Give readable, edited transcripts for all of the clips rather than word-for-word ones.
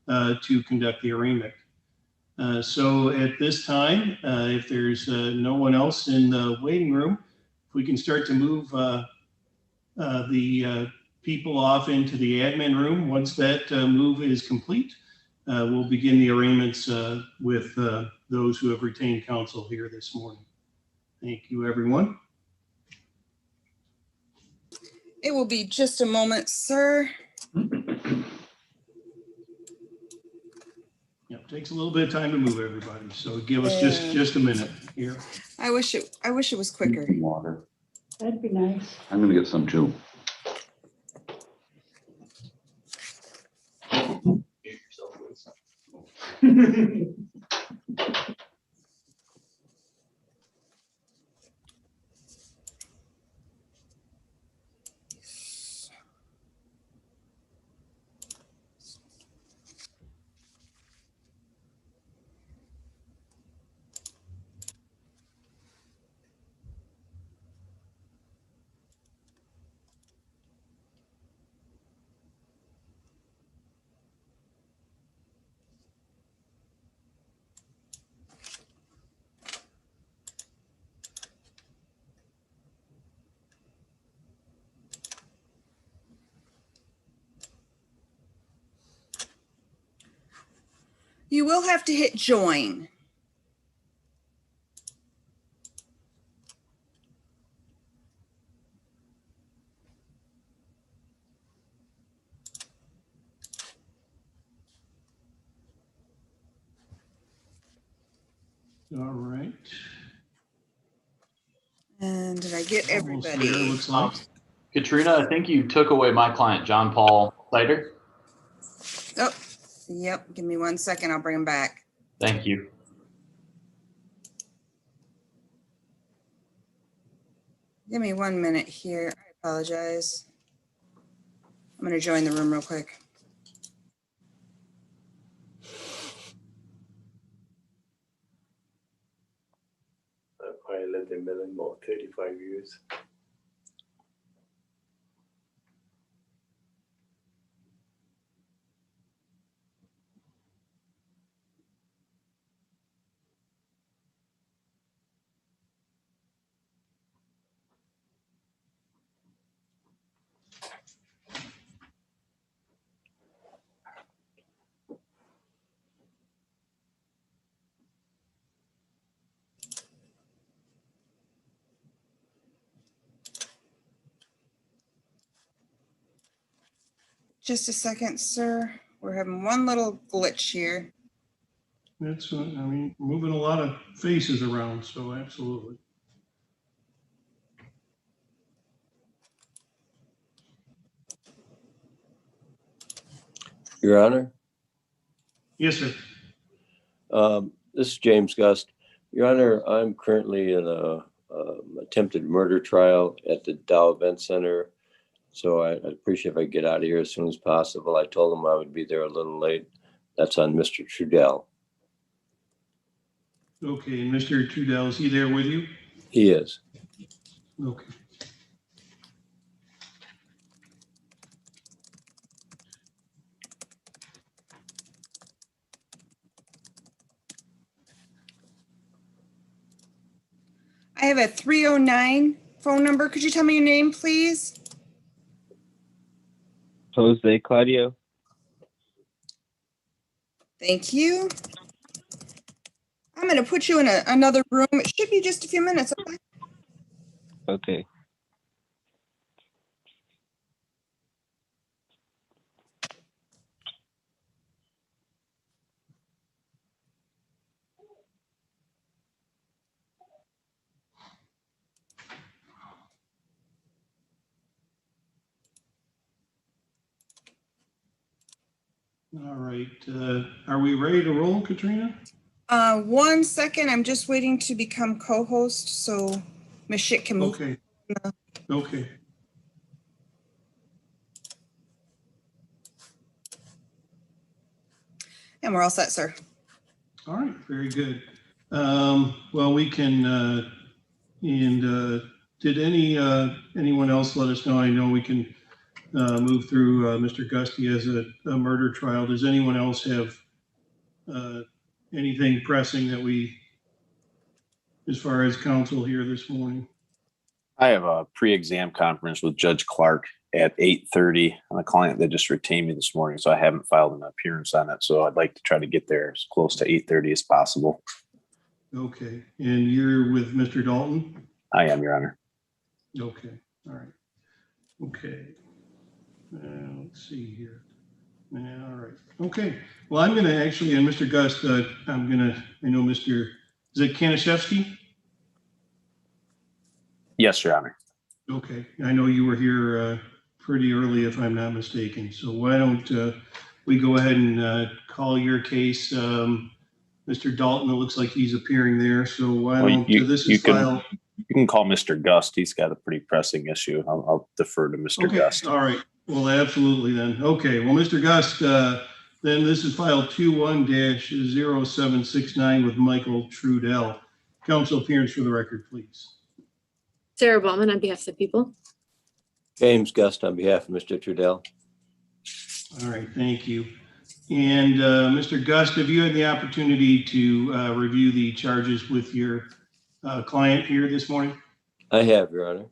to conduct the arraignment. So at this time, if there's no one else in the waiting room, we can start to move the people off into the admin room. Once that move is complete, we'll begin the arraignments with those who have retained counsel here this morning. Thank you, everyone. It will be just a moment, sir. Yeah, it takes a little bit of time to move everybody, so give us just a minute here. I wish it was quicker. Water. That'd be nice. I'm gonna get some too. You will have to hit join. All right. And did I get Almost there, everybody? looks like. Katrina, I think you took away my client, John Paul Sider. Oh, yep. Give me 1 second. I'll bring him back. Thank you. Give me 1 minute here. I apologize. I'm going to join the room real quick. I lived in Millen about 35 years. Just a second, sir. We're having one little glitch here. That's, I mean, moving a lot of faces around, so absolutely. Your Honor, Yes, sir. this is James Gust. Your Honor, I'm currently in a attempted murder trial at the Dow Event Center. So I'd appreciate if I get out of here as soon as possible. I told them I would be there a little late. That's on Mr. Trudell. Okay, and Mr. Trudell, is he there with you? He is. Okay. I have a 309 phone number. Could you tell me your name, please? Jose Claudio. Thank you. I'm going to put you in another room. It should be just a few minutes. Okay? Okay. All right. Are we ready to roll, Katrina? 1 second. I'm just waiting to become co-host so Ms. Schick can move. Okay. Okay. And we're all set, sir. All right. Very good. Well, we can, did anyone else let us know? I know we can move through Mr. Gusty as a murder trial. Does anyone else have anything pressing that as far as counsel here this morning? I have a pre-exam conference with Judge Clark at 8:30 on a client that just retained me this morning, so I haven't filed an appearance on it. So I'd like to try to get there as close to 8:30 as possible. Okay, and you're with Mr. Dalton? I am, Your Honor. Okay, all right. Okay. Let's see here. Yeah, all right. Okay. Well, I'm going to actually, and Mr. Gust, I know Mr. Is it Kanishevsky? Yes, Your Honor. Okay. I know you were here pretty early, if I'm not mistaken. So why don't we go ahead and call your case? Mr. Dalton, it looks like he's appearing there. So why don't this is file. You can call Mr. Gust. He's got a pretty pressing issue. I'll defer to Mr. Gust. All right. Well, absolutely then. Okay. Well, Mr. Gust, then this is file 21-0769 with Michael Trudell. Counsel appearance for the record, please. Sarah Ballman on behalf of the people. James Gust on behalf of Mr. Trudell. All right. Thank you. And Mr. Gust, have you had the opportunity to review the charges with your client here this morning? I have, Your Honor.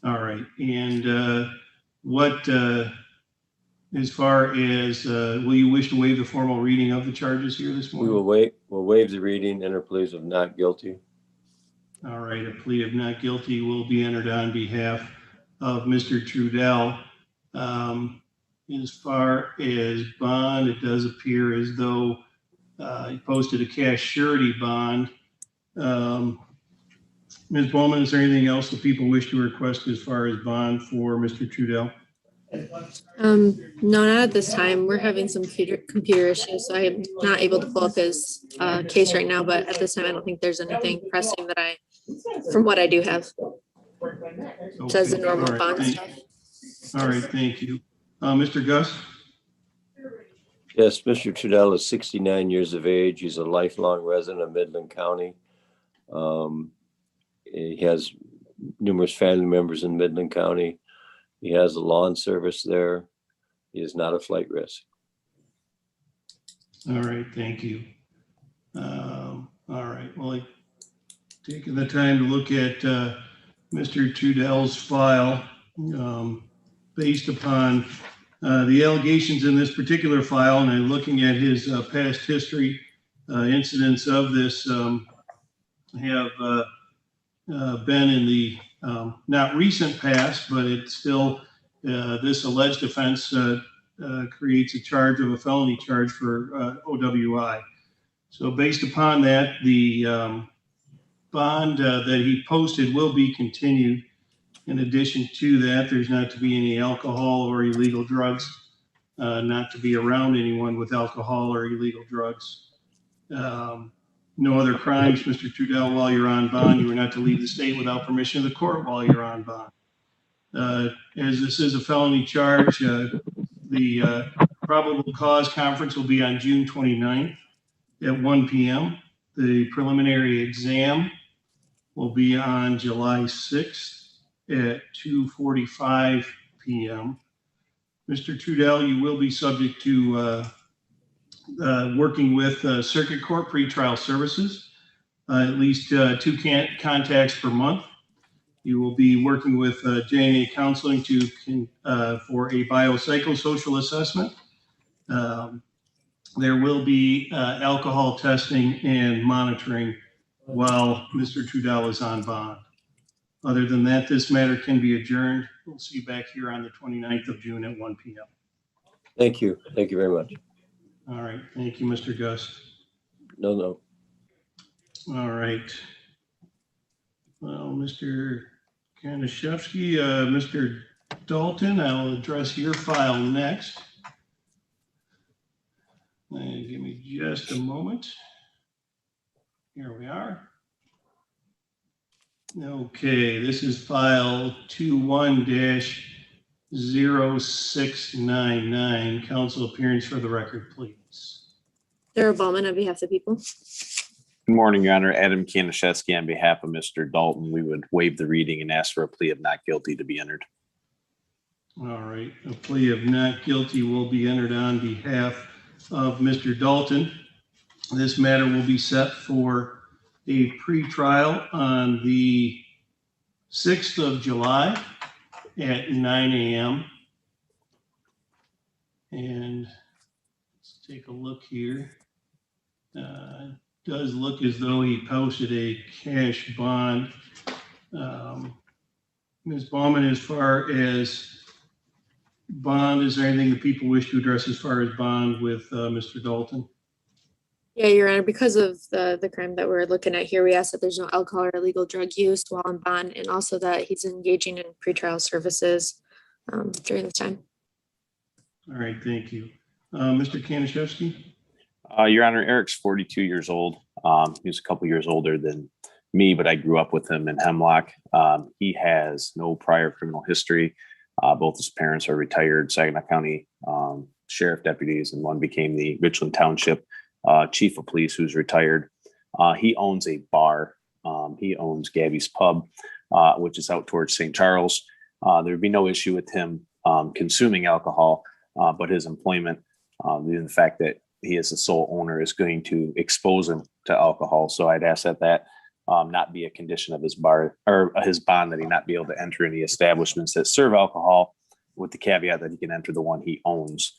All right. And what, as far as, will you wish to waive the formal reading of the charges here this morning? We'll waive the reading, enter pleas of not guilty. All right. A plea of not guilty will be entered on behalf of Mr. Trudell. As far as bond, it does appear as though he posted a cash surety bond. Ms. Bowman, is there anything else that people wish to request as far as bond for Mr. Trudell? No, not at this time. We're having some computer issues, so I'm not able to pull up his case right now. But at this time, I don't think there's anything pressing that from what I do have. Okay. Says the normal All right. bond stuff. All right, thank you. Mr. Gus? Yes, Mr. Trudell is 69 years of age. He's a lifelong resident of Midland County. He has numerous family members in Midland County. He has a lawn service there. He is not a flight risk. All right, thank you. All right, well, taking the time to look at Mr. Trudell's file, based upon the allegations in this particular file, and I'm looking at his past history, incidents of this have been in the not recent past, but it's still, this alleged offense creates a charge of a felony charge for OWI. So based upon that, the bond that he posted will be continued. In addition to that, there's not to be any alcohol or illegal drugs, not to be around anyone with alcohol or illegal drugs. No other crimes, Mr. Trudell, while you're on bond. You are not to leave the state without permission of the court while you're on bond. As this is a felony charge, the probable cause conference will be on June 29th at 1 p.m. The preliminary exam will be on July 6th at 2:45 p.m. Mr. Trudell, you will be subject to working with Circuit Court pretrial services, at least 2 contacts per month. You will be working with JNA counseling for a biopsychosocial assessment. There will be alcohol testing and monitoring while Mr. Trudell is on bond. Other than that, this matter can be adjourned. We'll see you back here on the 29th of June at 1 p.m. Thank you. Thank you very much. All right. Thank you, Mr. Gust. No. All right. Well, Mr. Kanishevsky, Mr. Dalton, I'll address your file next. And give me just a moment. Here we are. Okay, this is file 21-0699. Counsel appearance for the record, please. Sarah Ballman on behalf of the people. Good morning, Your Honor. Adam Kanishevsky on behalf of Mr. Dalton. We would waive the reading and ask for a plea of not guilty to be entered. All right, a plea of not guilty will be entered on behalf of Mr. Dalton. This matter will be set for a pretrial on the 6th of July at 9 a.m. And let's take a look here. Does look as though he posted a cash bond. Ms. Baumann, as far as bond, is there anything that people wish to address as far as bond with Mr. Dalton? Yeah, Your Honor, because of the crime that we're looking at here, we ask that there's no alcohol or illegal drug use while on bond, and also that he's engaging in pretrial services during this time. All right, thank you. Mr. Kanishevsky? Your Honor, Eric's 42 years old. He's a couple years older than me, but I grew up with him in Hemlock. He has no prior criminal history. Both his parents are retired Saginaw County sheriff deputies, and one became the Richland Township chief of police, who's retired. He owns a bar. He owns Gabby's Pub, which is out towards St. Charles. There'd be no issue with him consuming alcohol, but his employment, the fact that he is the sole owner, is going to expose him to alcohol. So I'd ask that not be a condition of his bar or his bond, that he not be able to enter any establishments that serve alcohol, with the caveat that he can enter the one he owns.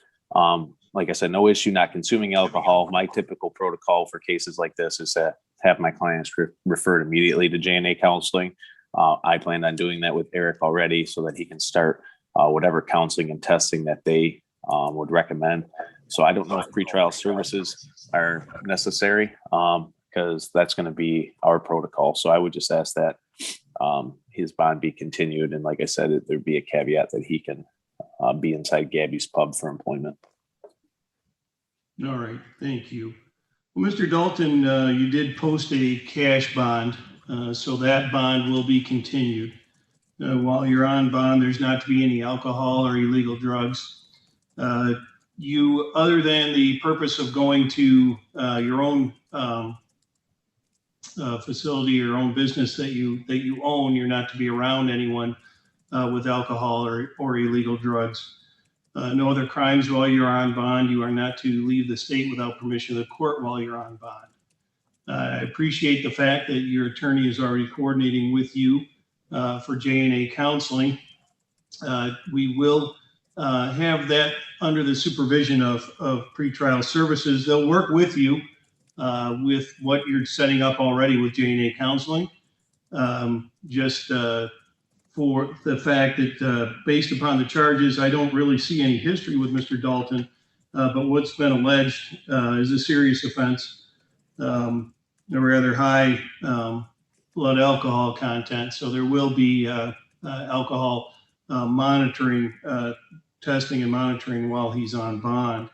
Like I said, no issue not consuming alcohol. My typical protocol for cases like this is to have my clients referred immediately to J&A counseling. I plan on doing that with Eric already, so that he can start whatever counseling and testing that they would recommend. So I don't know if pretrial services are necessary, because that's going to be our protocol. So I would just ask that his bond be continued. And like I said, there'd be a caveat that he can be inside Gabby's Pub for employment. All right, thank you. Well, Mr. Dalton, you did post a cash bond, so that bond will be continued. While you're on bond, there's not to be any alcohol or illegal drugs. You, other than the purpose of going to your own facility, your own business that you own, you're not to be around anyone with alcohol or illegal drugs. No other crimes while you're on bond. You are not to leave the state without permission of the court while you're on bond. I appreciate the fact that your attorney is already coordinating with you for J&A counseling. We will have that under the supervision of pretrial services. They'll work with you with what you're setting up already with J&A counseling. For the fact that based upon the charges, I don't really see any history with Mr. Dalton, but what's been alleged is a serious offense, a rather high blood alcohol content. So there will be alcohol monitoring, testing and monitoring while he's on bond.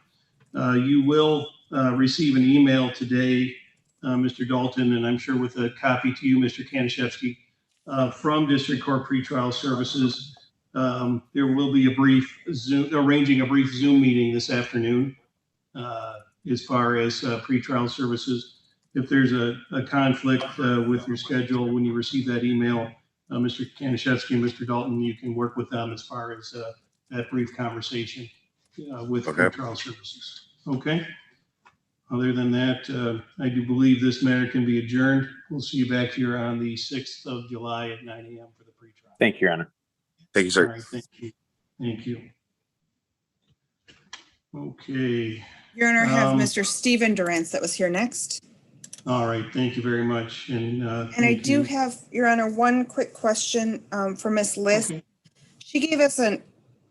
You will receive an email today, Mr. Dalton, and I'm sure with a copy to you, Mr. Kanishevsky, from District Court Pretrial Services. There will be arranging a brief Zoom meeting this afternoon as far as pretrial services. If there's a conflict with your schedule when you receive that email, Mr. Kanishevsky and Mr. Dalton, you can work with them as far as that brief conversation with pretrial services. Okay? Other than that, I do believe this matter can be adjourned. We'll see you back here on the 6th of July at 9 a.m. for the pretrial. Thank you, Your Honor. Thank you, sir. All right, thank you. Thank you. Okay. Your Honor, have Mr. Stephen Durance that was here next. All right, thank you very much. And I do have, Your Honor, one quick question for Miss Liz. Okay. She gave us an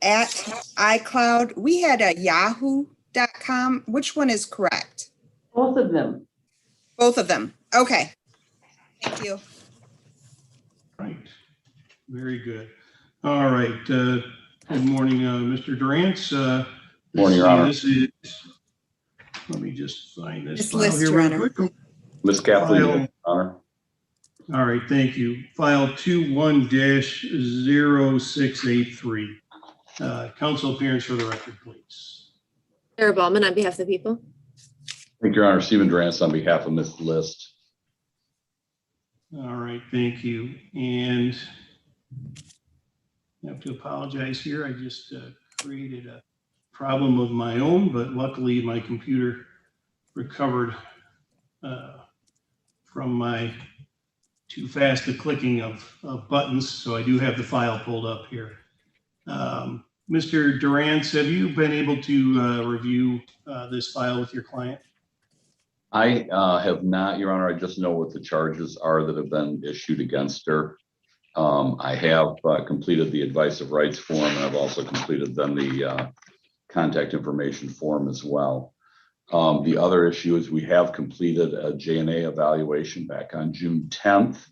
at iCloud. We had a yahoo.com. Which one is correct? Both of them. Both of them. Okay. Thank you. Right. Very good. All right. Good morning, Mr. Durance. Morning, Your Honor. Let me just find this It's file list, here Your real Honor. quick. Ms. Kathleen, Your Honor. All right, thank you. File 21-0683. Council appearance for the record, please. Sarah Ballman on behalf of the people. Thank you, Your Honor. Stephen Durance on behalf of Ms. List. All right, thank you. And I have to apologize here. I just created a problem of my own, but luckily my computer recovered from my too fast a clicking of buttons. So I do have the file pulled up here. Mr. Durance, have you been able to review this file with your client? I have not, Your Honor. I just know what the charges are that have been issued against her. I have completed the advice of rights form, and I've also completed then the contact information form as well. The other issue is we have completed a JNA evaluation back on June 10th,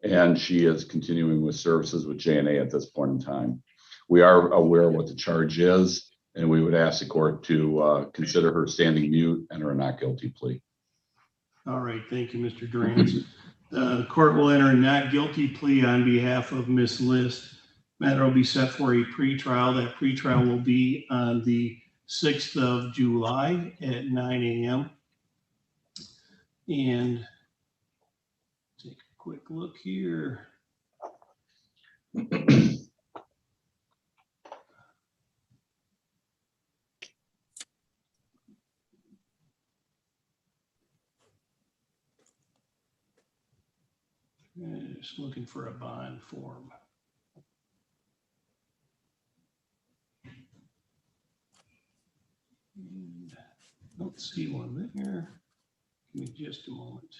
and she is continuing with services with JNA at this point in time. We are aware of what the charge is, and we would ask the court to consider her standing mute and her not guilty plea. All right, thank you, Mr. Durance. The court will enter a not guilty plea on behalf of Ms. List. Matter will be set for a pretrial. That pretrial will be on the 6th of July at 9 a.m. And take a quick look here. Just looking for a bond form. And I don't see one there. Give me just a moment.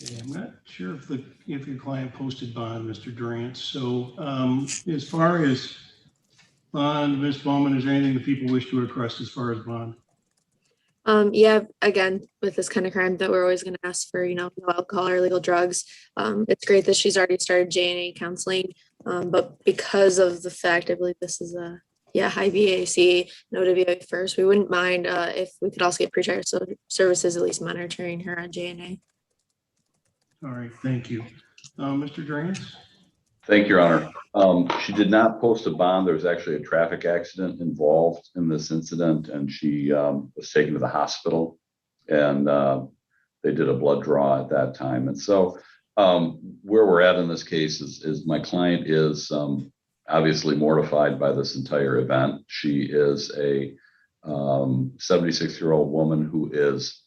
Okay, I'm not sure if your client posted bond, Mr. Durance. So as far as bond, Ms. Bowman, is there anything that people wish to request as far as bond? Yeah, again, with this kind of crime that we're always going to ask for, no alcohol or illegal drugs. It's great that she's already started JNA counseling, but because of the fact, I believe this is a high BAC, no WA first, we wouldn't mind if we could also get pretrial services, at least monitoring her on JNA. All right, thank you. Mr. Durance? Thank you, Your Honor. She did not post a bond. There was actually a traffic accident involved in this incident, and she was taken to the hospital, and they did a blood draw at that time. And so where we're at in this case is my client is obviously mortified by this entire event. She is a 76-year-old woman who is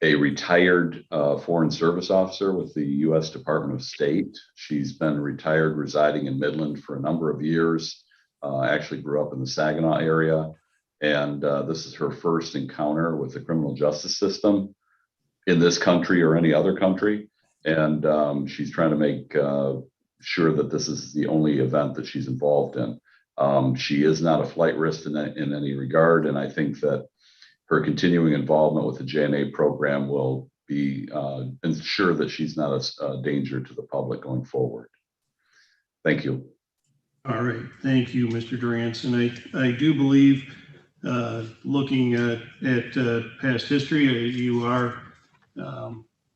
a retired Foreign Service officer with the U.S. Department of State. She's been retired, residing in Midland for a number of years, actually grew up in the Saginaw area. And this is her first encounter with the criminal justice system in this country or any other country. And she's trying to make sure that this is the only event that she's involved in. She is not a flight risk in any regard. And I think that her continuing involvement with the JNA program will be ensure that she's not a danger to the public going forward. Thank you. All right, thank you, Mr. Durance. And I do believe, looking at past history, you are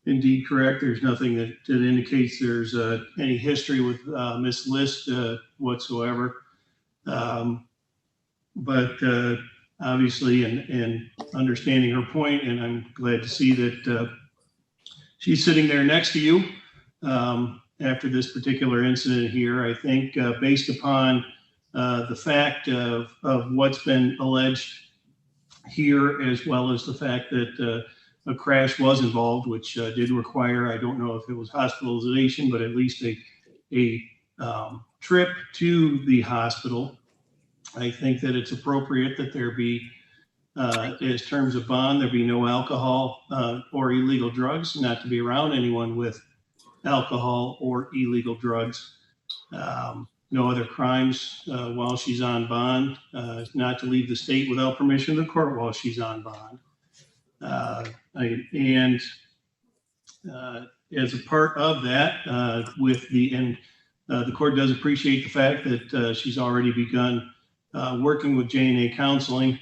indeed correct. There's nothing that indicates there's any history with Ms. List whatsoever. But obviously, and understanding her point, and I'm glad to see that she's sitting there next to you after this particular incident here. I think based upon the fact of what's been alleged here, as well as the fact that a crash was involved, which did require, I don't know if it was hospitalization, but at least a trip to the hospital. I think that it's appropriate that there be, as terms of bond, there be no alcohol or illegal drugs, not to be around anyone with alcohol or illegal drugs. No other crimes while she's on bond, not to leave the state without permission of the court while she's on bond. And as a part of that, the court does appreciate the fact that she's already begun working with JNA counseling,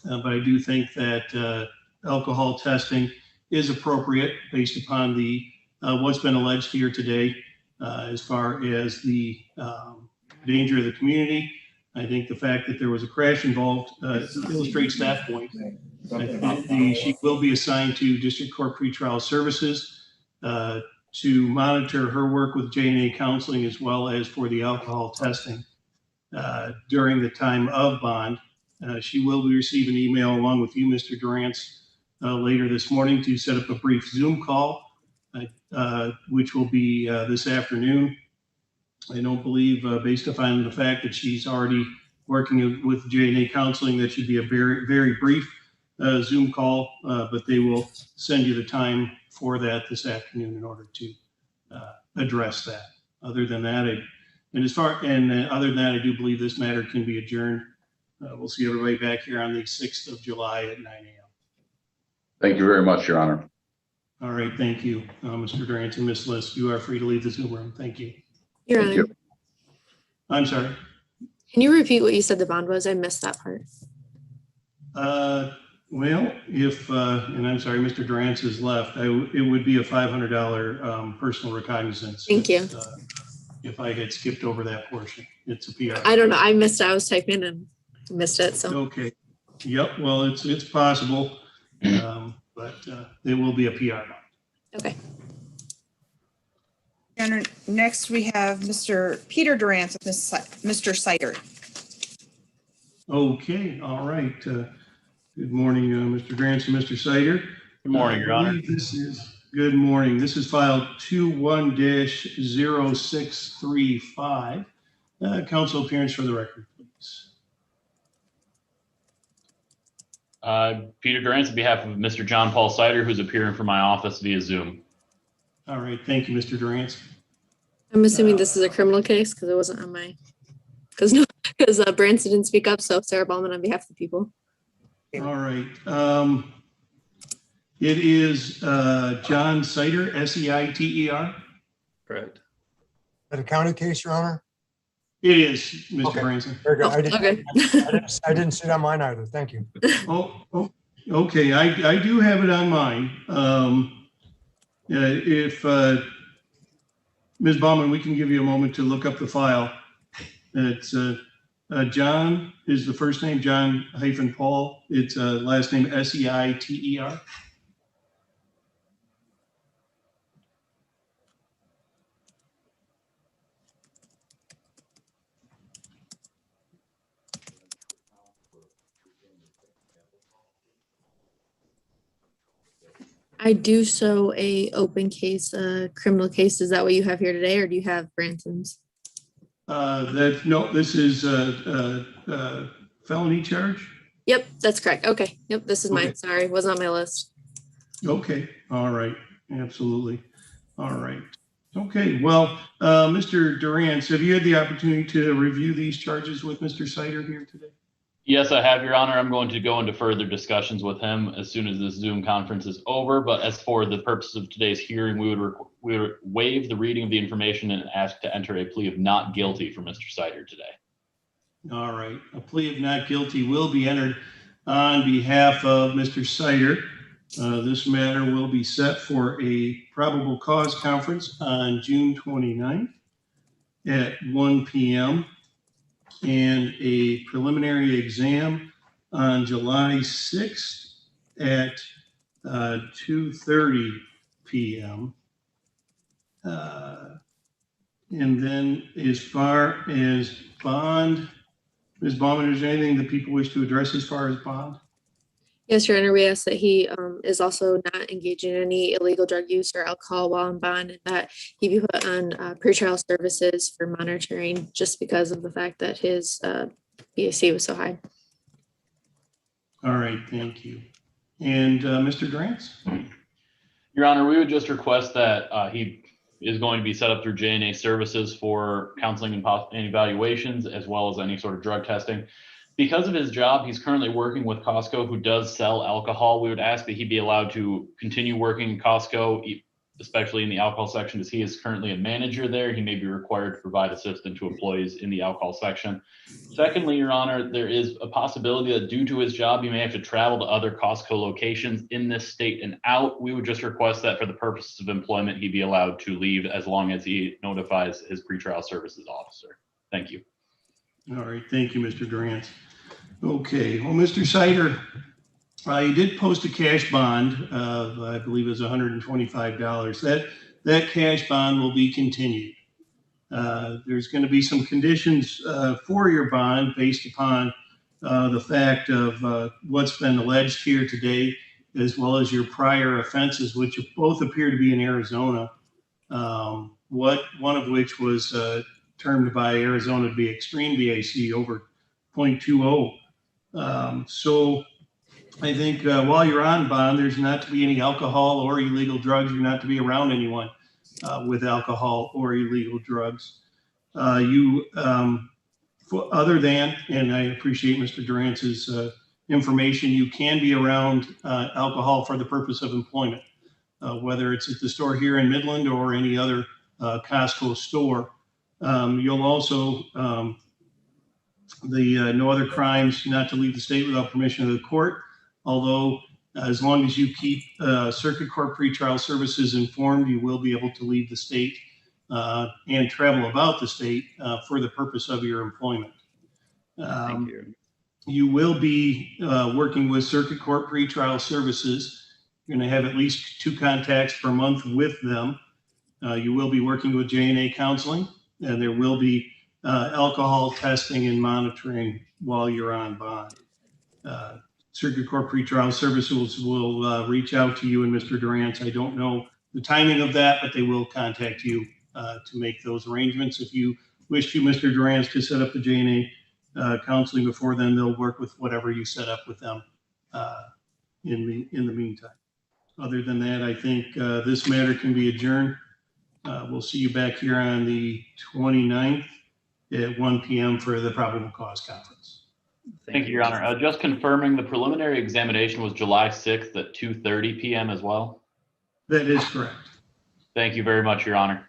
but I do think that alcohol testing is appropriate based upon the what's been alleged here today, as far as the danger of the community, I think the fact that there was a crash involved illustrates that point. She will be assigned to District Court Pretrial Services to monitor her work with J&A counseling as well as for the alcohol testing during the time of bond. She will be receiving an email along with you, Mr. Durantz, later this morning to set up a brief Zoom call, which will be this afternoon. I don't believe, based upon the fact that she's already working with J&A counseling, that should be a very, very brief Zoom call, but they will send you the time for that this afternoon in order to address that. Other than that, other than that, I do believe this matter can be adjourned. We'll see everybody back here on the 6th of July at 9 a.m. Thank you very much, Your Honor. All right, thank you, Mr. Durant and Ms. List. You are free to leave the Zoom room. Thank you. Your Thank Honor, you. I'm sorry. can you repeat what you said the bond was? I missed that part. Well, if, and I'm sorry, Mr. Durant has left, it would be a $500 personal recognizance. Thank you. If I had skipped over that portion, it's a PR. I don't know. I missed it. I was typing and missed it. So Okay. Yep. Well, it's possible, but it will be a PR. okay. And next we have Mr. Peter Durant with Mr. Sider. Okay. All right. Good morning, Mr. Durant and Mr. Sider. Good morning, Your Honor. Good morning. This is file 21-0635. Council appearance for the record, please. Peter Durant, on behalf of Mr. John Paul Sider, who's appearing for my office via Zoom. All right. Thank you, Mr. Durant. I'm assuming this is a criminal case because it wasn't on my, because Branson didn't speak up. So Sarah Ballman on behalf of the people. All right. It is John Sider, S-E-I-T-E-R. Correct. Is that a county case, Your Honor? It is, Mr. Okay. Branson. Very good. Okay. I didn't see it on mine either. Thank you. Oh, okay. I do have it on mine. If Ms. Baumann, we can give you a moment to look up the file. It's John is the first name, John - Paul. It's last name S-E-I-T-E-R. I do show a open case, criminal case. Is that what you have here today, or do you have Branson's? No, this is felony charge. Yep, that's correct. Okay. Yep, this is mine. Okay. Sorry, wasn't on my list. Okay. All right. Absolutely. All right. Okay. Well, Mr. Durant, have you had the opportunity to review these charges with Mr. Sider here today? Yes, I have, Your Honor. I'm going to go into further discussions with him as soon as this Zoom conference is over. But as for the purposes of today's hearing, we would waive the reading of the information and ask to enter a plea of not guilty for Mr. Sider today. All right. A plea of not guilty will be entered on behalf of Mr. Sider. This matter will be set for a probable cause conference on June 29th at 1 p.m. and a preliminary exam on July 6th at 2:30 p.m. And then as far as bond, Ms. Baumann, is there anything that people wish to address as far as bond? Yes, Your Honor, we ask that he is also not engaging in any illegal drug use or alcohol while in bond, and that he be put on pretrial services for monitoring just because of the fact that his BAC was so high. All right, thank you. And Mr. Durant? Your Honor, we would just request that he is going to be set up through J&A services for counseling and evaluations, as well as any sort of drug testing. Because of his job, he's currently working with Costco, who does sell alcohol. We would ask that he be allowed to continue working in Costco, especially in the alcohol section, as he is currently a manager there. He may be required to provide assistance to employees in the alcohol section. Secondly, Your Honor, there is a possibility that due to his job, he may have to travel to other Costco locations in this state and out. We would just request that for the purposes of employment, he be allowed to leave as long as he notifies his pretrial services officer. Thank you. All right, thank you, Mr. Durant. Okay, well, Mr. Sider, you did post a cash bond of, I believe it was $125. That cash bond will be continued. There's going to be some conditions for your bond based upon the fact of what's been alleged here today, as well as your prior offenses, which both appear to be in Arizona. One of which was termed by Arizona to be extreme BAC over 0.20. So I think while you're on bond, there's not to be any alcohol or illegal drugs. You're not to be around anyone with alcohol or illegal drugs. Other than, and I appreciate Mr. Durant's information, you can be around alcohol for the purpose of employment, whether it's at the store here in Midland or any other Costco store. You'll also, no other crimes, not to leave the state without permission of the court, although as long as you keep Circuit Court pretrial services informed, you will be able to leave the state and travel about the state for the purpose of your employment. Thank you. You will be working with Circuit Court pretrial services. You're going to have at least 2 contacts per month with them. You will be working with J&A counseling, and there will be alcohol testing and monitoring while you're on bond. Circuit Court pretrial services will reach out to you and Mr. Durant. I don't know the timing of that, but they will contact you to make those arrangements. If you wish to, Mr. Durant, to set up the J&A counseling before then, they'll work with whatever you set up with them in the meantime. Other than that, I think this matter can be adjourned. We'll see you back here on the 29th at 1 p.m. for the probable cause conference. Thank you, Your Honor. Just confirming the preliminary examination was July 6th at 2:30 p.m. as well? That is correct. Thank you very much, Your Honor.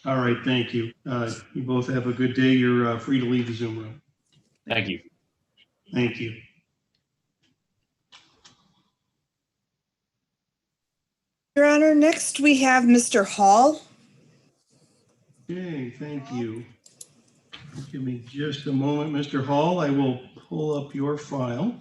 All right, thank you. You both have a good day. You're free to leave the Zoom room. Thank you. Thank you. Your Honor, next we have Mr. Hall. Okay, thank you. Give me just a moment, Mr. Hall. I will pull up your file.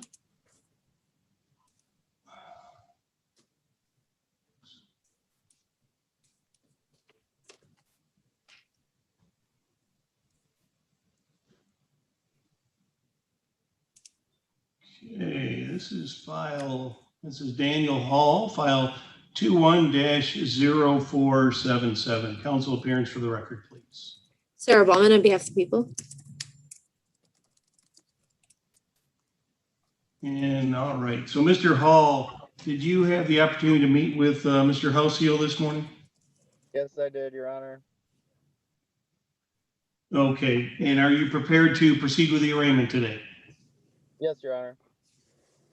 Okay, this is Daniel Hall, file 21-0477. Council appearance for the record, please. Sarah Ballman on behalf of the people. And all right, so Mr. Hall, did you have the opportunity to meet with Mr. Halseel this morning? Yes, I did, Your Honor. Okay, and are you prepared to proceed with the arraignment today? Yes, Your Honor.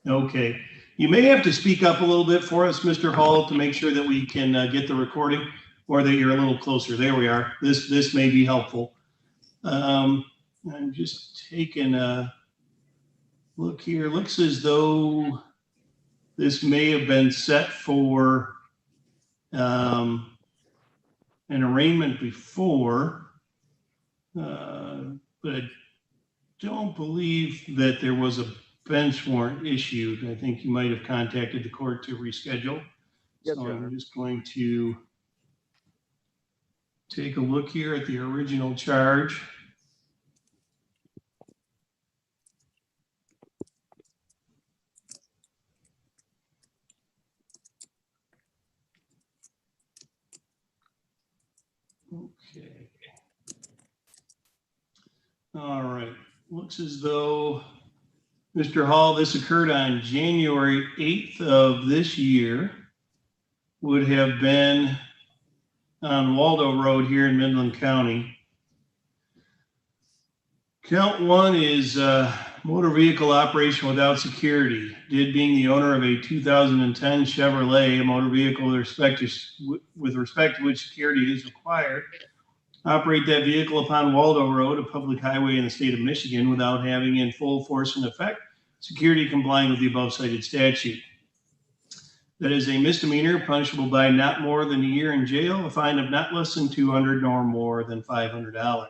Okay, you may have to speak up a little bit for us, Mr. Hall, to make sure that we can get the recording, or that you're a little closer. There we are. This may be helpful. I'm just taking a look here. Looks as though this may have been set for an arraignment before, but I don't believe that there was a bench warrant issued. I think you might have contacted the court to reschedule. Yes, So Your I'm Honor. just going to take a look here at the original charge. Okay. All right. Looks as though, Mr. Hall, this occurred on January 8th of this year. Would have been on Waldo Road here in Midland County. Count 1 is motor vehicle operation without security. Did being the owner of a 2010 Chevrolet, a motor vehicle with respect to which security is required, operate that vehicle upon Waldo Road, a public highway in the state of Michigan, without having in full force and effect security complying with the above cited statute. That is a misdemeanor punishable by not more than a year in jail, a fine of not less than $200 nor more than $500.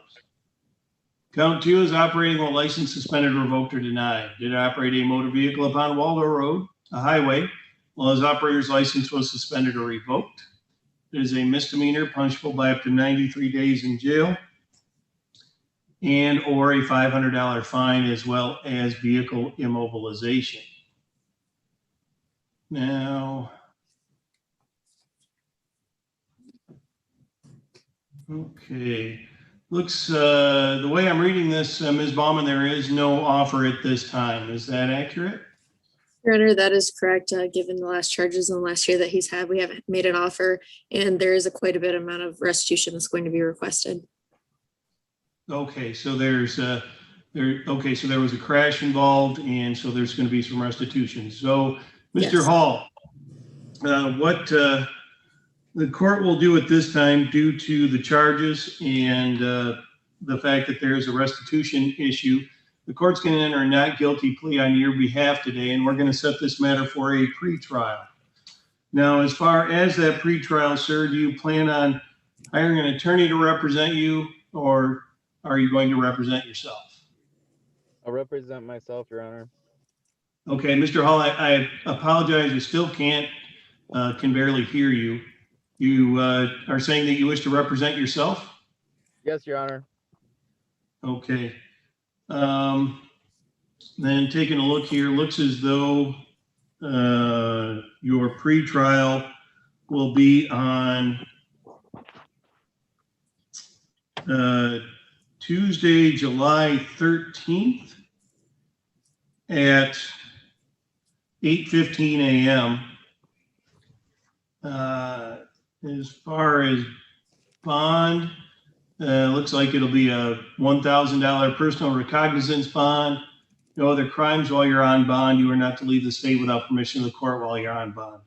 Count 2 is operating while license suspended, revoked, or denied. Did operate a motor vehicle upon Waldo Road, a highway, while his operator's license was suspended or revoked. It is a misdemeanor punishable by up to 93 days in jail and or a $500 fine, as well as vehicle immobilization. Now, okay, looks, the way I'm reading this, Ms. Baumann, there is no offer at this time. Is that accurate? Your Honor, that is correct. Given the last charges in the last year that he's had, we haven't made an offer, and there is quite a bit amount of restitution that's going to be requested. Okay, so there's okay, so there was a crash involved, and so there's going to be some restitution. So, Mr. Yes. Hall, what the court will do at this time, due to the charges and the fact that there is a restitution issue, the court's going to enter a not guilty plea on your behalf today, and we're going to set this matter for a pretrial. Now, as far as that pretrial, sir, do you plan on hiring an attorney to represent you, or are you going to represent yourself? I'll represent myself, Your Honor. Okay, Mr. Hall, I apologize. I still can barely hear you. You are saying that you wish to represent yourself? Yes, Your Honor. Okay. Then taking a look here, looks as though your pretrial will be on Tuesday, July 13th at 8:15 a.m. As far as bond, looks like it'll be a $1,000 personal recognizance bond. No other crimes while you're on bond. You are not to leave the state without permission of the court while you're on bond.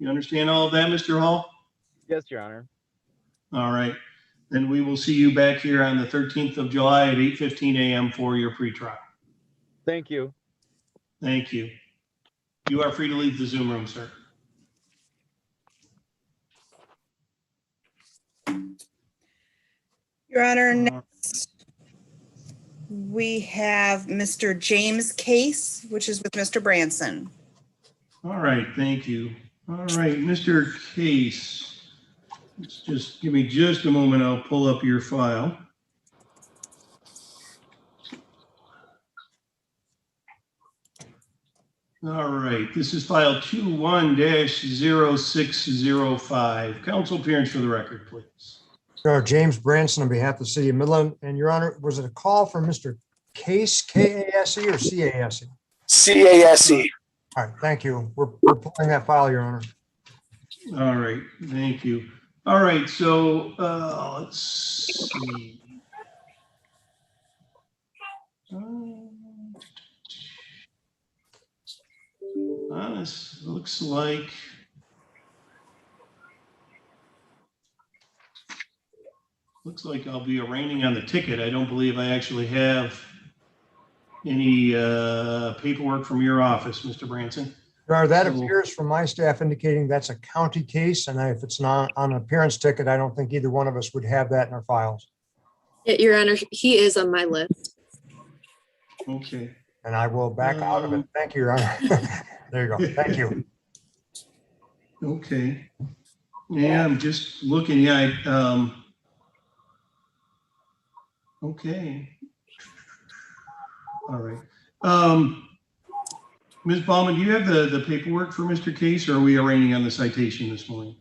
You understand all of that, Mr. Hall? Yes, Your Honor. All right. Then we will see you back here on the 13th of July at 8:15 a.m. for your pretrial. Thank you. Thank you. You are free to leave the Zoom room, sir. Your Honor, next we have Mr. James Case, which is with Mr. Branson. All right, thank you. All right, Mr. Case, just give me just a moment. I'll pull up your file. All right, this is file 21-0605. Counsel appearance for the record, please. Your Honor, James Branson on behalf of the city of Midland. And Your Honor, was it a call from Mr. Case, K-A-S-E or C-A-S-E? C-A-S-E. All right, thank you. We're pulling that file, Your Honor. All right, thank you. All right, so let's see. This looks like I'll be arraigning on the ticket. I don't believe I actually have any paperwork from your office, Mr. Branson. Your Honor, that appears from my staff indicating that's a county case, and if it's not on an appearance ticket, I don't think either one of us would have that in our files. Your Honor, he is on my list. Okay. And I will back out of it. Thank you, Your Honor. There you go. Thank you. Okay. Yeah, I'm just looking. Yeah. Okay. All right. Ms. Baumann, do you have the paperwork for Mr. Case, or are we arraigning on the citation this morning?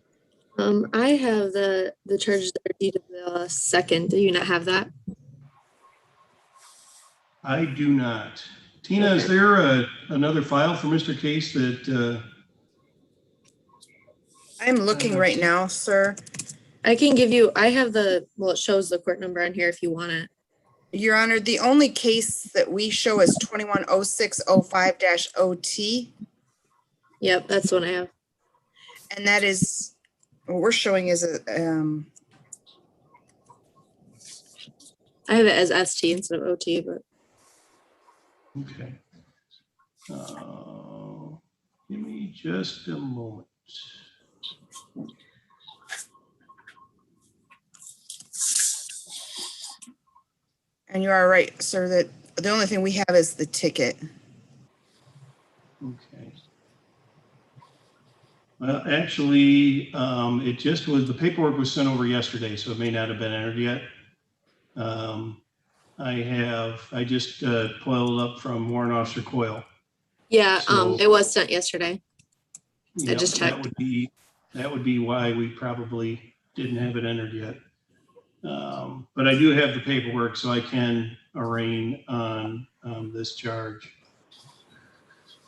I have the charges that are dated the 2nd. Do you not have that? I do not. Tina, is there another file for Mr. Case that? I'm looking right now, sir. I can give you, I have well, it shows the court number on here if you want it. Your Honor, the only case that we show is 210605-OT. Yep, that's the one I have. And that is, what we're showing is a, I have it as ST instead of OT, but. Okay. Give me just a moment. And you are right, sir, that the only thing we have is the ticket. Okay. Well, actually, it just was, the paperwork was sent over yesterday, so it may not have been entered yet. I just pulled up from Warrant Officer Coyle. Yeah, So- it was sent yesterday. I Yep, just checked. That would be why we probably didn't have it entered yet. But I do have the paperwork, so I can arraign on this charge.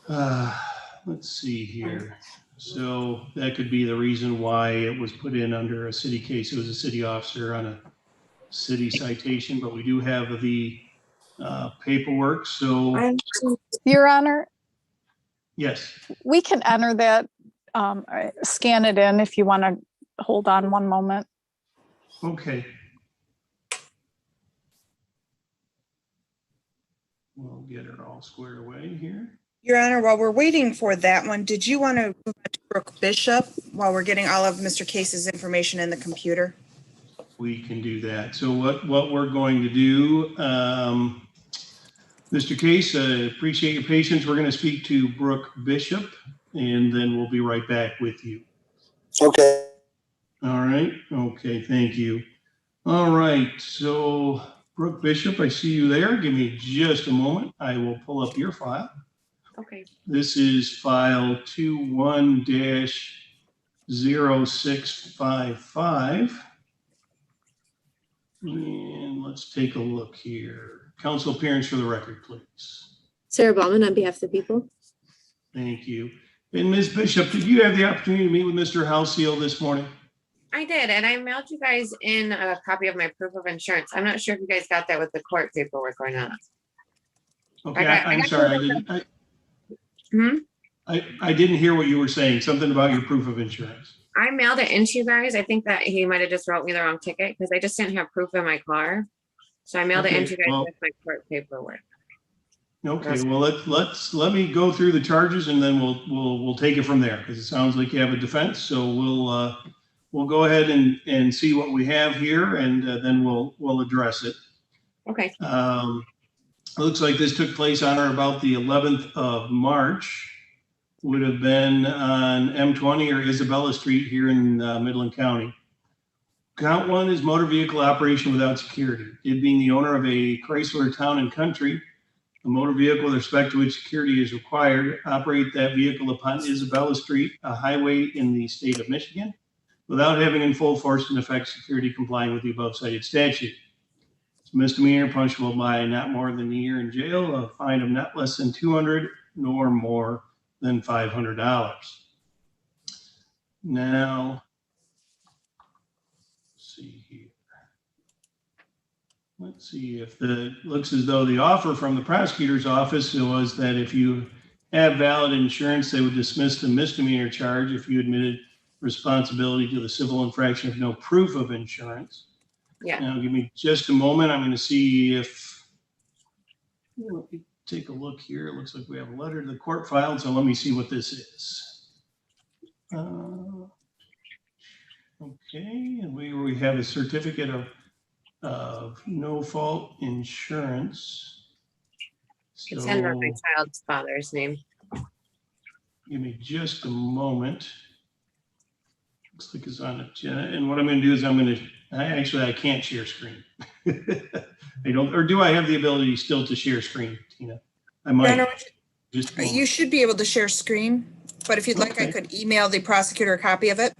Let's see here. So that could be the reason why it was put in under a city case. It was a city officer on a city citation, but we do have the paperwork. So Your Honor, yes, we can enter that, scan it in if you want to hold on one moment. okay. We'll get it all squared away here. Your Honor, while we're waiting for that one, did you want to move on to Brooke Bishop while we're getting all of Mr. Case's information in the computer? We can do that. So what we're going to do, Mr. Case, appreciate your patience. We're going to speak to Brooke Bishop, and then we'll be right back with you. Okay. All right. Okay. Thank you. All right. So Brooke Bishop, I see you there. Give me just a moment. I will pull up your file. Okay. This is file 21-0655. And let's take a look here. Council appearance for the record, please. Sarah Bauman on behalf of the people. Thank you. And Ms. Bishop, did you have the opportunity to meet with Mr. Halsey this morning? I did, and I mailed you guys in a copy of my proof of insurance. I'm not sure if you guys got that with the court paperwork or not. Okay, I'm sorry. I didn't hear what you were saying. Something about your proof of insurance. I mailed it into you guys. I think that he might have just wrote me the wrong ticket because I just didn't have proof in my car. So I mailed it into you guys with my court paperwork. Okay, well, let me go through the charges and then we'll take it from there because it sounds like you have a defense. So we'll go ahead and see what we have here and then we'll address it. Okay. It looks like this took place on or about the 11th of March. Would have been on M20 or Isabella Street here in Midland County. Count one is motor vehicle operation without security. It being the owner of a Chrysler Town and Country, a motor vehicle with respect to which security is required, operate that vehicle upon Isabella Street, a highway in the state of Michigan, without having in full force and effect security complying with the above cited statute. It's a misdemeanor punishable by not more than a year in jail, a fine of not less than $200 nor more than $500. Now, let's see here. Let's see if looks as though the offer from the prosecutor's office was that if you have valid insurance, they would dismiss the misdemeanor charge if you admitted responsibility to the civil infraction of no proof of insurance. Yeah. Now, give me just a moment. I'm going to see if, let me take a look here. It looks like we have a letter to the court filed, so let me see what this is. Okay, and we have a certificate of no fault insurance. So It's under my child's father's name. give me just a moment. Looks like it's on it. And what I'm going to do is I can't share screen. I don't, or do I have the ability still to share screen, Tina? I might. No, Just you should be able to share screen, but if you'd like, I could email the prosecutor a copy of it.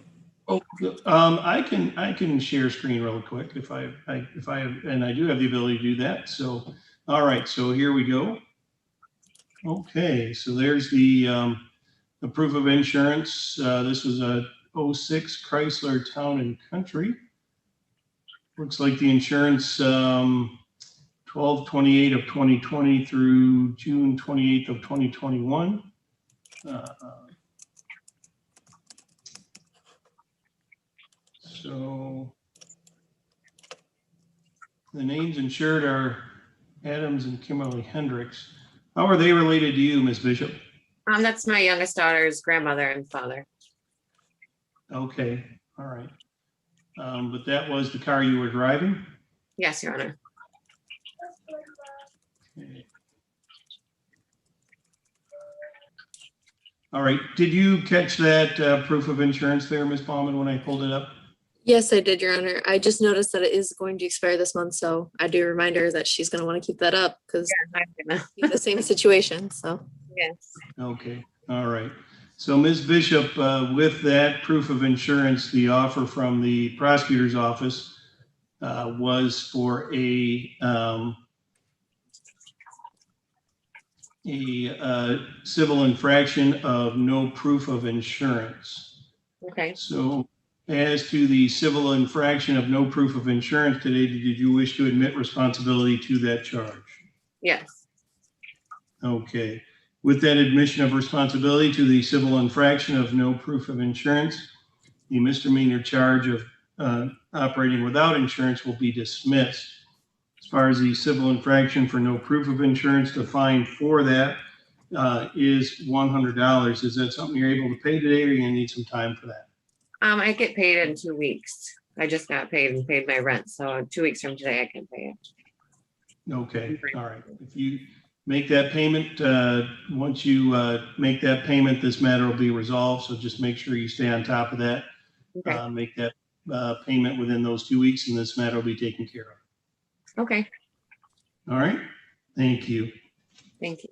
Oh, I can share screen real quick if I have, and I do have the ability to do that. So, all right, so here we go. Okay, so there's the proof of insurance. This was a 06 Chrysler Town and Country. Looks like the insurance 12/28 of 2020 through June 28th of 2021. So the names insured are Adams and Kimberly Hendricks. How are they related to you, Ms. Bishop? That's my youngest daughter's grandmother and father. Okay, all right. But that was the car you were driving? Yes, Your Honor. Okay. All right. Did you catch that proof of insurance there, Ms. Baumann, when I pulled it up? Yes, I did, Your Honor. I just noticed that it is going to expire this month, so I do remind her that she's going to want to keep that up because the same situation. So Yes. Okay. All right. So Ms. Bishop, with that proof of insurance, the offer from the prosecutor's office was for a civil infraction of no proof of insurance. Okay. So as to the civil infraction of no proof of insurance today, did you wish to admit responsibility to that charge? Yes. Okay. With that admission of responsibility to the civil infraction of no proof of insurance, the misdemeanor charge of operating without insurance will be dismissed. As far as the civil infraction for no proof of insurance, the fine for that is $100. Is that something you're able to pay today, or are you gonna need some time for that? I get paid in 2 weeks. I just got paid and paid my rent. So 2 weeks from today, I can pay it. Okay, all right. If you make that payment, once you make that payment, this matter will be resolved. So just make sure you stay on top of that. Okay. Make that payment within those 2 weeks, and this matter will be taken care of. Okay. All right. Thank you. Thank you.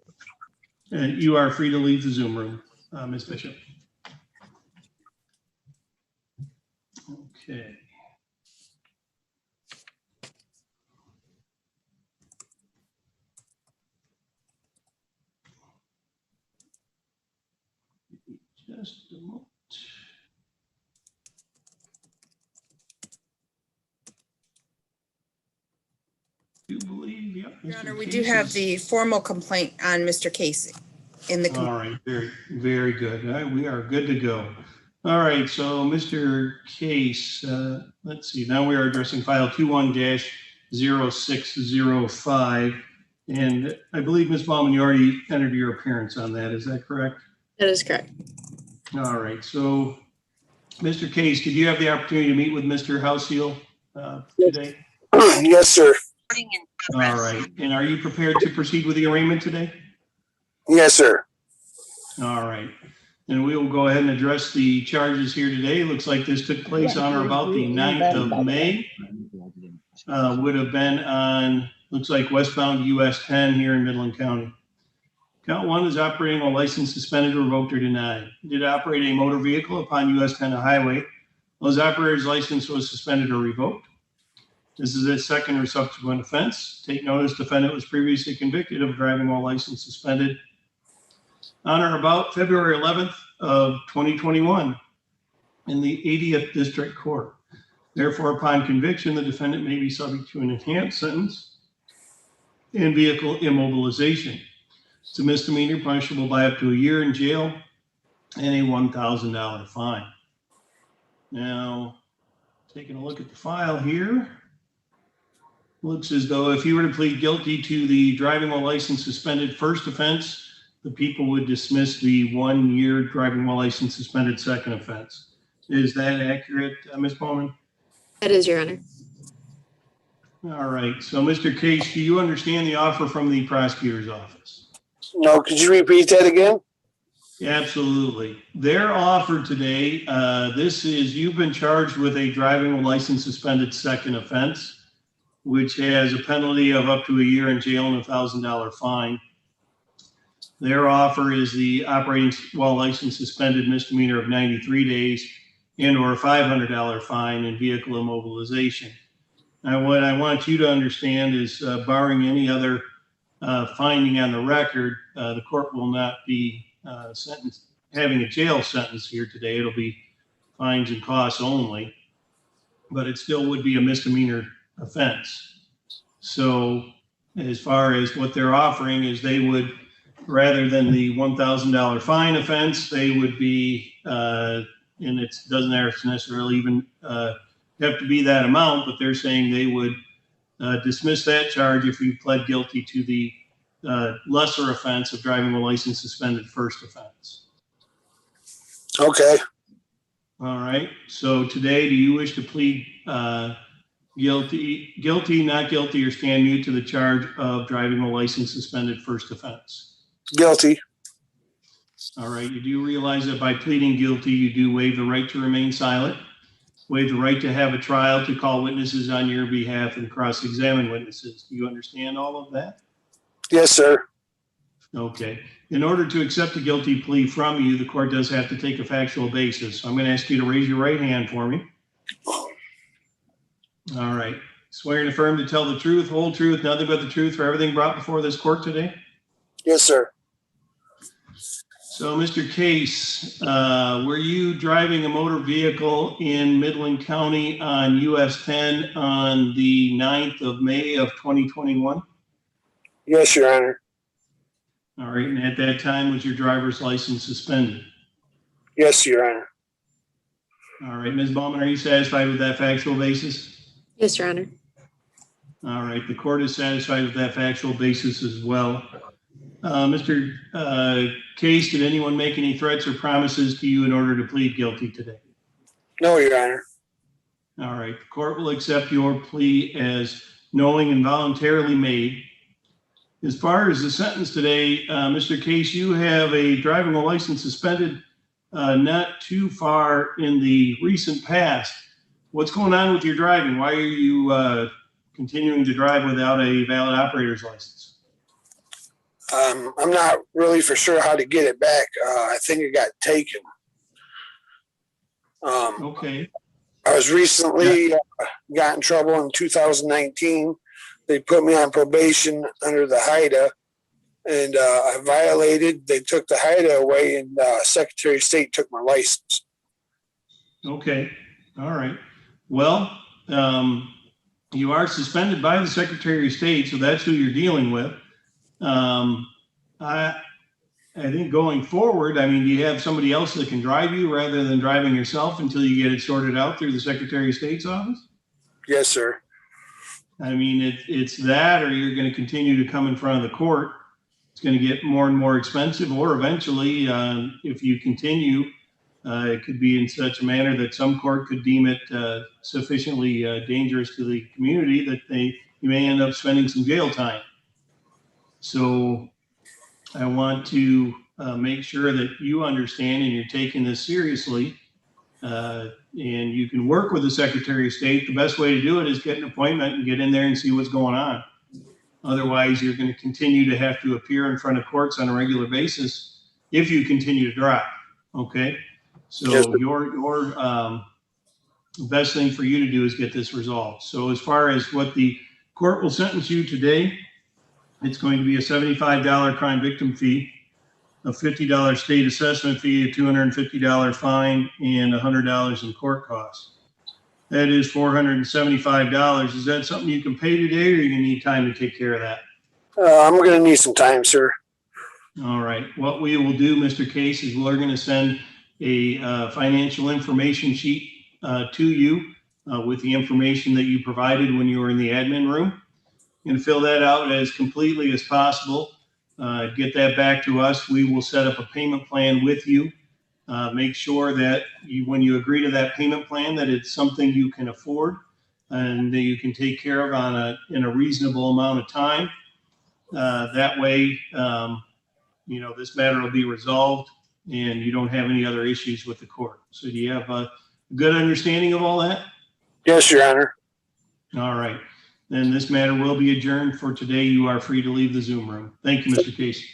And you are free to leave the Zoom room, Ms. Bishop. Okay. Just a moment. You believe, yep. Your Honor, Mr. we do have Casey. the formal complaint on Mr. Casey in the. All right, very, very good. All right, we are good to go. All right, so Mr. Case, let's see, now we are addressing file 21-0605. And I believe, Ms. Baumann, you already entered your appearance on that. Is that correct? that is correct. All right, so Mr. Case, did you have the opportunity to meet with Mr. Houseel today? Yes, sir. All right, and are you prepared to proceed with the arraignment today? Yes, sir. All right, and we will go ahead and address the charges here today. It looks like this took place on or about the 9th of May. Would have been on, looks like westbound US 10 here in Midland County. Count 1 is operating while license suspended, revoked, or denied. Did operate a motor vehicle upon US 10 highway. Those operators' license was suspended or revoked. This is a second or subsequent offense. Take notice, defendant was previously convicted of driving while license suspended on or about February 11th of 2021 in the 80th District Court. Therefore, upon conviction, the defendant may be subject to an enhanced sentence and vehicle immobilization. It's a misdemeanor punishable by up to a year in jail and a $1,000 fine. Now, taking a look at the file here, looks as though if you were to plead guilty to the driving while license suspended first offense, the people would dismiss the 1 year driving while license suspended second offense. Is that accurate, Ms. Bowman? That is, Your Honor. All right. So, Mr. Case, do you understand the offer from the prosecutor's office? No, could you repeat that again? Absolutely. Their offer today, this is, you've been charged with a driving while license suspended second offense, which has a penalty of up to a year in jail and a $1,000 fine. Their offer is the operating while license suspended misdemeanor of 93 days and or a $500 fine and vehicle immobilization. Now, what I want you to understand is barring any other finding on the record, the court will not be having a jail sentence here today. It'll be fines and costs only, but it still would be a misdemeanor offense. So as far as what they're offering is they would, rather than the $1,000 fine offense, they would be, and it doesn't necessarily even have to be that amount, but they're saying they would dismiss that charge if you pled guilty to the lesser offense of driving a license suspended first offense. Okay. All right. So today, do you wish to plead Guilty, not guilty, or stand mute to the charge of driving a license suspended first offense? Guilty. All right, you do realize that by pleading guilty, you do waive the right to remain silent, waive the right to have a trial, to call witnesses on your behalf, and cross-examine witnesses. Do you understand all of that? Yes, sir. Okay. In order to accept a guilty plea from you, the court does have to take a factual basis. So I'm going to ask you to raise your right hand for me. All right. Swear and affirm to tell the truth, whole truth, nothing but the truth for everything brought before this court today? Yes, sir. So, Mr. Case, were you driving a motor vehicle in Midland County on US 10 on the 9th of May of 2021? Yes, Your Honor. All right. And at that time, was your driver's license suspended? Yes, Your Honor. All right. Ms. Bowman, are you satisfied with that factual basis? Yes, Your Honor. All right. The court is satisfied with that factual basis as well. Mr. Case, did anyone make any threats or promises to you in order to plead guilty today? No, Your Honor. All right. The court will accept your plea as knowing and voluntarily made. As far as the sentence today, Mr. Case, you have a driving license suspended not too far in the recent past. What's going on with your driving? Why are you continuing to drive without a valid operator's license? I'm not really for sure how to get it back. I think it got taken. Okay. I was recently got in trouble in 2019. They put me on probation under the HIDA, and I violated. They took the HIDA away, and Secretary of State took my license. Okay. All right. Well, you are suspended by the Secretary of State, so that's who you're dealing with. I think going forward, I mean, do you have somebody else that can drive you rather than driving yourself until you get it sorted out through the Secretary of State's office? Yes, sir. I mean, it's that, or you're going to continue to come in front of the court. It's going to get more and more expensive, or eventually, if you continue, it could be in such a manner that some court could deem it sufficiently dangerous to the community that you may end up spending some jail time. So I want to make sure that you understand and you're taking this seriously, and you can work with the Secretary of State. The best way to do it is get an appointment and get in there and see what's going on. Otherwise, you're going to continue to have to appear in front of courts on a regular basis if you continue to drive. Okay. So yes, your best thing for you to do is get this resolved. So as far as what the court will sentence you today, it's going to be a $75 crime victim fee, a $50 state assessment fee, a $250 fine, and $100 in court costs. That is $475. Is that something you can pay today, or are you going to need time to take care of that? I'm going to need some time, sir. All right. What we will do, Mr. Case, is we're going to send a financial information sheet to you with the information that you provided when you were in the admin room. You can fill that out as completely as possible. Get that back to us. We will set up a payment plan with you. Make sure that when you agree to that payment plan, that it's something you can afford and that you can take care of in a reasonable amount of time. That way, this matter will be resolved and you don't have any other issues with the court. So do you have a good understanding of all that? Yes, Your Honor. All right. Then this matter will be adjourned for today. You are free to leave the Zoom room. Thank you, Mr. Case.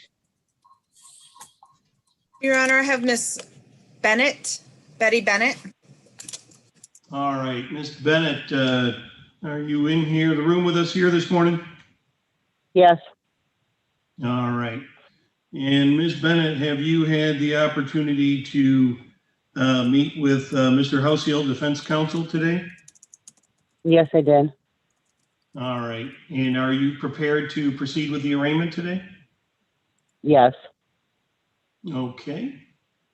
Your Honor, I have Miss Bennett, Betty Bennett. All right, Ms. Bennett, are you in the room with us here this morning? Yes. All right. And Ms. Bennett, have you had the opportunity to meet with Mr. Househill, Defense Counsel, today? Yes, I did. All right. And are you prepared to proceed with the arraignment today? Yes. Okay.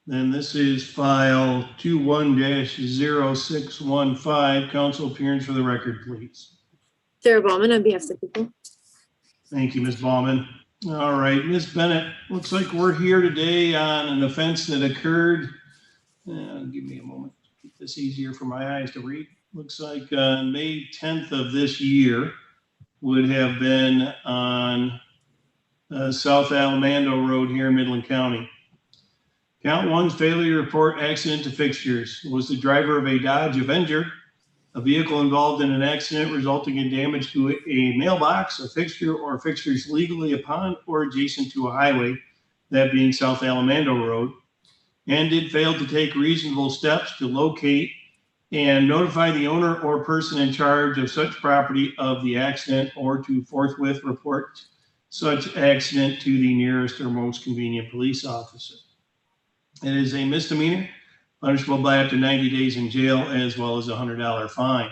Then this is file 21-0615. Counsel appearance for the record, please. Sarah Ballman on behalf of the people. Thank you, Ms. Ballman. All right, Ms. Bennett, looks like we're here today on an offense that occurred. Give me a moment to get this easier for my eyes to read. looks like May 10th of this year would have been on South Alamando Road here in Midland County. Count one's failure to report accident to fixtures. Was the driver of a Dodge Avenger, a vehicle involved in an accident resulting in damage to a mailbox, a fixture, or fixtures legally upon or adjacent to a highway, that being South Alamando Road, and did fail to take reasonable steps to locate and notify the owner or person in charge of such property of the accident, or to forthwith report such accident to the nearest or most convenient police officer. It is a misdemeanor, punishable by up to 90 days in jail, as well as a $100 fine.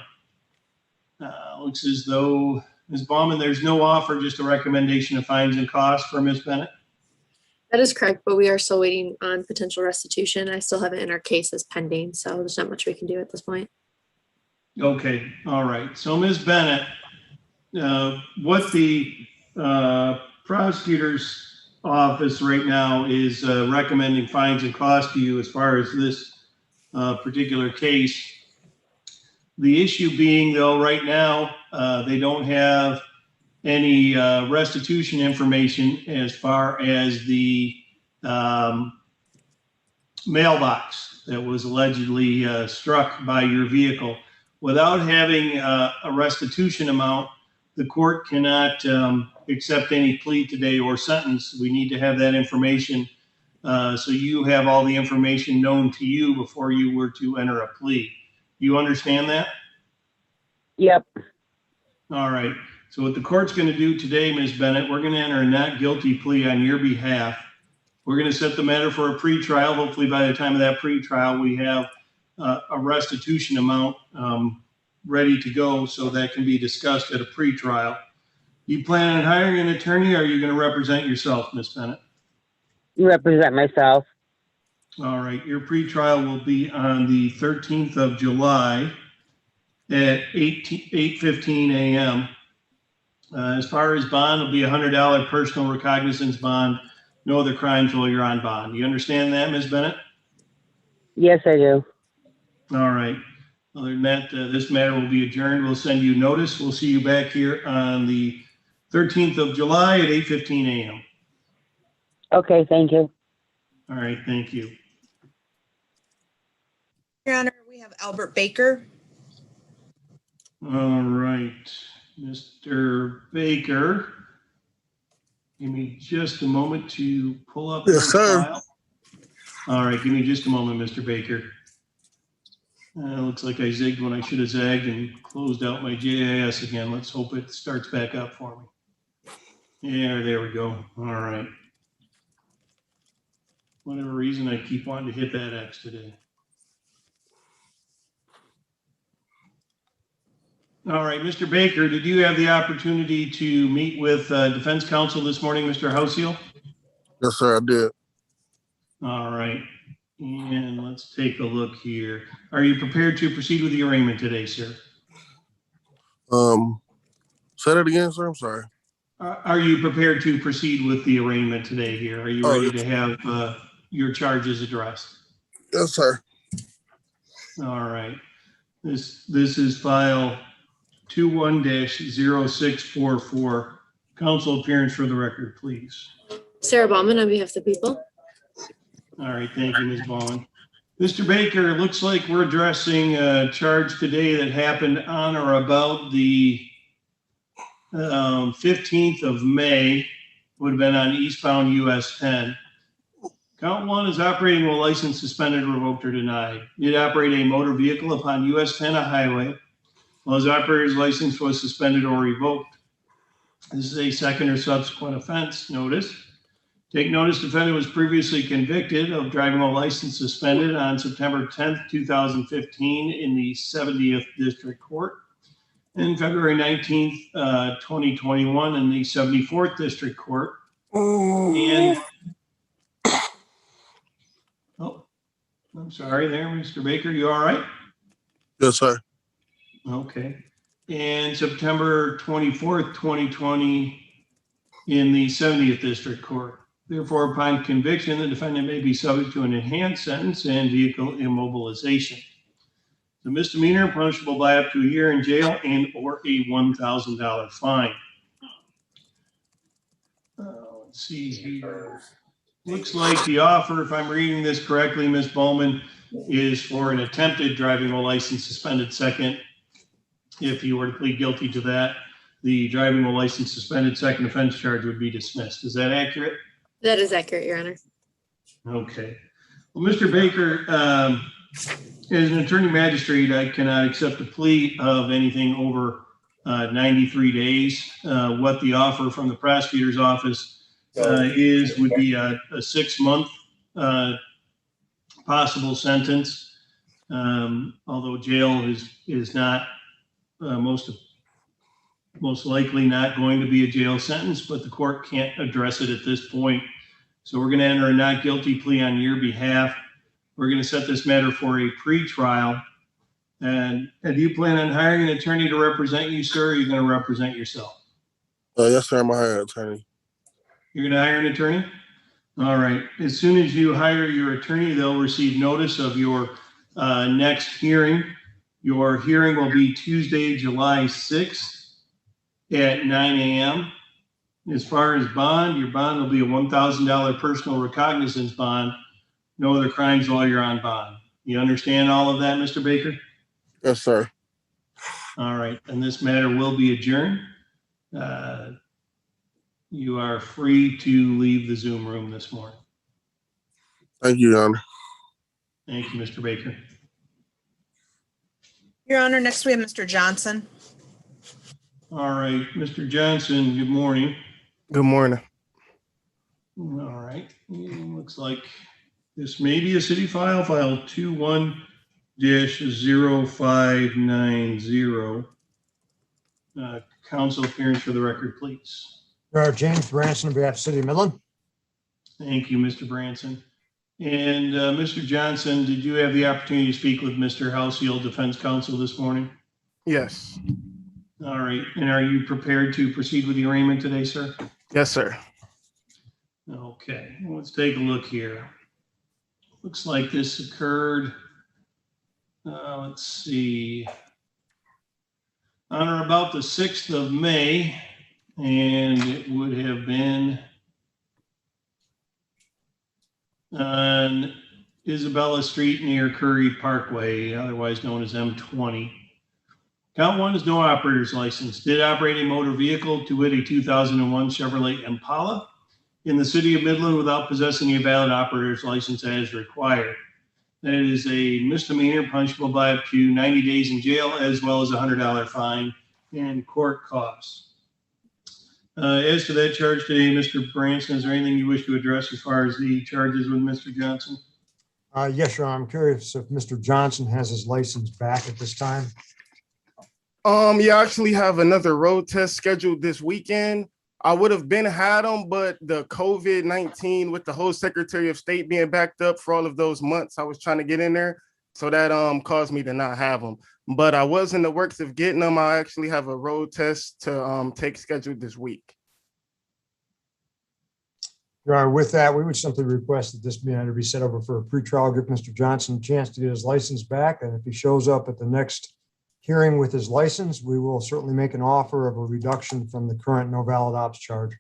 Looks as though, Ms. Baumann, there's no offer, just a recommendation of fines and costs for Ms. Bennett. That is correct, but we are still waiting on potential restitution. I still have it in our case as pending, so there's not much we can do at this point. Okay, all right. So Ms. Bennett, what the prosecutor's office right now is recommending fines and costs to you as far as this particular case. The issue being, though, right now, they don't have any restitution information as far as the mailbox that was allegedly struck by your vehicle. Without having a restitution amount, the court cannot accept any plea today or sentence. We need to have that information so you have all the information known to you before you were to enter a plea. You understand that? Yep. All right. So what the court's going to do today, Ms. Bennett, we're going to enter a not guilty plea on your behalf. We're going to set the matter for a pretrial. Hopefully by the time of that pretrial, we have a restitution amount ready to go so that can be discussed at a pretrial. You plan on hiring an attorney, or are you going to represent yourself, Ms. Bennett? Represent myself. All right. Your pretrial will be on the 13th of July at 8:15 a.m. As far as bond, it'll be a $100 personal recognizance bond. No other crimes while you're on bond. You understand that, Ms. Bennett? Yes, I do. All right. Other than that, this matter will be adjourned. We'll send you notice. We'll see you back here on the 13th of July at 8:15 a.m. Okay, thank you. All right, thank you. Your Honor, we have Albert Baker. All right, Mr. Baker. Give me just a moment to pull up your file. All right, give me just a moment, Mr. Baker. Looks like I zigged when I should have zagged and closed out my JIS again. Let's hope it starts back up for me. Yeah, there we go. All right. Whatever reason, I keep wanting to hit that X today. All right, Mr. Baker, did you have the opportunity to meet with defense counsel this morning, Mr. Houseel? Yes, sir, I did. All right. And let's take a look here. Are you prepared to proceed with the arraignment today, sir? Say that again, sir. I'm sorry. Are you prepared to proceed with the arraignment today here? Are you ready to have your charges addressed? Yes, sir. All right. This is file 21-0644. Counsel appearance for the record, please. Sarah Baumann on behalf of the people. All right, thank you, Ms. Baumann. Mr. Baker, it looks like we're addressing a charge today that happened on or about the 15th of May, would have been on eastbound US 10. Count one is operating while license suspended, revoked, or denied. Did operate a motor vehicle upon US 10, a highway, while his operator's license was suspended or revoked. This is a second or subsequent offense. Notice. Take notice, defendant was previously convicted of driving while license suspended on September 10th, 2015 in the 70th District Court, and February 19th, 2021 in the 74th District Court. And, oh, I'm sorry there, Mr. Baker, you all right? Yes, sir. Okay. And September 24th, 2020 in the 70th District Court. Therefore, upon conviction, the defendant may be subject to an enhanced sentence and vehicle immobilization. The misdemeanor punishable by up to a year in jail and or a $1,000 fine. Let's see here. Looks like the offer, if I'm reading this correctly, Ms. Bowman, is for an attempted driving while license suspended second. If you were to plead guilty to that, the driving while license suspended second offense charge would be dismissed. Is that accurate? That is accurate, Your Honor. Okay. Well, Mr. Baker, as an attorney magistrate, I cannot accept a plea of anything over 93 days. What the offer from the prosecutor's office would be a 6-month possible sentence. Although jail is not most likely not going to be a jail sentence, but the court can't address it at this point. So we're going to enter a not guilty plea on your behalf. We're going to set this matter for a pre-trial. And do you plan on hiring an attorney to represent you, sir, or are you going to represent yourself? Yes, sir. I'm a hired attorney. You're going to hire an attorney? All right. As soon as you hire your attorney, they'll receive notice of your next hearing. Your hearing will be Tuesday, July 6th at 9 a.m. As far as bond, your bond will be a $1,000 personal recognizance bond. No other crimes while you're on bond. You understand all of that, Mr. Baker? Yes, sir. All right. And this matter will be adjourned. You are free to leave the Zoom room this morning. Thank you, Your Honor. Thank you, Mr. Baker. Your Honor, next we have Mr. Johnson. All right, Mr. Johnson, good morning. Good morning. All right, looks like this may be a city file 21-0590. Council appearance for the record, please. James Branson on behalf of City of Midland. Thank you, Mr. Branson. And Mr. Johnson, did you have the opportunity to speak with Mr. Halseal, Defense Counsel, this morning? Yes. All right. And are you prepared to proceed with the arraignment today, sir? Yes, sir. Okay. Let's take a look here. Looks like this occurred, let's see, on or about the 6th of May, and it would have been on Isabella Street near Curry Parkway, otherwise known as M20. Count 1 is no operator's license. Did operate a motor vehicle, to wit a 2001 Chevrolet Impala, in the city of Midland without possessing a valid operator's license as required. That is a misdemeanor punishable by up to 90 days in jail, as well as a $100 fine and court costs. As to that charge today, Mr. Branson, is there anything you wish to address as far as the charges with Mr. Johnson? Yes, Your Honor. I'm curious if Mr. Johnson has his license back at this time. Yeah, I actually have another road test scheduled this weekend. I would have had them, but the COVID-19 with the whole Secretary of State being backed up for all of those months, I was trying to get in there. So that caused me to not have them. But I was in the works of getting them. I actually have a road test to take scheduled this week. Your Honor, with that, we would simply request that this matter be set over for a pretrial, give Mr. Johnson a chance to get his license back. And if he shows up at the next hearing with his license, we will certainly make an offer of a reduction from the current no valid ops charge.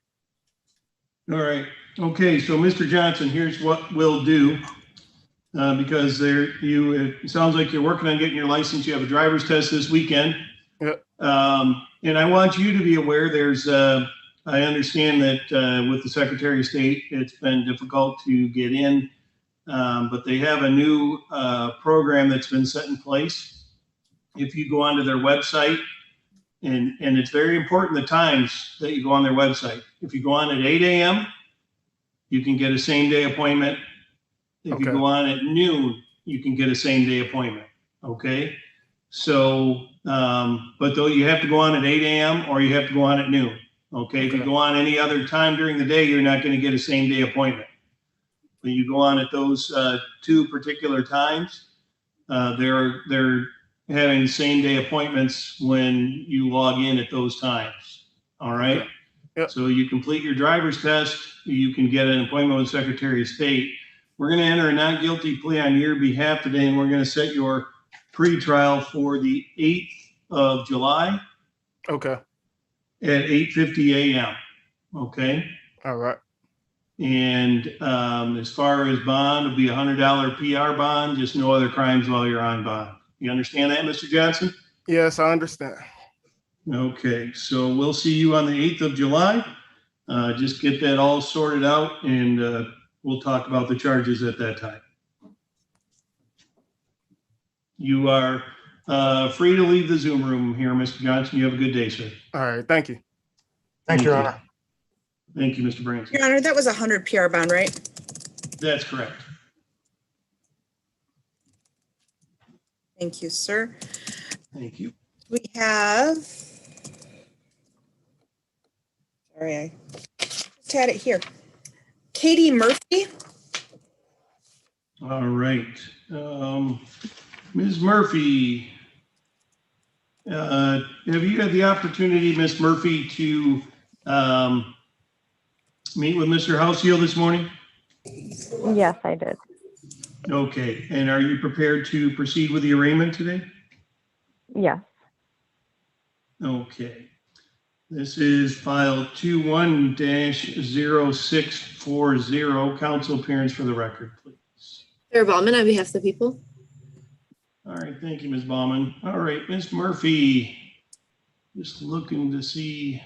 All right. Okay. So, Mr. Johnson, here's what we'll do. Because it sounds like you're working on getting your license. You have a driver's test this weekend. Yep. And I want you to be aware I understand that with the Secretary of State, it's been difficult to get in, but they have a new program that's been set in place. If you go onto their website, and it's very important the times that you go on their website. If you go on at 8 a.m., you can get a same-day appointment. If you go on at noon, you can get a same-day appointment. Okay? So, but though you have to go on at 8 a.m. or you have to go on at noon. Okay? If you go on any other time during the day, you're not going to get a same-day appointment. When you go on at those two particular times, they're having same-day appointments when you log in at those times. All right? Okay. Yep. So you complete your driver's test, you can get an appointment with the Secretary of State. We're going to enter a not guilty plea on your behalf today, and we're going to set your pretrial for the 8th of July Okay. at 8:50 a.m. Okay. All right. And as far as bond, it'll be $100 PR bond, just no other crimes while you're on bond. You understand that, Mr. Johnson? Yes, I understand. Okay, so we'll see you on the 8th of July. Just get that all sorted out and we'll talk about the charges at that time. You are free to leave the Zoom room here, Mr. Johnson. You have a good day, sir. All right. Thank you. Thank you, Your Honor. Thank you, Mr. Branson. Your Honor, that was 100 PR bond, right? That's correct. Thank you, sir. Thank you. We have, sorry, I just had it here. Katie Murphy. All right. Ms. Murphy, have you had the opportunity, Ms. Murphy, to meet with Mr. Houseel this morning? Yes, I did. Okay. And are you prepared to proceed with the arraignment today? Yes. Okay. This is file 21-0640. Council appearance for the record, please. Sarah Ballman on behalf of the people. All right. Thank you, Ms. Baumann. All right, Ms. Murphy, just looking to see.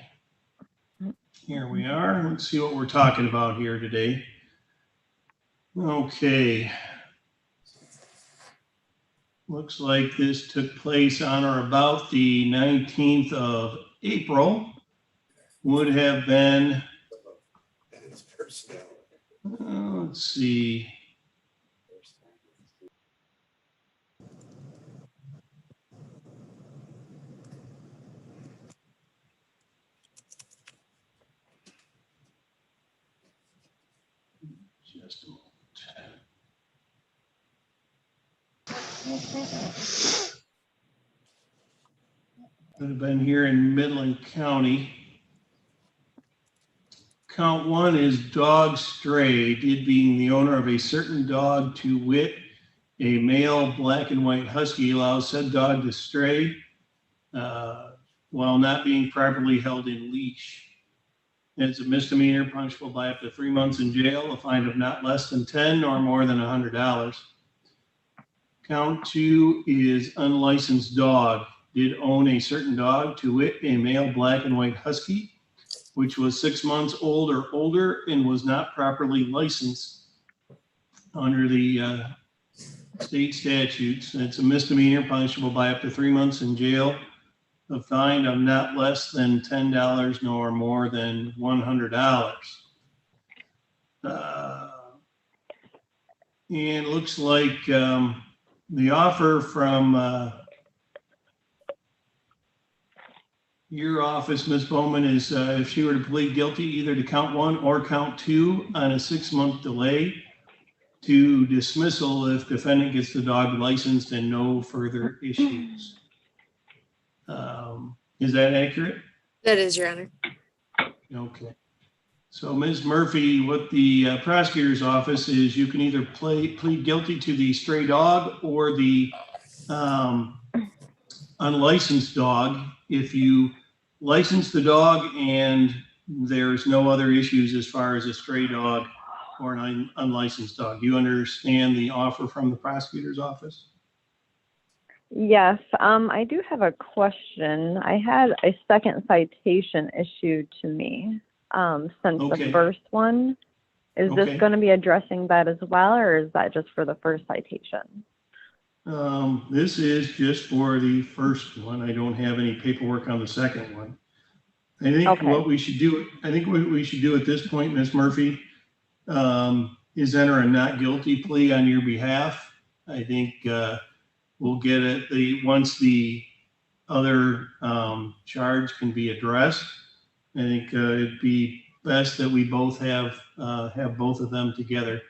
Here we are. Let's see what we're talking about here today. Okay. Looks like this took place on or about the 19th of April. Would have been, let's see. Just a moment. Would have been here in Midland County. Count 1 is dog stray, did being the owner of a certain dog, to wit, a male black and white husky, allows said dog to stray while not being properly held in leash. It's a misdemeanor punishable by up to 3 months in jail, a fine of not less than 10 nor more than $100. Count 2 is unlicensed dog, did own a certain dog, to wit, a male black and white husky, which was 6 months old or older and was not properly licensed under the state statutes. It's a misdemeanor punishable by up to 3 months in jail, a fine of not less than $10 nor more than $100. And it looks like the offer from your office, Ms. Bowman, is if she were to plead guilty either to count 1 or count 2 on a 6-month delay to dismissal if defendant gets the dog licensed and no further issues. Is that accurate? That is, Your Honor. Okay. So Ms. Murphy, what the prosecutor's office is, you can either plead guilty to the stray dog or the unlicensed dog. If you license the dog and there's no other issues as far as a stray dog or an unlicensed dog, do you understand the offer from the prosecutor's office? Yes, I do have a question. I had a second citation issued to me since the first one. Is this going to be addressing that as well, or is that just for the first citation? This is just for the first one. I don't have any paperwork on the second one. I think what we should do, at this point, Ms. Murphy, is enter a not guilty plea on your behalf. I think we'll get it once the other charge can be addressed. I think it'd be best that we both have both of them together.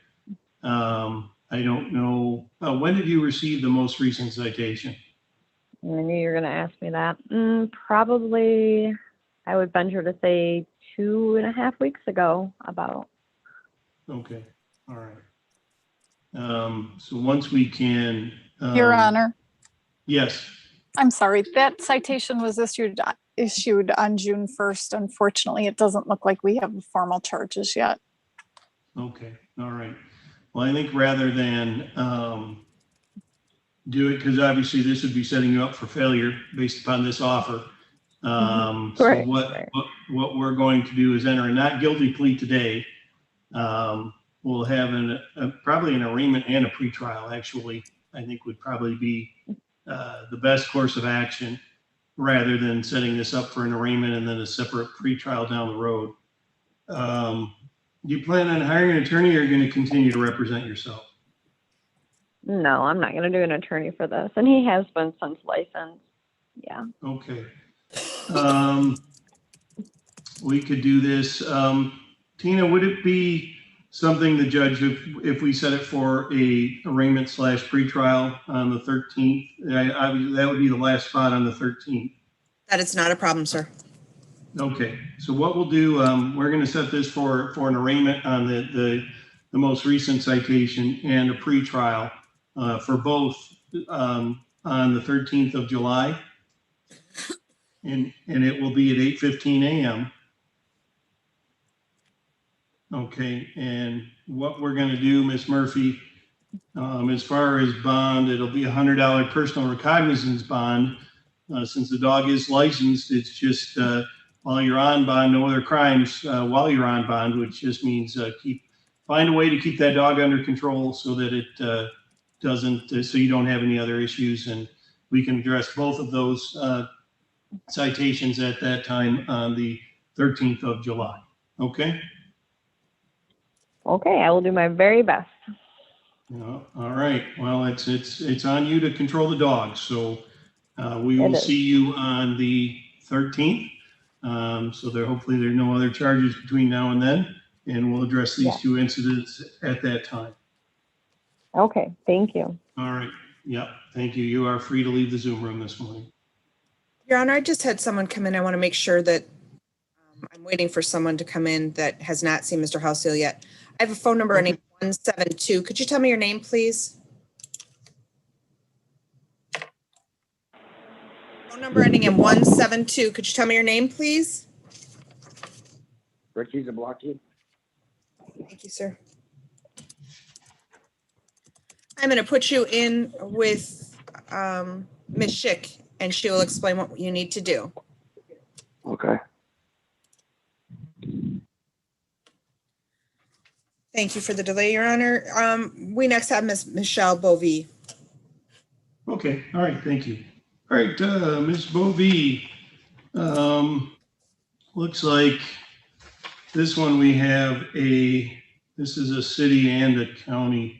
I don't know, when did you receive the most recent citation? I knew you were going to ask me that. Probably, I would venture to say 2.5 weeks ago, about. Okay, all right. So once we can. Your Honor. Yes. I'm sorry, that citation was issued on June 1st. Unfortunately, it doesn't look like we have formal charges yet. Okay. All right. Well, I think rather than do it, because obviously this would be setting you up for failure based upon this offer. So what we're going to do is enter a not guilty plea today. We'll have probably an arraignment and a pretrial, actually, I think would probably be the best course of action rather than setting this up for an arraignment and then a separate pretrial down the road. Do you plan on hiring an attorney or are you going to continue to represent yourself? No, I'm not going to do an attorney for this. And he has been since license. Yeah. Okay. We could do this. Tina, would it be something the judge, if we set it for a arraignment / pretrial on the 13th, that would be the last spot on the 13th. That is not a problem, sir. Okay. So what we'll do, we're going to set this for an arraignment on the most recent citation and a pretrial for both on the 13th of July. And it will be at 8:15 a.m. Okay, and what we're going to do, Ms. Murphy, as far as bond, it'll be $100 personal recognizance bond. Since the dog is licensed, it's just while you're on bond, no other crimes while you're on bond, which just means find a way to keep that dog under control so that it doesn't, so you don't have any other issues, and we can address both of those citations at that time on the 13th of July. Okay. Okay, I will do my very best. All right. Well, it's on you to control the dog. So we will see you on the 13th. So hopefully there are no other charges between now and then, and we'll address these two incidents at that time. Okay, thank you. All right. Yep. Thank you. You are free to leave the Zoom room this morning. Your Honor, I just had someone come in. I want to make sure that I'm waiting for someone to come in that has not seen Mr. Houseel yet. I have a phone number ending 172. Could you tell me your name, please? Phone number ending in 172. Could you tell me your name, please? Ricky Zablocki. Thank you, sir. I'm going to put you in with Ms. Schick, and she will explain what you need to do. Okay. Thank you for the delay, Your Honor. We next have Ms. Michelle Bovee. Okay. All right. Thank you. All right. Ms. Bovee, looks like this one we have this is a city and a county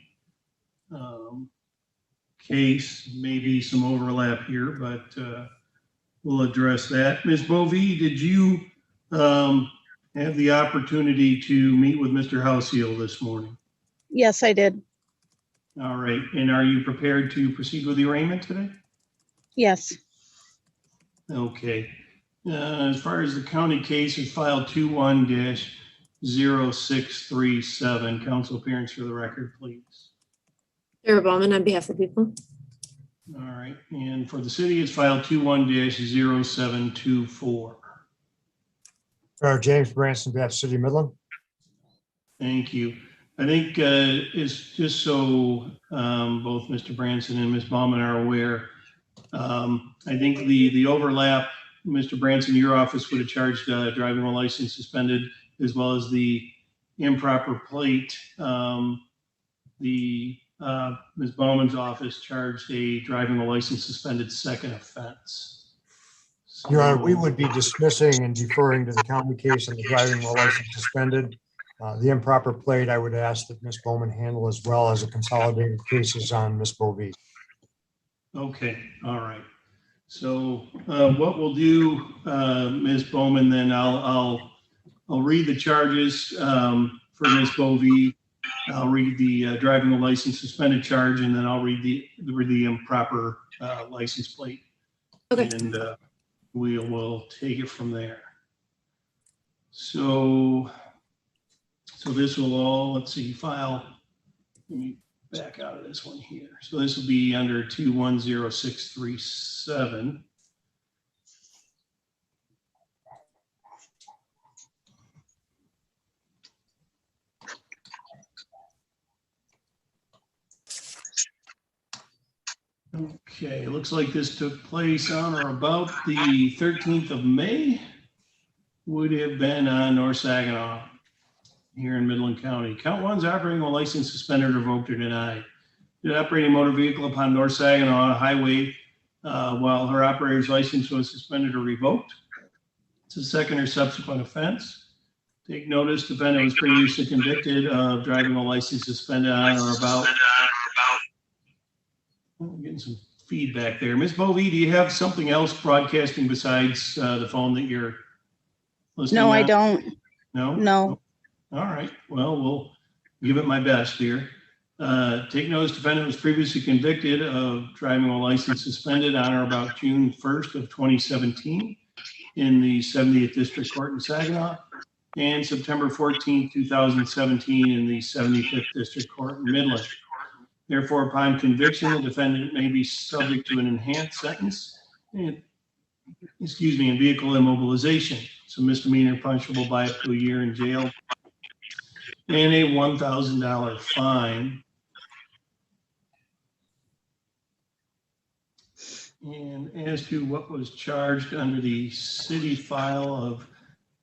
case, maybe some overlap here, but we'll address that. Ms. Bovee, did you have the opportunity to meet with Mr. Houseel this morning? Yes, I did. All right. And are you prepared to proceed with the arraignment today? Yes. Okay. As far as the county case is filed 21-0637. Council appearance for the record, please. Sarah Bauman on behalf of the people. All right. And for the city, it's filed 21-0724. James Branson, behalf of City of Midland. Thank you. I think it's just so both Mr. Branson and Ms. Bauman are aware. I think the overlap, Mr. Branson, your office would have charged driving while license suspended, as well as the improper plate. Ms. Bauman's office charged a driving while license suspended second offense. Your Honor, we would be dismissing and deferring to the county case on the driving while license suspended. The improper plate, I would ask that Ms. Bowman handle, as well as the consolidated cases on Ms. Bovee. Okay, all right. So what we'll do, Ms. Bowman, then I'll read the charges for Ms. Bovee. I'll read the driving while license suspended charge, and then I'll read the improper license plate. Okay. And we will take it from there. So this will all, let's see, file. Let me back out of this one here. So this will be under 210637. Okay, looks like this took place on or about the 13th of May. Would have been on North Saginaw here in Midland County. Count one's operating a license suspended, revoked, or denied. Did operate a motor vehicle upon North Saginaw Highway while her operator's license was suspended or revoked. It's a second or subsequent offense. Take notice, defendant was previously convicted of driving a license suspended on or about. I'm getting some feedback there. Ms. Bovee, do you have something else broadcasting besides the phone that you're listening No, I on? don't. No? No. All right. Well, we'll give it my best here. Take notice, defendant was previously convicted of driving a license suspended on or about June 1st of 2017 in the 70th District Court in Saginaw and September 14th, 2017 in the 75th District Court in Midland. Therefore, upon conviction, the defendant may be subject to an enhanced sentence and, and vehicle immobilization. So misdemeanor punishable by up to a year in jail and a $1,000 fine. And as to what was charged under the city file of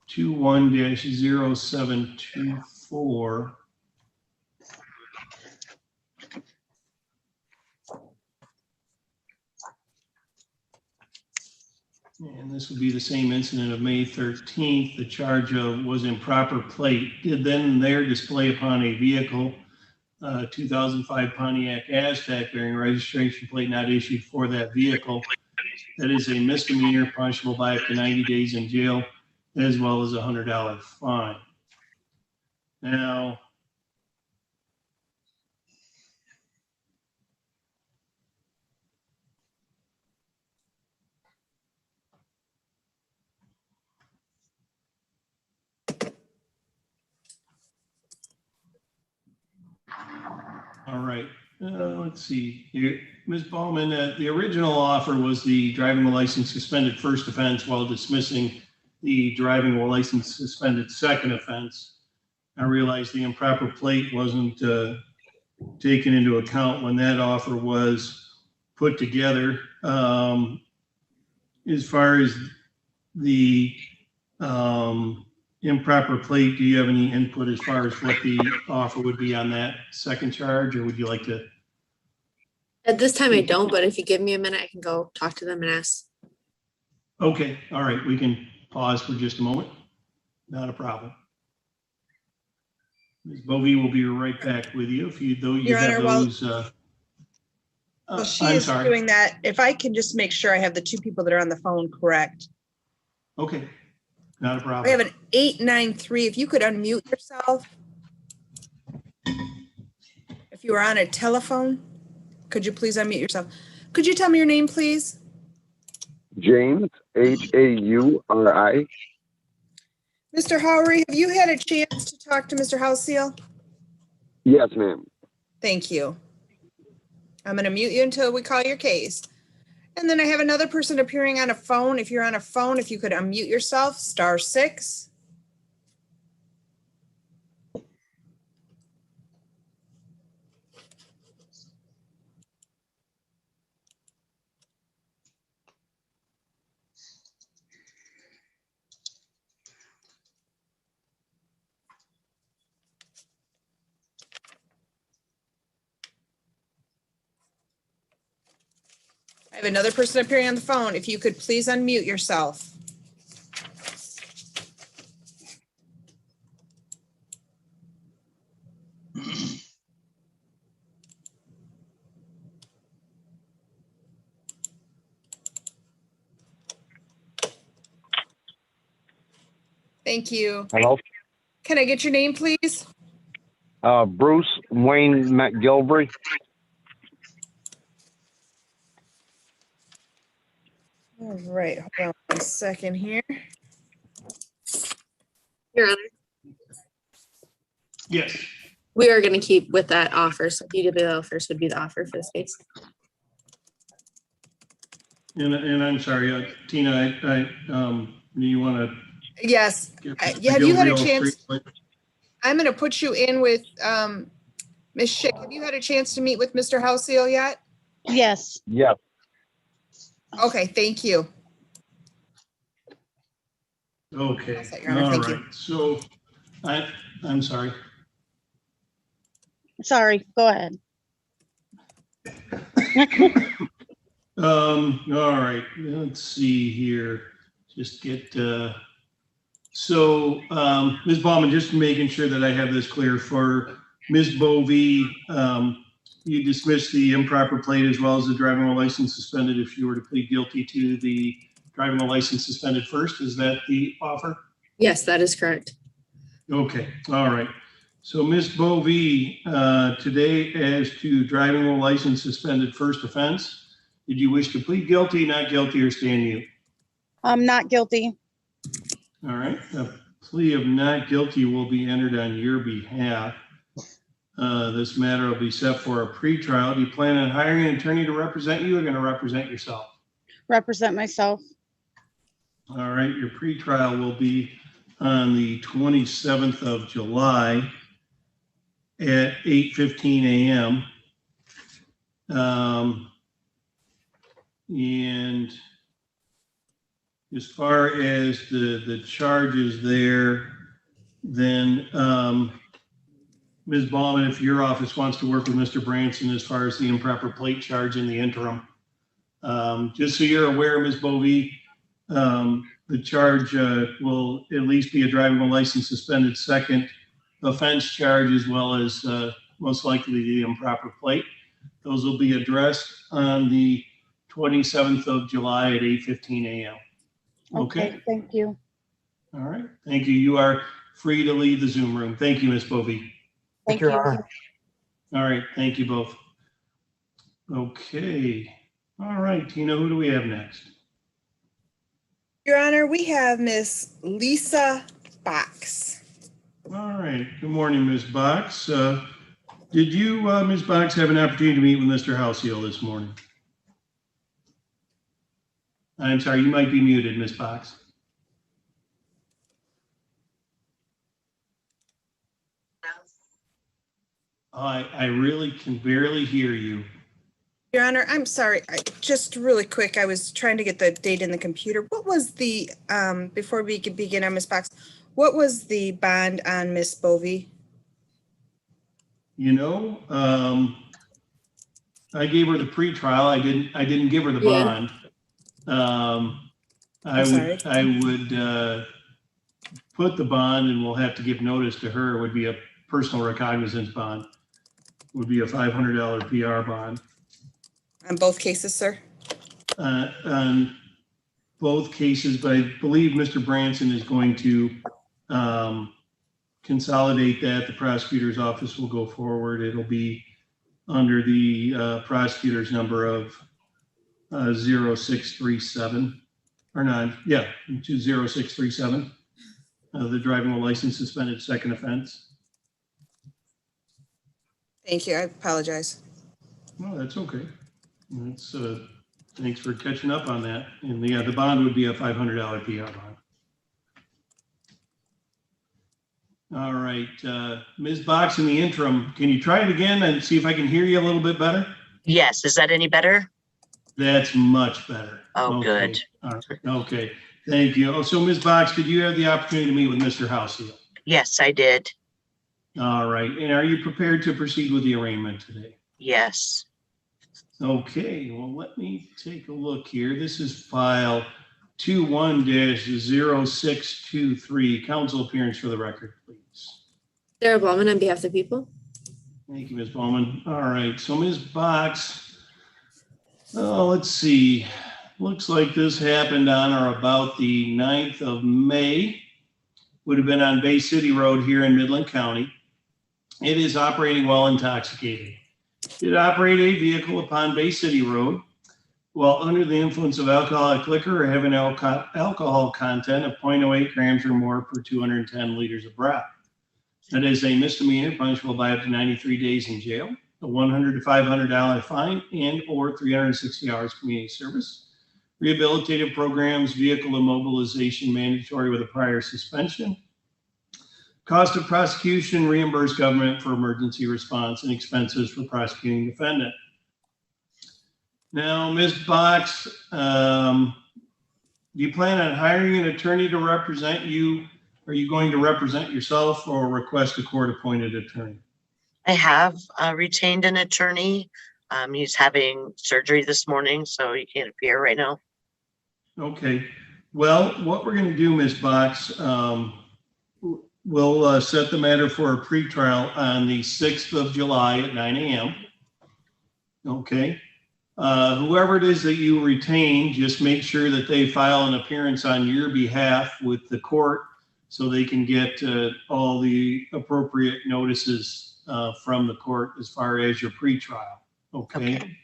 21-0724, and this would be the same incident of May 13th. The charge of was improper plate. Did then and there display upon a vehicle 2005 Pontiac Aztek bearing registration plate not issued for that vehicle. That is a misdemeanor punishable by up to 90 days in jail as well as a $100 fine. Now, all right, let's see here. Ms. Bowman, the original offer was the driving a license suspended first offense while dismissing the driving a license suspended second offense. I realized the improper plate wasn't taken into account when that offer was put together. As far as the improper plate, do you have any input as far as what the offer would be on that second charge, or would you like to? At this time, I don't, but if you give me a minute, I can go talk to them and ask. Okay, all right, we can pause for just a moment. Not a problem. Ms. Bovee will be right back with you if you Your have Honor, those. Well, she I'm is sorry. doing that. If I can just make sure I have the two people that are on the phone correct. Okay, not a problem. I have an 893. If you could unmute yourself. If you are on a telephone, could you please unmute yourself? Could you tell me your name, please? James, Hauri. Mr. Howery, have you had a chance to talk to Mr. Houseel? Yes, ma'am. Thank you. I'm going to mute you until we call your case. And then I have another person appearing on a phone. If you're on a phone, if you could unmute yourself, *6. I have another person appearing on the phone. If you could please unmute yourself. Thank you. Hello. Can I get your name, please? Bruce Wayne McGilvery. All right, hold on one second here. Your Honor. Yes. We are going to keep with that offer. So DWL first would be the offer for this case. And I'm sorry, Tina, do you want to? Yes. Have you had a chance? I'm going to put you in with Ms. Schick. Have you had a chance to meet with Mr. Houseel yet? Yes. Yes. Okay, thank you. Okay, Your Honor, all thank you. right. So I'm sorry. Sorry, go ahead. All right, let's see here. Just get, Ms. Baumann, just making sure that I have this clear for Ms. Bovee, you dismissed the improper plate as well as the driving while license suspended if you were to plead guilty to the driving while license suspended first. Is that the offer? Yes, that is correct. Okay, all right. So Ms. Bovee, today as to driving while license suspended first offense, did you wish to plead guilty, not guilty, or stand mute? I'm not guilty. All right, a plea of not guilty will be entered on your behalf. This matter will be set for a pretrial. Do you plan on hiring an attorney to represent you or going to represent yourself? Represent myself. All right, your pretrial will be on the 27th of July at 8:15 a.m. And as far as the charges there, then Ms. Baumann, if your office wants to work with Mr. Branson as far as the improper plate charge in the interim, just so you're aware, Ms. Bovee, the charge will at least be a driving while license suspended second offense charge, as well as most likely the improper plate. Those will be addressed on the 27th of July at 8:15 a.m. Okay. Thank you. All right. Thank you. You are free to leave the Zoom room. Thank you, Ms. Bovee. Thank you. All right. Thank you both. Okay. All right, Tina, who do we have next? Your Honor, we have Miss Lisa Box. All right. Good morning, Ms. Box. Did you, Ms. Box, have an opportunity to meet with Mr. Houseel this morning? I'm sorry, you might be muted, Ms. Box. I really can barely hear you. Your Honor, I'm sorry. Just really quick, I was trying to get the date in the computer. What was the, before we could begin on Ms. Box, what was the bond on Ms. Bovee? You know, I gave her the pretrial. I didn't give her the bond. I would put the bond, and we'll have to give notice to her. It would be a personal recognizance bond. It would be a $500 PR bond. On both cases, sir? On both cases, but I believe Mr. Branson is going to consolidate that. The prosecutor's office will go forward. It'll be under the prosecutor's number of 0637 or not. Yeah, 0637. The driving while license suspended second offense. Thank you. I apologize. No, that's okay. That's thanks for catching up on that. And the bond would be a $500 PR bond. All right, Ms. Box, in the interim, can you try it again and see if I can hear you a little bit better? Yes, is that any better? That's much better. Oh, okay. good. All right. Okay, thank you. Oh, so Ms. Box, did you have the opportunity to meet with Mr. Houseel? Yes, I did. All right, and are you prepared to proceed with the arraignment today? Yes. Okay, well, let me take a look here. This is file 21-0623. Counsel appearance for the record, please. Sarah Baumann on behalf of the people. Thank you, Ms. Baumann. All right, so Ms. Box, let's see. Looks like this happened on or about the 9th of May. Would have been on Bay City Road here in Midland County. It is operating while intoxicated. Did operate a vehicle upon Bay City Road while under the influence of alcoholic liquor or having alcohol content of 0.08 grams or more per 210 liters of breath. That is a misdemeanor punishable by up to 93 days in jail, a $100 to $500 fine, and or 360 hours community service. Rehabilitative programs, vehicle immobilization mandatory with a prior suspension. Cost of prosecution, reimburse government for emergency response and expenses for prosecuting defendant. Now, Ms. Box, do you plan on hiring an attorney to represent you? Are you going to represent yourself or request a court-appointed attorney? I have retained an attorney. He's having surgery this morning, so he can't appear right now. Okay. Well, what we're going to do, Ms. Box, we'll set the matter for a pretrial on the 6th of July at 9 a.m. Okay. Whoever it is that you retain, just make sure that they file an appearance on your behalf with the court so they can get all the appropriate notices from the court as far as your pretrial. Okay.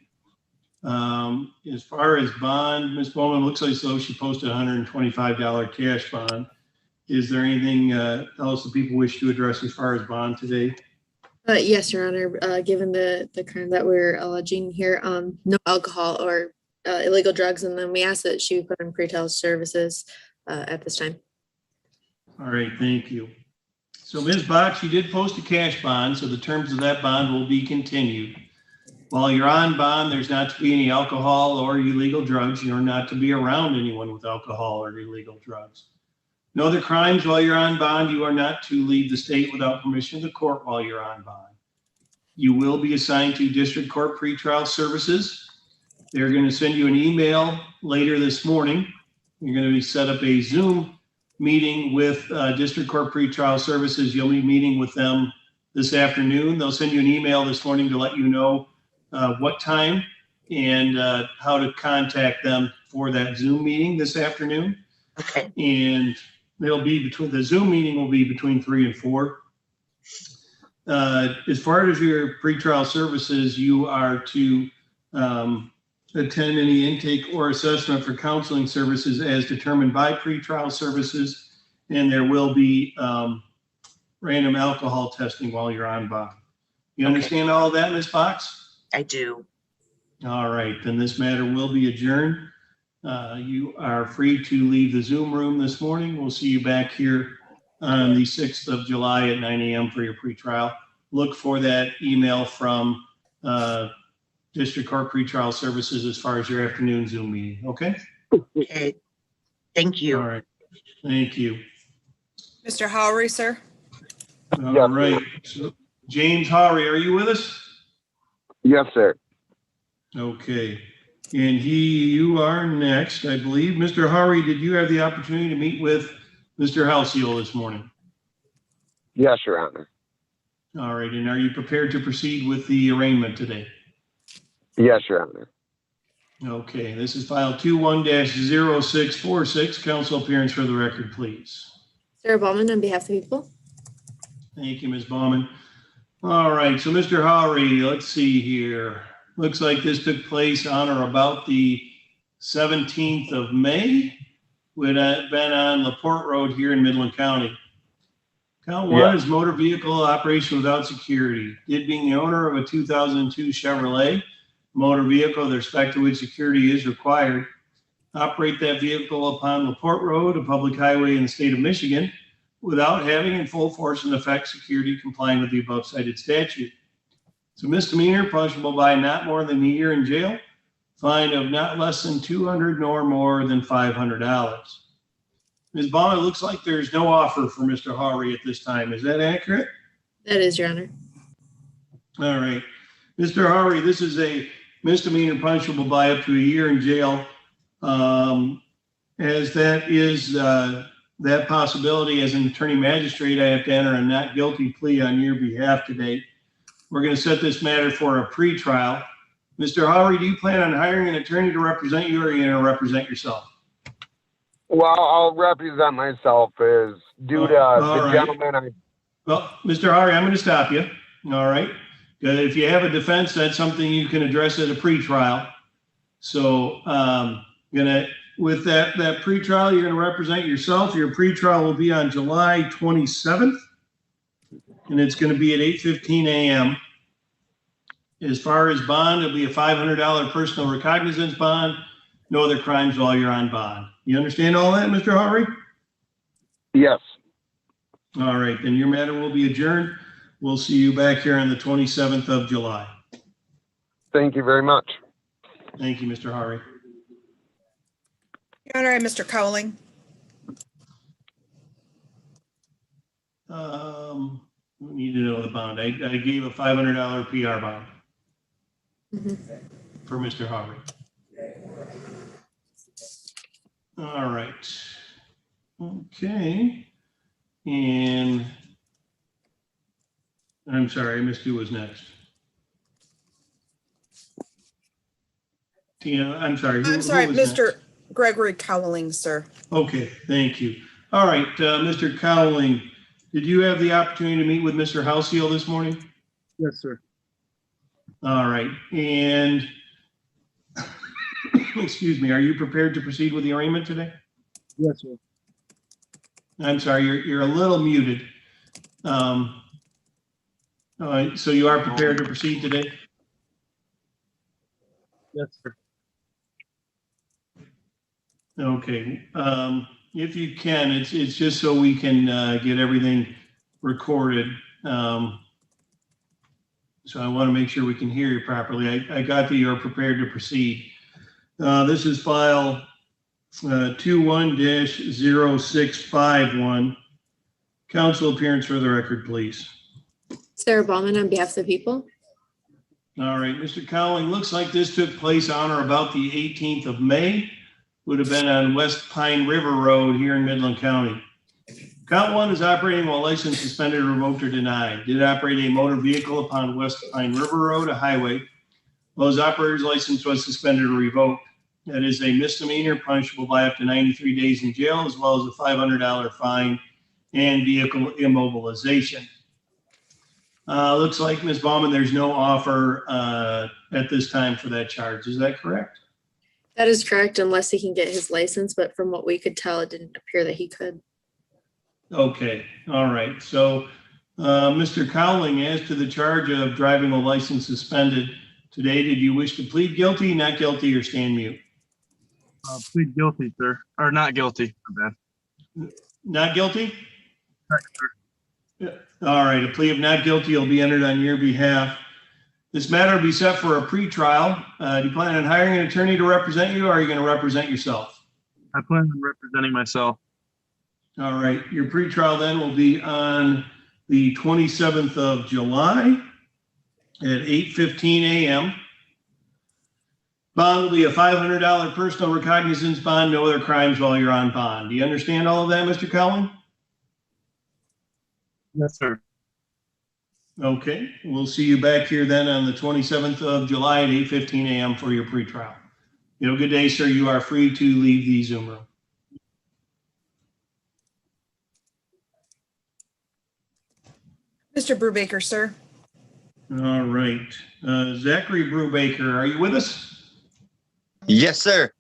As far as bond, Ms. Bowman, looks like so she posted a $125 cash bond. Is there anything else that people wish to address as far as bond today? Yes, Your Honor, given the crime that we're alleging here, no alcohol or illegal drugs, and then we ask that she put in pretrial services at this time. All right, thank you. So Ms. Box, you did post a cash bond, so the terms of that bond will be continued. While you're on bond, there's not to be any alcohol or illegal drugs. You're not to be around anyone with alcohol or illegal drugs. No other crimes while you're on bond. You are not to leave the state without permission of the court while you're on bond. You will be assigned to district court pretrial services. They're going to send you an email later this morning. You're going to be set up a Zoom meeting with district court pretrial services. You'll be meeting with them this afternoon. They'll send you an email this morning to let you know what time and how to contact them for that Zoom meeting this afternoon. Okay. And it'll be between, the Zoom meeting will be between 3 and 4. As far as your pretrial services, you are to attend any intake or assessment for counseling services as determined by pretrial services, and there will be random alcohol testing while you're on bond. You understand all of that, Ms. Fox? I do. All right, then this matter will be adjourned. You are free to leave the Zoom room this morning. We'll see you back here on the 6th of July at 9 a.m. for your pretrial. Look for that email from District Court Pretrial Services as far as your afternoon Zoom meeting, okay? Okay. Thank you. All right, thank you. Mr. Howery, sir? All right, so James Howery, are you with us? Yes, sir. Okay, and you are next, I believe. Mr. Howery, did you have the opportunity to meet with Mr. Halsey this morning? Yes, Your Honor. All right, and are you prepared to proceed with the arraignment today? Yes, Your Honor. Okay, this is file 21-0646. Council appearance for the record, please. Sarah Ballman on behalf of the people. Thank you, Ms. Baumann. All right, so Mr. Howery, let's see here. Looks like this took place on or about the 17th of May. Would have been on LaPorte Road here in Midland County. Count one is motor vehicle operation without security. Did being the owner of a 2002 Chevrolet motor vehicle, the respect to which security is required, operate that vehicle upon LaPorte Road, a public highway in the state of Michigan, without having in full force and effect security complying with the above cited statute. It's a misdemeanor punishable by not more than a year in jail, fine of not less than $200 nor more than $500. Ms. Baumann, it looks like there's no offer for Mr. Howery at this time. Is that accurate? That is, Your Honor. All right. Mr. Howery, this is a misdemeanor punishable by up to a year in jail. As that is that possibility, as an attorney magistrate, I have to enter a not guilty plea on your behalf today. We're going to set this matter for a pretrial. Mr. Howery, do you plan on hiring an attorney to represent you, or are you going to represent yourself? Well, I'll represent myself as due to the gentleman. Well, Mr. Howery, I'm going to stop you. All right. If you have a defense, that's something you can address at a pretrial. So with that pretrial, you're going to represent yourself. Your pretrial will be on July 27th. and it's going to be at 8:15 a.m. As far as bond, it'll be a $500 personal recognizance bond. No other crimes while you're on bond. You understand all that, Mr. Hawry? Yes. All right, then your matter will be adjourned. We'll see you back here on the 27th of July. Thank you very much. Thank you, Mr. Hawry. Your Honor, Mr. Cowling. We need to know the bond. I gave a $500 PR bond for Mr. Hawry. All right. Okay. And I'm sorry, I missed who was next. Tina, I'm sorry. I'm sorry, who was Mr. next? Gregory Cowling, sir. Okay, thank you. All right, Mr. Cowling, did you have the opportunity to meet with Mr. Halsey this morning? Yes, sir. All right, and excuse me, are you prepared to proceed with the arraignment today? Yes, sir. I'm sorry, you're a little muted. So you are prepared to proceed today? Yes, sir. Okay, if you can, it's just so we can get everything recorded. So I want to make sure we can hear you properly. I got that you're prepared to proceed. This is file 21-0651. Council appearance for the record, please. Sarah Ballman on behalf of the people. All right, Mr. Cowling, looks like this took place on or about the 18th of May. Would have been on West Pine River Road here in Midland County. Count one is operating while license suspended, revoked, or denied. Did operate a motor vehicle upon West Pine River Road, a highway. While his operator's license was suspended or revoked. That is a misdemeanor punishable by up to 93 days in jail, as well as a $500 fine and vehicle immobilization. Looks like, Ms. Baumann, there's no offer at this time for that charge. Is that correct? That is correct, unless he can get his license, but from what we could tell, it didn't appear that he could. Okay, all right. So, Mr. Cowling, as to the charge of driving a license suspended today, did you wish to plead guilty, not guilty, or stand mute? Plead guilty, sir. Or not guilty. My bad. Not guilty? Correct, sir. All right, a plea of not guilty will be entered on your behalf. This matter will be set for a pretrial. Do you plan on hiring an attorney to represent you, or are you going to represent yourself? I plan on representing myself. All right, your pretrial then will be on the 27th of July at 8:15 a.m. Bond will be a $500 personal recognizance bond, no other crimes while you're on bond. Do you understand all of that, Mr. Cowling? Yes, sir. Okay, we'll see you back here then on the 27th of July at 8:15 a.m. for your pretrial. You have a good day, sir. You are free to leave the Zoom room. Mr. Brubaker, sir. All right. Zachary Brubaker, are you with us? Yes, sir.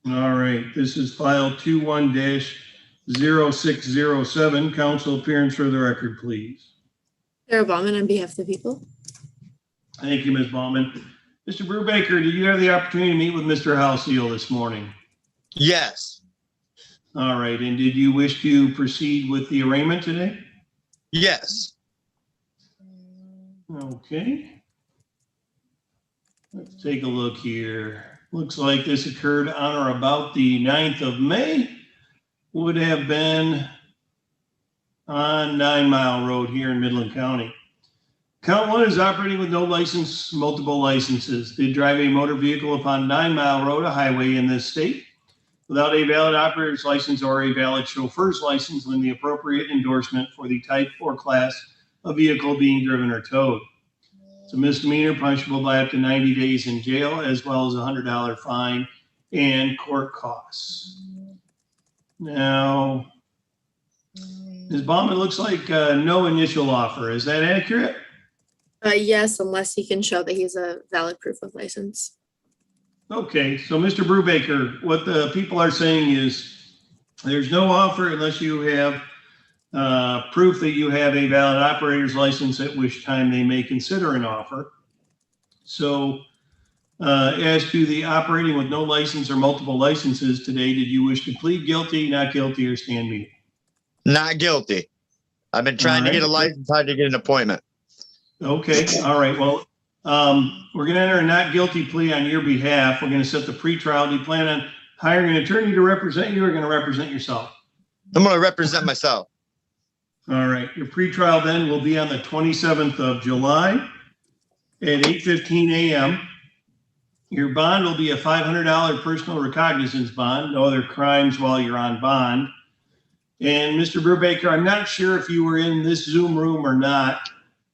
All right. This is file 21-0607. Council appearance for the record, please. Sarah Ballman on behalf of the people. Thank you, Ms. Baumann. Mr. Brubaker, did you have the opportunity to meet with Mr. Halsey this morning? Yes. All right. And did you wish to proceed with the arraignment today? Yes. Okay. Let's take a look here. Looks like this occurred on or about the 9th of May. Would have been on 9 Mile Road here in Midland County. Count one is operating with no license, multiple licenses. Did drive a motor vehicle upon 9 Mile Road, a highway in this state, without a valid operator's license or a valid chauffeur's license when the appropriate endorsement for the type or class of vehicle being driven or towed. It's a misdemeanor punishable by up to 90 days in jail, as well as a $100 fine and court costs. Now, Ms. Baumann, it looks like no initial offer. Is that accurate? Yes, unless he can show that he's a valid proof of license. Okay, so Mr. Brubaker, what the people are saying is there's no offer unless you have proof that you have a valid operator's license, at which time they may consider an offer. So as to the operating with no license or multiple licenses today, did you wish to plead guilty, not guilty, or stand mute? Not guilty. I've been trying to get a license, hard to get an appointment. Okay, all right. Well, we're going to enter a not guilty plea on your behalf. We're going to set the pretrial. Do you plan on hiring an attorney to represent you, or going to represent yourself? I'm going to represent myself. All right. Your pretrial then will be on the 27th of July at 8:15 a.m. Your bond will be a $500 personal recognizance bond, no other crimes while you're on bond. And Mr. Brubaker, I'm not sure if you were in this Zoom room or not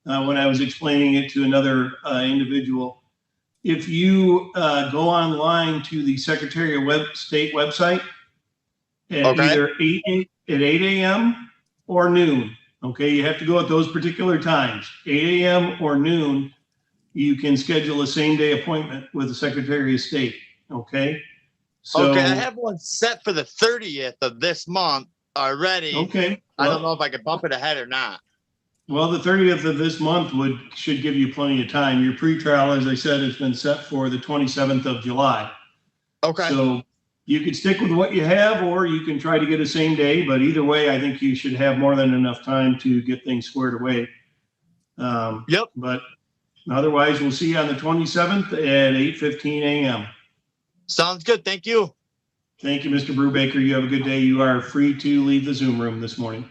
when I was explaining it to another individual. If you go online to the Secretary of State website at either 8 a.m. or noon, okay, you have to go at those particular times, 8 a.m. or noon, you can schedule a same-day appointment with the Secretary of State, okay? So, okay, I have one set for the 30th of this month already. Okay. I don't know if I could bump it ahead or not. Well, the 30th of this month should give you plenty of time. Your pretrial, as I said, has been set for the 27th of July. Okay. So you could stick with what you have, or you can try to get a same day, but either way, I think you should have more than enough time to get things squared away. Yep. But otherwise, we'll see you on the 27th at 8:15 a.m. Sounds good. Thank you. Thank you, Mr. Brubaker. You have a good day. You are free to leave the Zoom room this morning.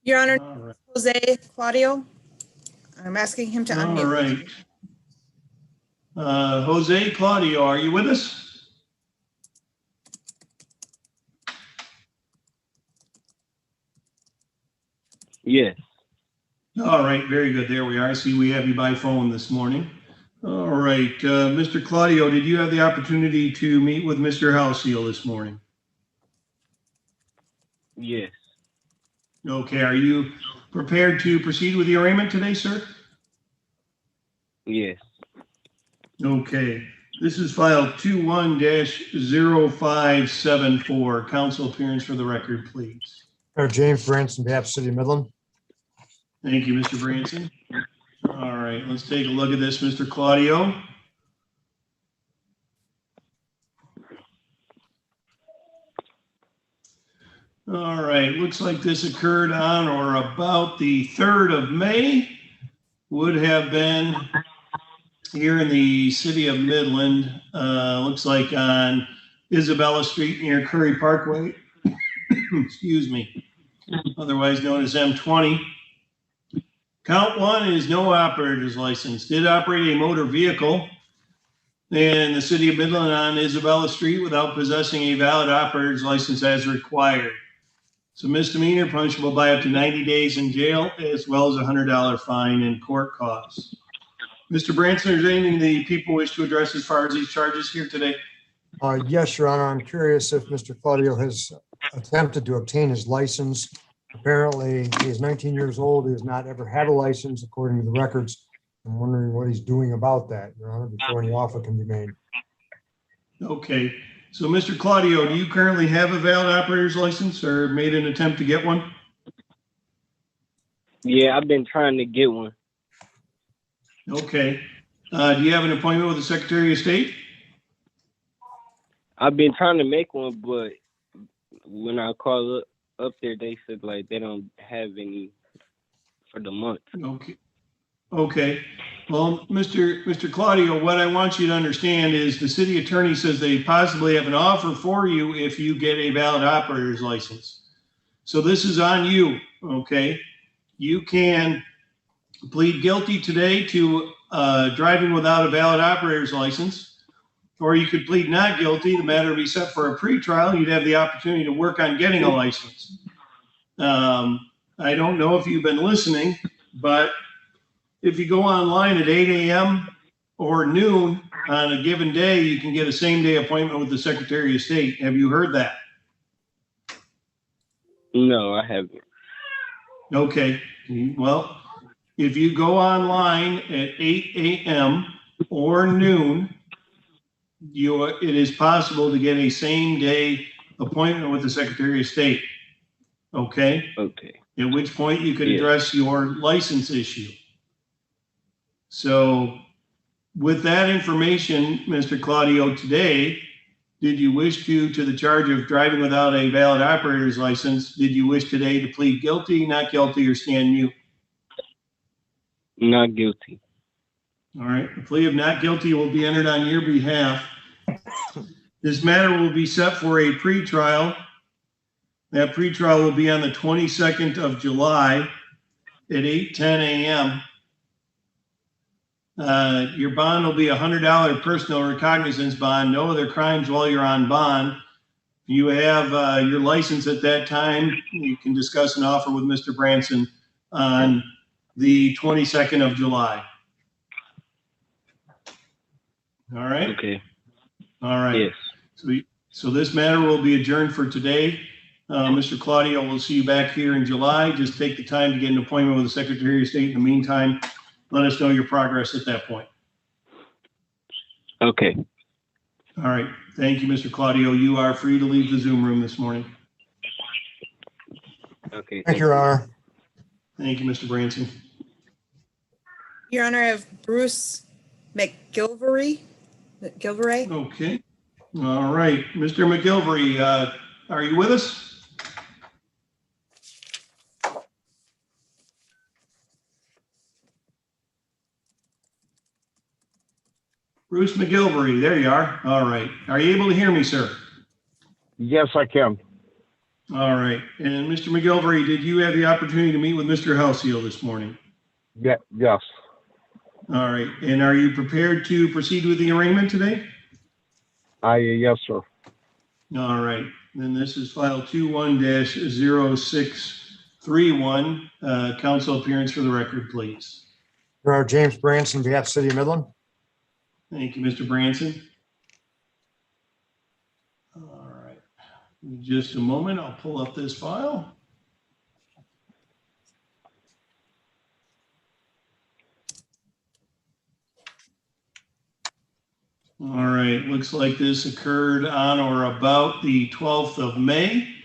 Your Honor, All right. Jose Claudio, I'm asking him to unmute. All right. Jose Claudio, are you with us? Yes. All right, very good. There we are. I see we have you by phone this morning. All right, Mr. Claudio, did you have the opportunity to meet with Mr. Halsey this morning? Yes. Okay, are you prepared to proceed with the arraignment today, sir? Yes. Okay, this is file 21-0574. Council appearance for the record, please. James Branson, behalf of City of Midland. Thank you, Mr. Branson. All right, let's take a look at this, Mr. Claudio. All right, looks like this occurred on or about the 3rd of May. Would have been here in the City of Midland. Looks like on Isabella Street near Curry Parkway. Excuse me. Otherwise known as M20. Count 1 is no operator's license. Did operate a motor vehicle in the City of Midland on Isabella Street without possessing a valid operator's license as required. It's a misdemeanor punishable by up to 90 days in jail, as well as a $100 fine and court costs. Mr. Branson, is there anything the people wish to address as far as these charges here today? Yes, Your Honor. I'm curious if Mr. Claudio has attempted to obtain his license. Apparently, he is 19 years old. He has not ever had a license, according to the records. I'm wondering what he's doing about that, Your Honor, before any offer can be made. Okay. So, Mr. Claudio, do you currently have a valid operator's license or made an attempt to get one? Yeah, I've been trying to get one. Okay. Do you have an appointment with the Secretary of State? I've been trying to make one, but when I call up there, they said like they don't have any for the month. Okay. Okay. Well, Mr. Claudio, what I want you to understand is the city attorney says they possibly have an offer for you if you get a valid operator's license. So this is on you, okay? You can plead guilty today to driving without a valid operator's license, or you could plead not guilty. The matter would be set for a pretrial. You'd have the opportunity to work on getting a license. I don't know if you've been listening, but if you go online at 8 a.m. or noon on a given day, you can get a same-day appointment with the Secretary of State. Have you heard that? No, I haven't. Okay. Well, If you go online at 8 a.m. or noon, it is possible to get a same day appointment with the Secretary of State. Okay? Okay. At which point you could address your license issue. So with that information, Mr. Claudio, today, did you wish to the charge of driving without a valid operator's license, did you wish today to plead guilty, not guilty, or stand mute? Not guilty. All right. The plea of not guilty will be entered on your behalf. This matter will be set for a pretrial. That pretrial will be on the 22nd of July at 8:10 a.m. Your bond will be a $100 personal recognizance bond. No other crimes while you're on bond. You have your license at that time. You can discuss an offer with Mr. Branson on the 22nd of July. All right? Okay. All right. Yes. So this matter will be adjourned for today. Mr. Claudio, we'll see you back here in July. Just take the time to get an appointment with the Secretary of State. In the meantime, let us know your progress at that point. Okay. All right. Thank you, Mr. Claudio. You are free to leave the Zoom room this morning. Okay. Thank you, Your Honor. Thank you, Mr. Branson. Your Honor, I have Bruce McGilvery. Okay. All right. Mr. McGilvery, are you with us? Bruce McGilvery, there you are. All right. Are you able to hear me, sir? Yes, I can. All right. And Mr. McGilvery, did you have the opportunity to meet with Mr. Halsey this morning? Yeah, yes. All right. And are you prepared to proceed with the arraignment today? Yes, sir. All right. Then this is file 21-0631. Council appearance for the record, please. Your Honor, James Branson, on behalf of City of Midland. Thank you, Mr. Branson. All right. In just a moment, I'll pull up this file. All right. Looks like this occurred on or about the 12th of May.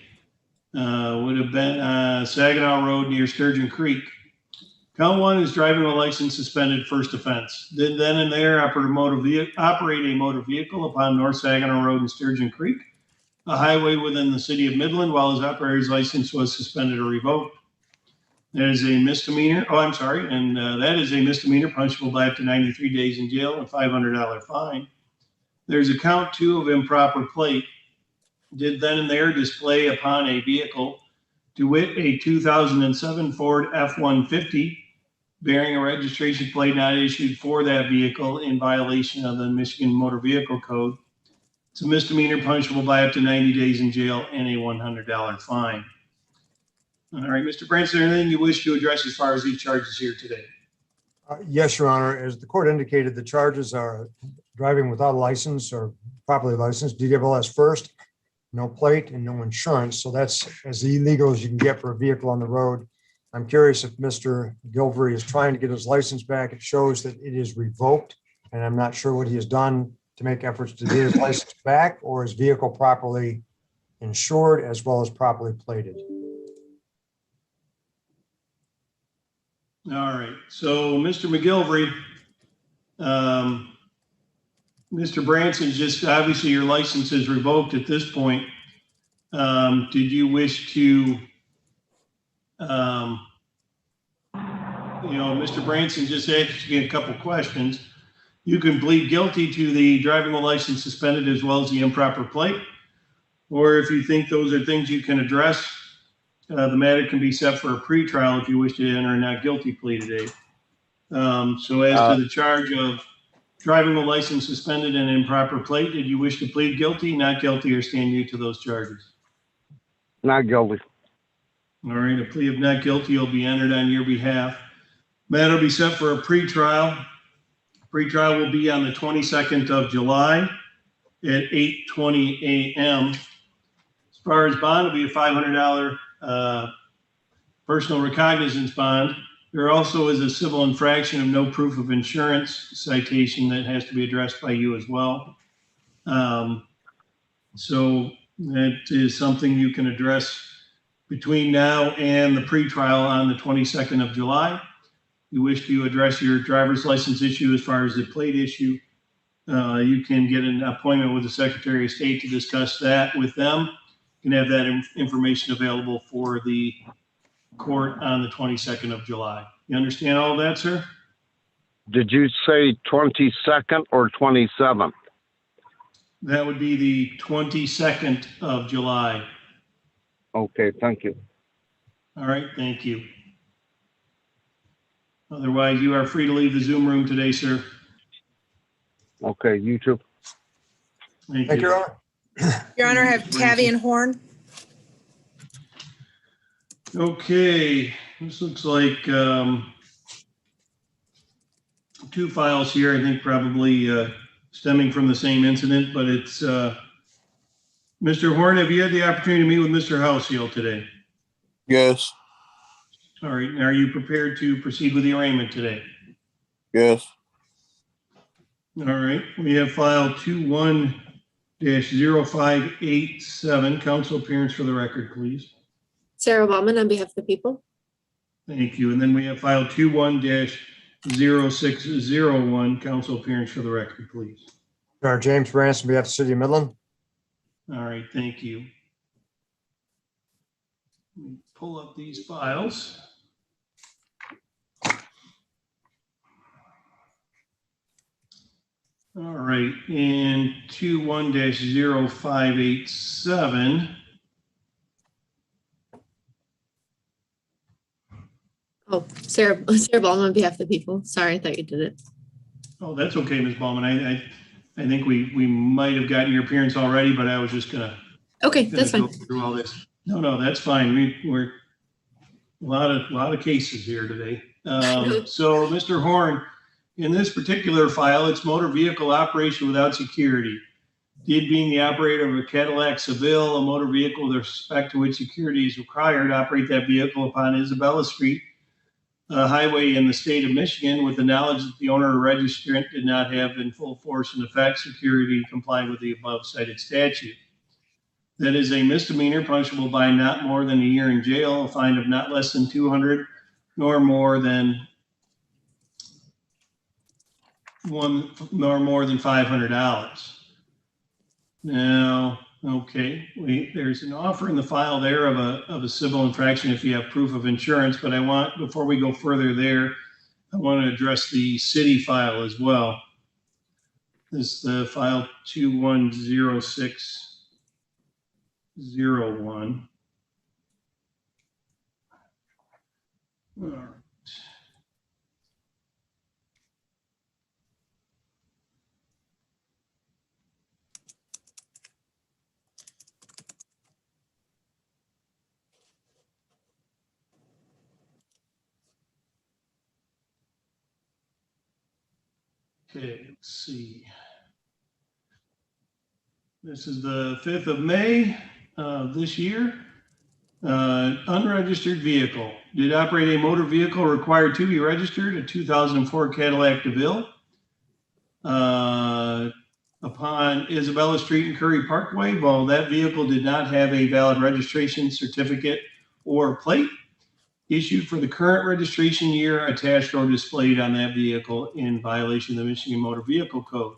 Would have been Saginaw Road near Sturgeon Creek. Count one is driving a license suspended, first offense. Did then and there operate a motor vehicle upon North Saginaw Road in Sturgeon Creek, a highway within the city of Midland, while his operator's license was suspended or revoked. That is a misdemeanor. Oh, I'm sorry. And that is a misdemeanor punishable by up to 93 days in jail and a $500 fine. There's a count two of improper plate. Did then and there display upon a vehicle, to wit, a 2007 Ford F-150, bearing a registration plate not issued for that vehicle in violation of the Michigan Motor Vehicle Code. It's a misdemeanor punishable by up to 90 days in jail and a $100 fine. All right, Mr. Branson, anything you wish to address as far as these charges here today? Yes, Your Honor. As the court indicated, the charges are driving without a license or properly licensed, DWLS first, no plate and no insurance. So that's as illegal as you can get for a vehicle on the road. I'm curious if Mr. Gilvery is trying to get his license back. It shows that it is revoked, and I'm not sure what he has done to make efforts to get his license back or his vehicle properly insured as well as properly plated. All right. So, Mr. McGilvery, Mr. Branson, just obviously your license is revoked at this point. Did you wish to, Mr. Branson just asked you a couple questions. You can plead guilty to the driving a license suspended as well as the improper plate. Or if you think those are things you can address, the matter can be set for a pretrial if you wish to enter a not guilty plea today. So as to the charge of driving a license suspended and improper plate, did you wish to plead guilty, not guilty, or stand mute to those charges? Not guilty. All right, a plea of not guilty will be entered on your behalf. Matter will be set for a pretrial. Pretrial will be on the 22nd of July at 8:20 a.m. As far as bond, will be a $500 personal recognizance bond. There also is a civil infraction of no proof of insurance citation that has to be addressed by you as well. So that is something you can address between now and the pretrial on the 22nd of July. You wish to address your driver's license issue as far as the plate issue, you can get an appointment with the Secretary of State to discuss that with them. You can have that information available for the court on the 22nd of July. You understand all of that, sir? Did you say 22nd or 27th? That would be the 22nd of July. Okay, thank you. All right, thank you. Otherwise, you are free to leave the Zoom room today, sir. Okay, you too. Thank Thank you, you. Your Honor. Your Honor, I have Tabby and Horn. Okay, this looks like two files here, I think probably stemming from the same incident, but it's Mr. Horn, have you had the opportunity to meet with Mr. Houseel today? Yes. All right, are you prepared to proceed with the arraignment today? Yes. All right, we have file 21-0587. Counsel appearance for the record, please. Sarah Ballman on behalf of the people. Thank you. And then we have file 21-0601. Counsel appearance for the record, please. James Ransom, on behalf of the City of Midland. All right, thank you. Let me pull up these files. All right, and 21-0587. Oh, Sarah Ballman on behalf of the people. Sorry, I thought you did it. Oh, that's okay, Ms. Ballman. I think we might have gotten your appearance already, but I was just gonna. Okay, that's fine. Go through all this. No, that's fine. We're a lot of cases here today. So, Mr. Horn, in this particular file, it's motor vehicle operation without security. Did being the operator of a Cadillac Seville, a motor vehicle with respect to which security is required, to operate that vehicle upon Isabella Street, a highway in the state of Michigan, with the knowledge that the owner or registrant did not have in full force and effect security complying with the above cited statute. That is a misdemeanor punishable by not more than a year in jail, a fine of not less than $200, nor more than $500. Now, okay, there's an offer in the file there of a civil infraction if you have proof of insurance, but before we go further there, I want to address the city file as well. This is the file 210601. All right. Okay, let's see. This is the 5th of May of this year. Unregistered vehicle. Did operate a motor vehicle required to be registered, a 2004 Cadillac DeVille. Upon Isabella Street and Curry Parkway, while that vehicle did not have a valid registration certificate or plate issued for the current registration year attached or displayed on that vehicle in violation of the Michigan Motor Vehicle Code.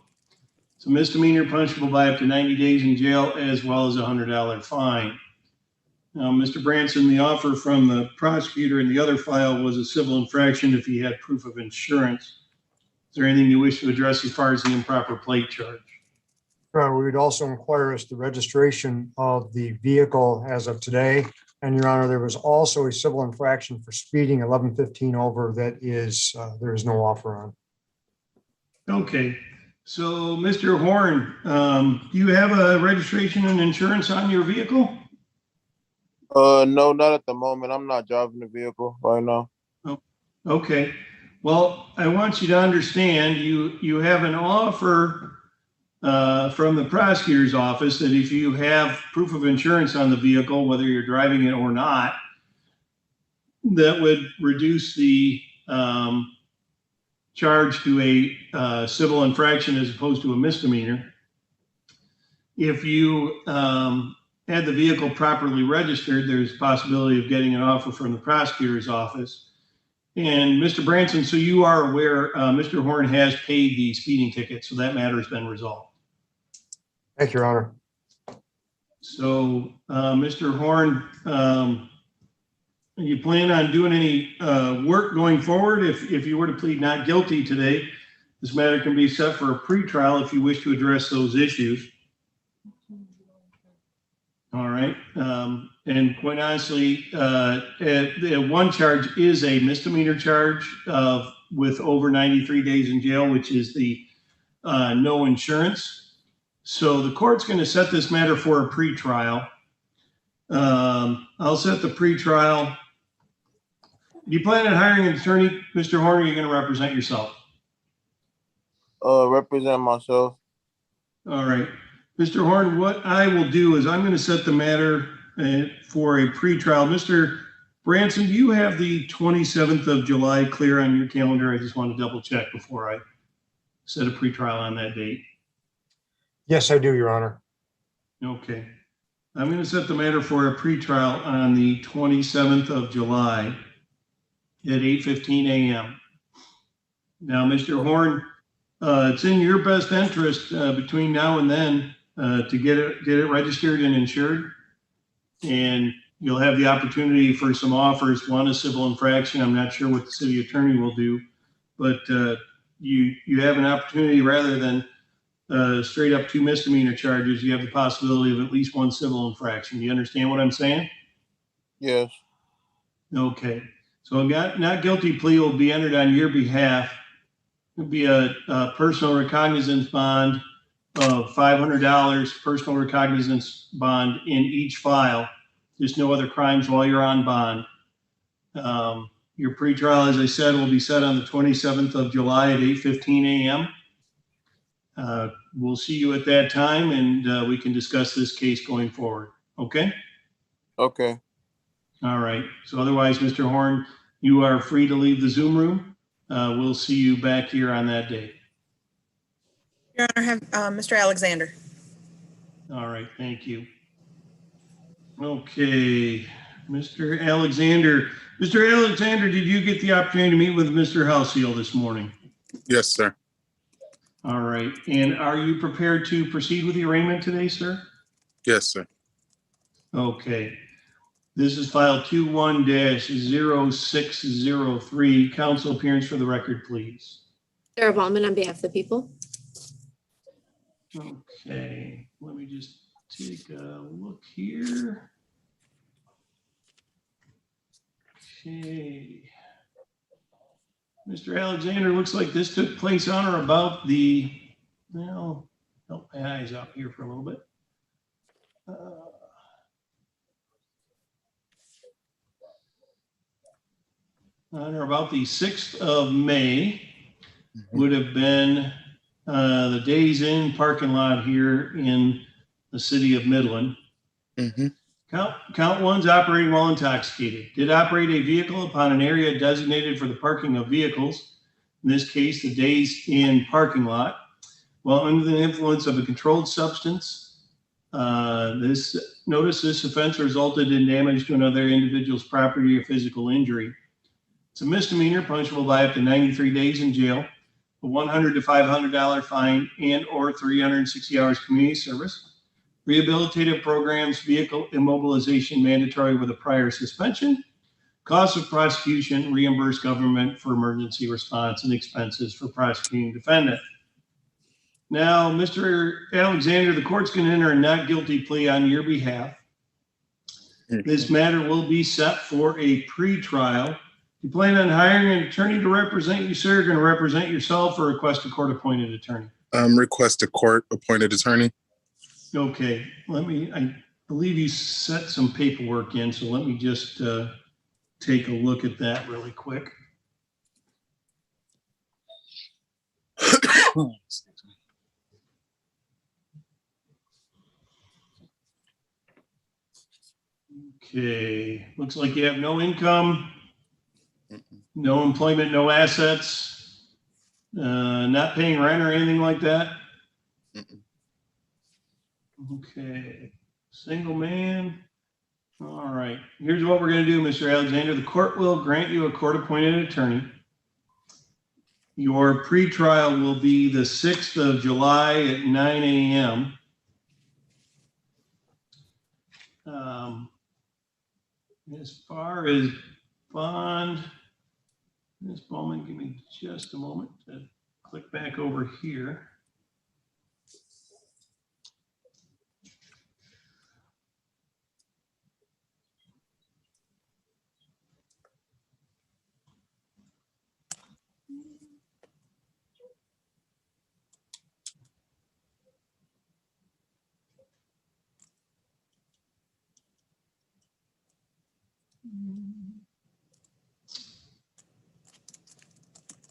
It's a misdemeanor punishable by up to 90 days in jail as well as a $100 fine. Now, Mr. Branson, the offer from the prosecutor in the other file was a civil infraction if he had proof of insurance. Is there anything you wish to address as far as the improper plate charge? We would also inquire as to the registration of the vehicle as of today. And Your Honor, there was also a civil infraction for speeding 1115 over that is, there is no offer on. Okay. So, Mr. Horn, do you have a registration and insurance on your vehicle? No, not at the moment. I'm not driving the vehicle right now. Oh, okay. Well, I want you to understand you have an offer from the prosecutor's office that if you have proof of insurance on the vehicle, whether you're driving it or not, that would reduce the charge to a civil infraction as opposed to a misdemeanor. If you had the vehicle properly registered, there's a possibility of getting an offer from the prosecutor's office. And Mr. Branson, so you are aware, Mr. Horn has paid the speeding ticket, so that matter has been resolved. Thank you, Your Honor. So, Mr. Horn, you plan on doing any work going forward? If you were to plead not guilty today, this matter can be set for a pretrial if you wish to address those issues. All right. And quite honestly, one charge is a misdemeanor charge with over 93 days in jail, which is the no insurance. So the court's going to set this matter for a pretrial. I'll set the pretrial. Do you plan on hiring an attorney, Mr. Horn, or are you going to represent yourself? Represent myself. All right. Mr. Horn, what I will do is I'm going to set the matter for a pretrial. Mr. Branson, do you have the 27th of July clear on your calendar? I just want to double check before I set a pretrial on that date. Yes, I do, Your Honor. Okay. I'm going to set the matter for a pretrial on the 27th of July at 8:15 a.m. Now, Mr. Horn, it's in your best interest between now and then to get it registered and insured, and you'll have the opportunity for some offers. One is civil infraction. I'm not sure what the city attorney will do, but you have an opportunity rather than straight up 2 misdemeanor charges. You have the possibility of at least 1 civil infraction. Do you understand what I'm saying? Yes. Okay. So a not guilty plea will be entered on your behalf. It'll be a personal recognizance bond of $500, personal recognizance bond in each file. There's no other crimes while you're on bond. Your pretrial, as I said, will be set on the 27th of July at 8:15 a.m. We'll see you at that time, and we can discuss this case going forward. Okay? Okay. All right. So otherwise, Mr. Horn, you are free to leave the Zoom room. We'll see you back here on that day. Your Honor, have Mr. Alexander. All right. Thank you. Okay. Mr. Alexander. Mr. Alexander, did you get the opportunity to meet with Mr. Halsey this morning? Yes, sir. All right. And are you prepared to proceed with the arraignment today, sir? Yes, sir. Okay. This is file 21-0603. Counsel appearance for the record, please. Sarah Ballman on behalf of the people. Okay. Let me just take a look here. Okay. Mr. Alexander, looks like this took place on or about the, well, help my eyes out here for a little bit. On or about the 6th of May would have been the Days Inn parking lot here in the city of Midland. Count one's operating while intoxicated. Did operate a vehicle upon an area designated for the parking of vehicles, in this case, the Days Inn parking lot, while under the influence of a controlled substance. This offense resulted in damage to another individual's property or physical injury. It's a misdemeanor punishable by up to 93 days in jail, a $100 to $500 fine, and or 360 hours community service. Rehabilitative programs, vehicle immobilization mandatory with a prior suspension. Costs of prosecution, reimburse government for emergency response and expenses for prosecuting defendant. Now, Mr. Alexander, the court's going to enter a not guilty plea on your behalf. This matter will be set for a pretrial. You plan on hiring an attorney to represent you, sir? You're going to represent yourself or request a court-appointed attorney? Request a court-appointed attorney. Okay, I believe you set some paperwork in, so let me just take a look at that really quick. Okay, looks like you have no income, No employment, no assets, not paying rent or anything like that? Okay, single man. All right, here's what we're gonna do, Mr. Alexander. The court will grant you a court-appointed attorney. Your pretrial will be the 6th of July at 9 a.m. As far as bond, Ms. Bowman, give me just a moment to click back over here.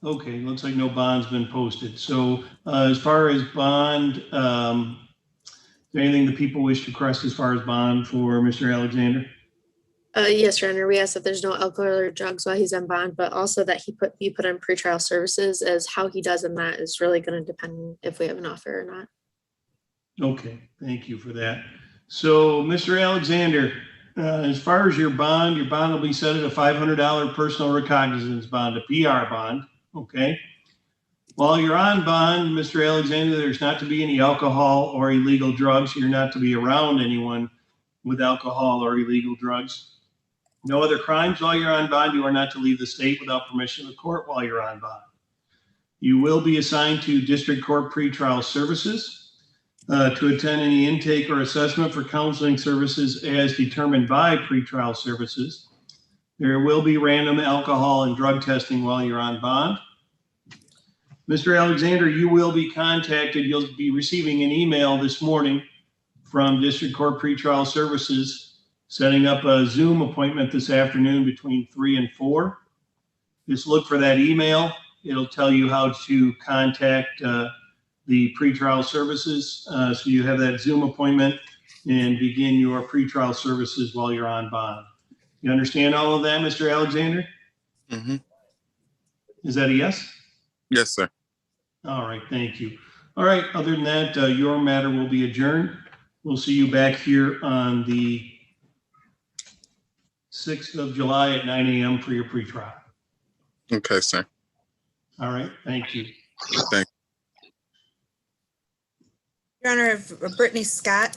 Okay, looks like no bond's been posted. So as far as bond, is there anything the people wish to request as far as bond for Mr. Alexander? Yes, Your Honor, we ask that there's no alcohol or drugs while he's on bond, but also that be put on pretrial services, as how he does in that is really going to depend if we have an offer or not. Okay, thank you for that. So Mr. Alexander, as far as your bond will be set at a $500 personal recognizance bond, a PR bond. Okay. While you're on bond, Mr. Alexander, there's not to be any alcohol or illegal drugs. You're not to be around anyone with alcohol or illegal drugs. No other crimes while you're on bond. You are not to leave the state without permission of the court while you're on bond. You will be assigned to district court pretrial services to attend any intake or assessment for counseling services as determined by pretrial services. There will be random alcohol and drug testing while you're on bond. Mr. Alexander, you will be contacted. You'll be receiving an email this morning from District Court Pretrial Services, setting up a Zoom appointment this afternoon between 3 and 4. Just look for that email. It'll tell you how to contact the pretrial services. So you have that Zoom appointment and begin your pretrial services while you're on bond. You understand all of that, Mr. Alexander? Mm-hmm. Is that a yes? Yes, sir. All right, thank you. All right, other than that, your matter will be adjourned. We'll see you back here on the 6th of July at 9 a.m. for your pretrial. Okay, sir. All right, thank you. Thank you. Your Honor, Brittany Scott.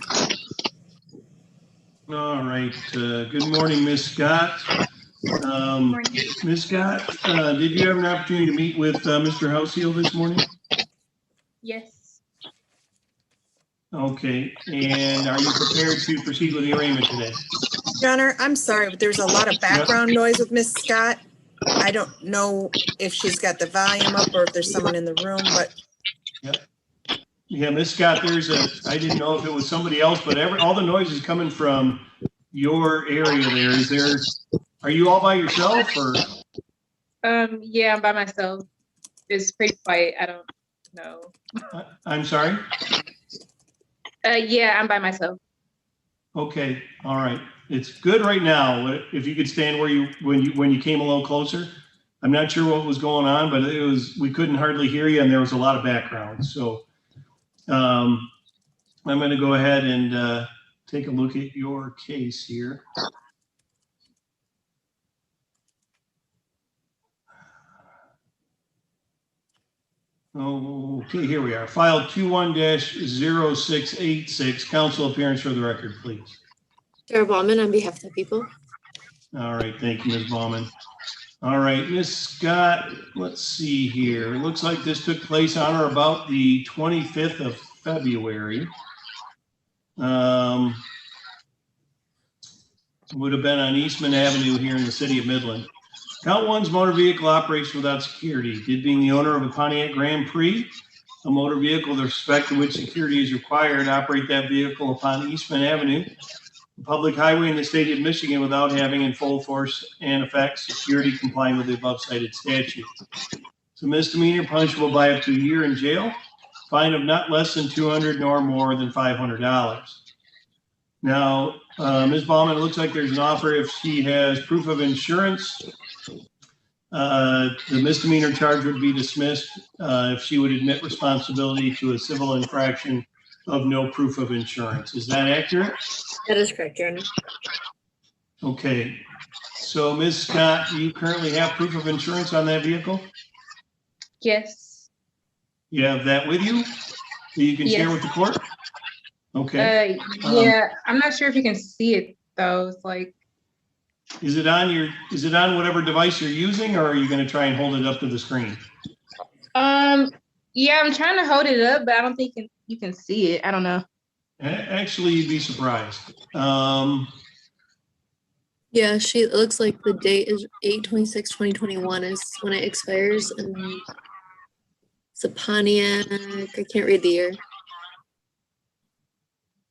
All right, good morning, Ms. Scott. Ms. Scott, did you have an opportunity to meet with Mr. Houseel this morning? Yes. Okay, and are you prepared to proceed with the arraignment today? Your Honor, I'm sorry, but there's a lot of background noise with Miss Scott. I don't know if she's got the volume up or if there's someone in the room, but. Yeah, Ms. Scott, I didn't know if it was somebody else, but all the noise is coming from your area there. Are you all by yourself or? Yeah, I'm by myself. It's pretty quiet. I don't know. I'm sorry? Yeah, I'm by myself. Okay, all right. It's good right now. If you could stand where when you came a little closer. I'm not sure what was going on, but we couldn't hardly hear you and there was a lot of background. So I'm going to go ahead and take a look at your case here. Okay, here we are. File 21-0686. Counsel appearance for the record, please. Sarah Bauman on behalf of the people. All right, thank you, Ms. Bauman. All right, Ms. Scott, let's see here. It looks like this took place on or about the 25th of February. Would have been on Eastman Avenue here in the city of Midland. Count one's motor vehicle operates without security. Did being the owner of a Pontiac Grand Prix, a motor vehicle with respect to which security is required, operate that vehicle upon Eastman Avenue, a public highway in the state of Michigan, without having in full force and effect security complying with the above cited statute. It's a misdemeanor punishable by up to a year in jail, fine of not less than $200 nor more than $500. Now, Ms. Bauman, it looks like there's an offer if she has proof of insurance. the misdemeanor charge would be dismissed if she would admit responsibility to a civil infraction of no proof of insurance. Is that accurate? That is correct, Your Honor. Okay. So Ms. Scott, do you currently have proof of insurance on that vehicle? Yes. You have that with you that you can share with the court? Okay. Yeah, I'm not sure if you can see it though. It's like, Is it on whatever device you're using, or are you going to try and hold it up to the screen? yeah, I'm trying to hold it up, but I don't think you can see it. I don't know. Actually, you'd be surprised. Yeah, it looks like the date is 8/26/2021 is when it expires, and it's a Pontiac. I can't read the year.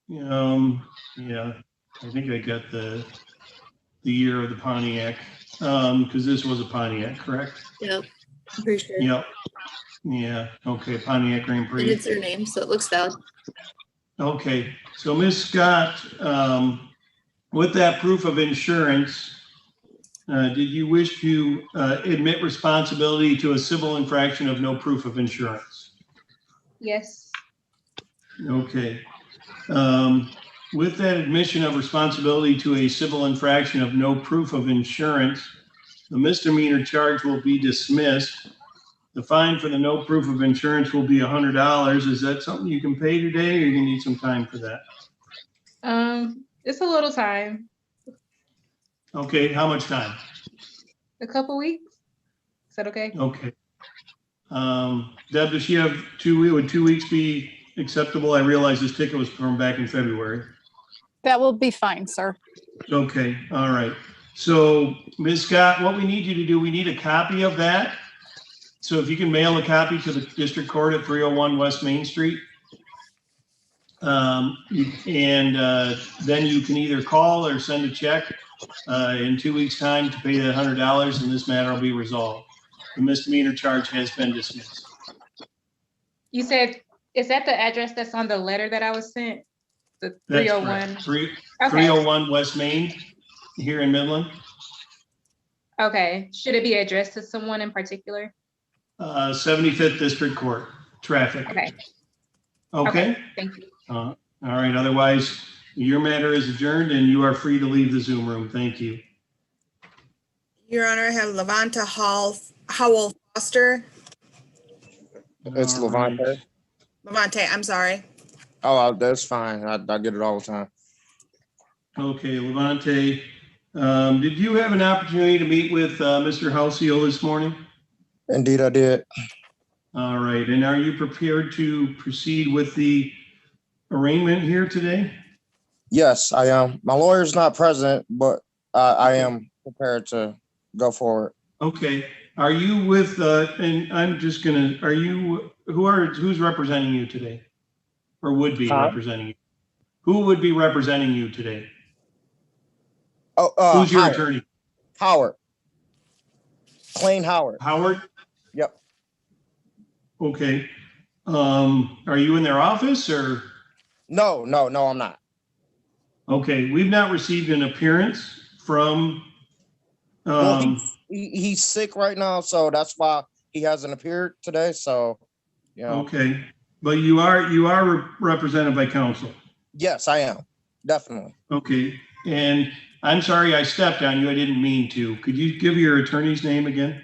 Yeah, I think I got the year of the Pontiac, because this was a Pontiac, correct? Yep, I'm pretty sure. Yep. Yeah. Okay. Pontiac Grand Prix. And it's her name, so it looks valid. Okay. So Ms. Scott, with that proof of insurance, did you wish to admit responsibility to a civil infraction of no proof of insurance? Yes. Okay. With that admission of responsibility to a civil infraction of no proof of insurance, the misdemeanor charge will be dismissed. The fine for the no proof of insurance will be $100. Is that something you can pay today, or you need some time for that? It's a little time. Okay, how much time? A couple weeks. Is that okay? Okay. Deb, does she have would 2 weeks be acceptable? I realize this ticket was from back in February. That will be fine, sir. Okay, all right. So Ms. Scott, what we need you to do, we need a copy of that. So if you can mail a copy to the district court at 301 West Main Street. Then you can either call or send a check in 2 weeks' time to pay the $100, and this matter will be resolved. The misdemeanor charge has been dismissed. You said, is that the address that's on the letter that I was sent? The 301? 301 West Main here in Midland. Okay. Should it be addressed to someone in particular? 75th District Court, traffic. Okay. Okay. Thank you. All right. Otherwise, your matter is adjourned and you are free to leave the Zoom room. Thank you. Your Honor, I have Levanta Howell Foster. It's Levante. Levante, I'm sorry. Oh, that's fine. I get it all the time. Okay, Levante. Did you have an opportunity to meet with Mr. Halsey this morning? Indeed, I did. All right. And are you prepared to proceed with the arraignment here today? Yes, I am. My lawyer's not present, but I am prepared to go forward. Okay. Are you with, and I'm just gonna, are you, who's representing you today? Or would be representing you? Who would be representing you today? Oh, who's your attorney? Howard. Clayne Howard. Howard? Yep. Okay. Are you in their office or? No, I'm not. Okay. We've not received an appearance from, well, he's sick right now, so that's why he hasn't appeared today. So, you know. Okay, but you are represented by counsel. Yes, I am, definitely. Okay, and I'm sorry I stepped on you. I didn't mean to. Could you give your attorney's name again?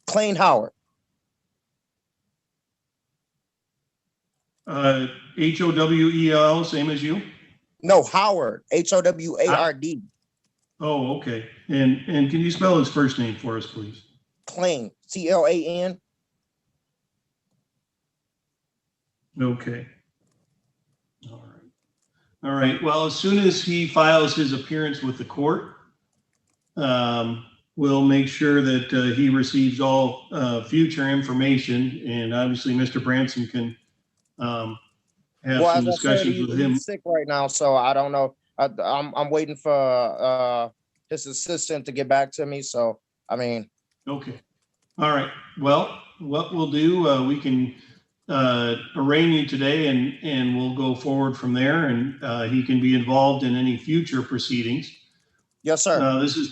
Clayne Howard. Howell, same as you? No, Howard. Howard. Oh, okay. And can you spell his first name for us, please? Clayne, Clan. Okay. All right. Well, as soon as he files his appearance with the court, we'll make sure that he receives all future information. And obviously, Mr. Branson can have some discussions with him. He's sick right now, so I don't know. I'm waiting for his assistant to get back to me. So, I mean. Okay. All right. Well, what we'll do, we can arraign you today and we'll go forward from there, and he can be involved in any future proceedings. Yes, sir. This is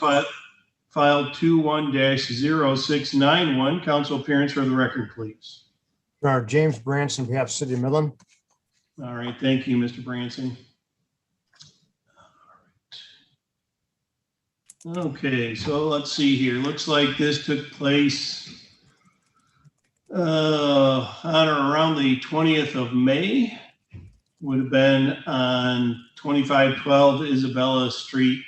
file 21-0691. Council appearance for the record, please. Your Honor, James Branson, on behalf of the City of Midland. All right, thank you, Mr. Branson. Okay, so let's see here. Looks like this took place on or around the 20th of May. Would have been on 2512 Isabella Street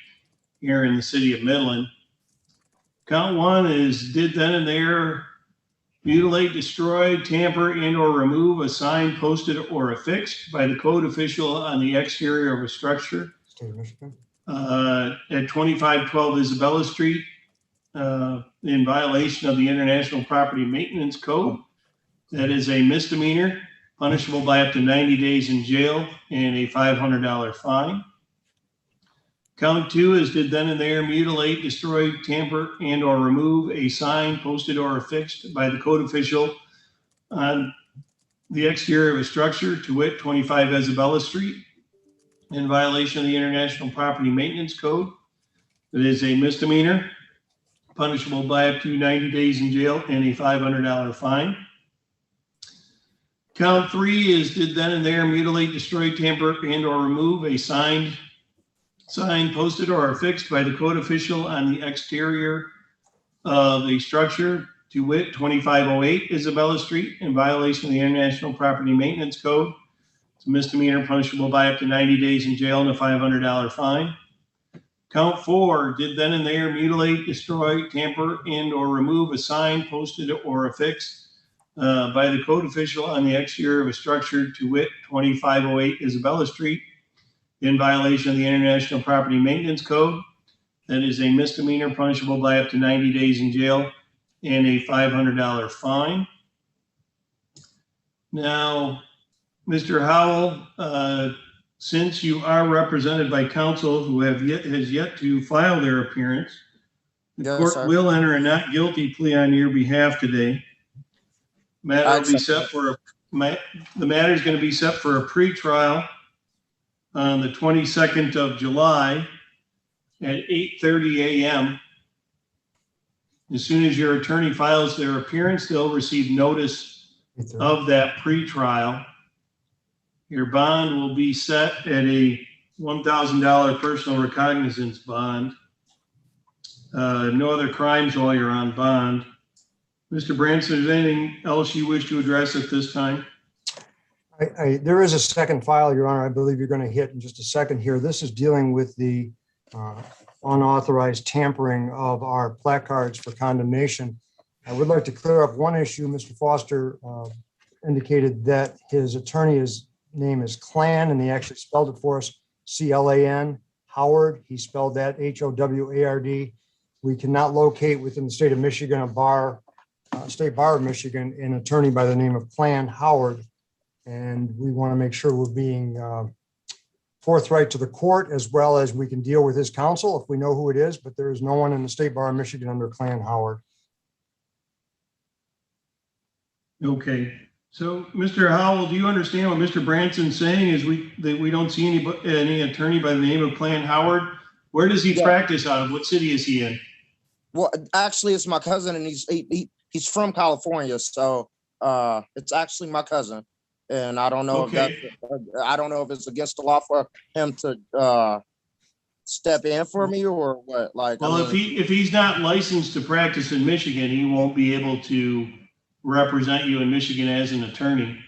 here in the city of Midland. Count one is did then and there mutilate, destroy, tamper, and or remove a sign posted or affixed by the code official on the exterior of a structure State of Michigan. At 2512 Isabella Street in violation of the International Property Maintenance Code. That is a misdemeanor, punishable by up to 90 days in jail and a $500 fine. Count two is did then and there mutilate, destroy, tamper, and or remove a sign posted or affixed by the code official on the exterior of a structure, to wit, 25 Isabella Street, in violation of the International Property Maintenance Code. It is a misdemeanor, punishable by up to 90 days in jail and a $500 fine. Count three is did then and there mutilate, destroy, tamper, and or remove a sign posted or affixed by the code official on the exterior of a structure, to wit, 2508 Isabella Street, in violation of the International Property Maintenance Code. It's a misdemeanor, punishable by up to 90 days in jail and a $500 fine. Count four, did then and there mutilate, destroy, tamper, and or remove a sign posted or affixed by the code official on the exterior of a structure, to wit, 2508 Isabella Street, in violation of the International Property Maintenance Code. That is a misdemeanor, punishable by up to 90 days in jail and a $500 fine. Now, Mr. Howell, since you are represented by counsel who has yet to file their appearance, the court will enter a not guilty plea on your behalf today. The matter is going to be set for a pretrial on the 22nd of July at 8:30 a.m. As soon as your attorney files their appearance, they'll receive notice of that pretrial. Your bond will be set at a $1,000 personal recognizance bond. No other crimes while you're on bond. Mr. Branson, is there anything else you wish to address at this time? There is a second file, Your Honor, I believe you're going to hit in just a second here. This is dealing with the unauthorized tampering of our placards for condemnation. I would like to clear up one issue. Mr. Foster indicated that his attorney's name is Clan, and he actually spelled it for us, C-L-A-N, Howard. He spelled that H-O-W-A-R-D. We cannot locate within the state of Michigan a state bar of Michigan an attorney by the name of Clan Howard. And we want to make sure we're being forthright to the court, as well as we can deal with his counsel if we know who it is, but there is no one in the state bar of Michigan under Clan Howard. Okay. So, Mr. Howell, do you understand what Mr. Branson's saying is that we don't see any attorney by the name of Clan Howard? Where does he practice out of? What city is he in? Well, actually, it's my cousin, and he's from California, so it's actually my cousin. And I don't know I don't know if it's against the law for him to step in for me or what. Like, well, I mean, if he's not licensed to practice in Michigan, he won't be able to represent you in Michigan as an attorney.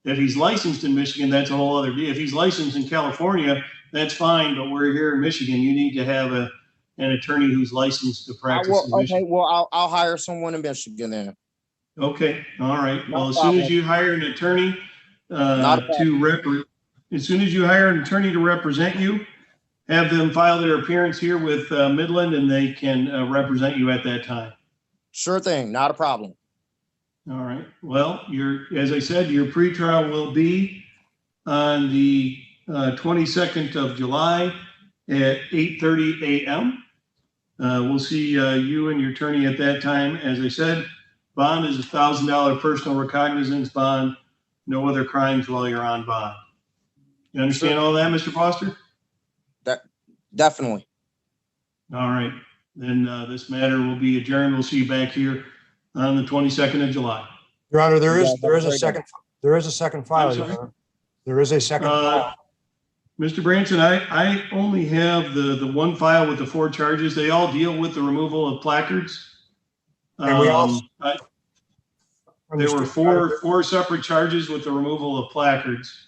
If he's licensed in Michigan, that's a whole other deal. If he's licensed in California, that's fine. But we're here in Michigan. You need to have an attorney who's licensed to practice in Michigan. Okay, well, I'll hire someone in Michigan then. Okay, all right. Well, as soon as you hire an attorney to represent you, have them file their appearance here with Midland, and they can represent you at that time. Sure thing, not a problem. All right. Well, as I said, your pretrial will be on the 22nd of July at 8:30 a.m. We'll see you and your attorney at that time. As I said, bond is a $1,000 personal recognizance bond. No other crimes while you're on bond. You understand all that, Mr. Foster? Definitely. All right. then this matter will be adjourned. We'll see you back here on the 22nd of July. Your Honor, there is a second file, I'm Your sorry? Honor. There is a second file. Mr. Branson, I only have the one file with the 4 charges. They all deal with the removal of placards. And we also. There were four separate charges with the removal of placards.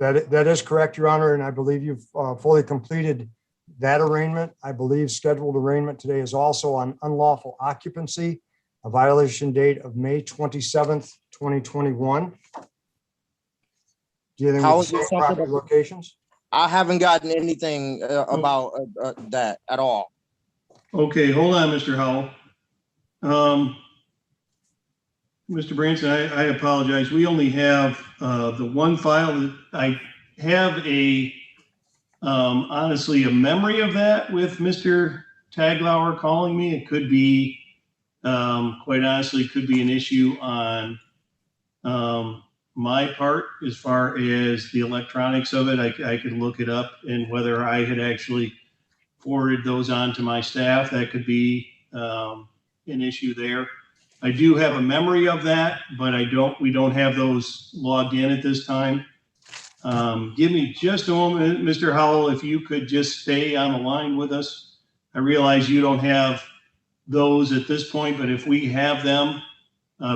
That is correct, Your Honor, and I believe you've fully completed that arraignment. I believe scheduled arraignment today is also on unlawful occupancy, a violation date of May 27th, 2021. Dealing How with is the it same something property locations. I haven't gotten anything about that at all. Okay, hold on, Mr. Howell. Mr. Branson, I apologize. We only have the one file. I have honestly a memory of that with Mr. Taglauer calling me. It could be, quite honestly, could be an issue on my part as far as the electronics of it. I could look it up and whether I had actually forwarded those on to my staff. That could be an issue there. I do have a memory of that, but we don't have those logged in at this time. Give me just a moment, Mr. Howell, if you could just stay on the line with us. I realize you don't have those at this point, but if we have them,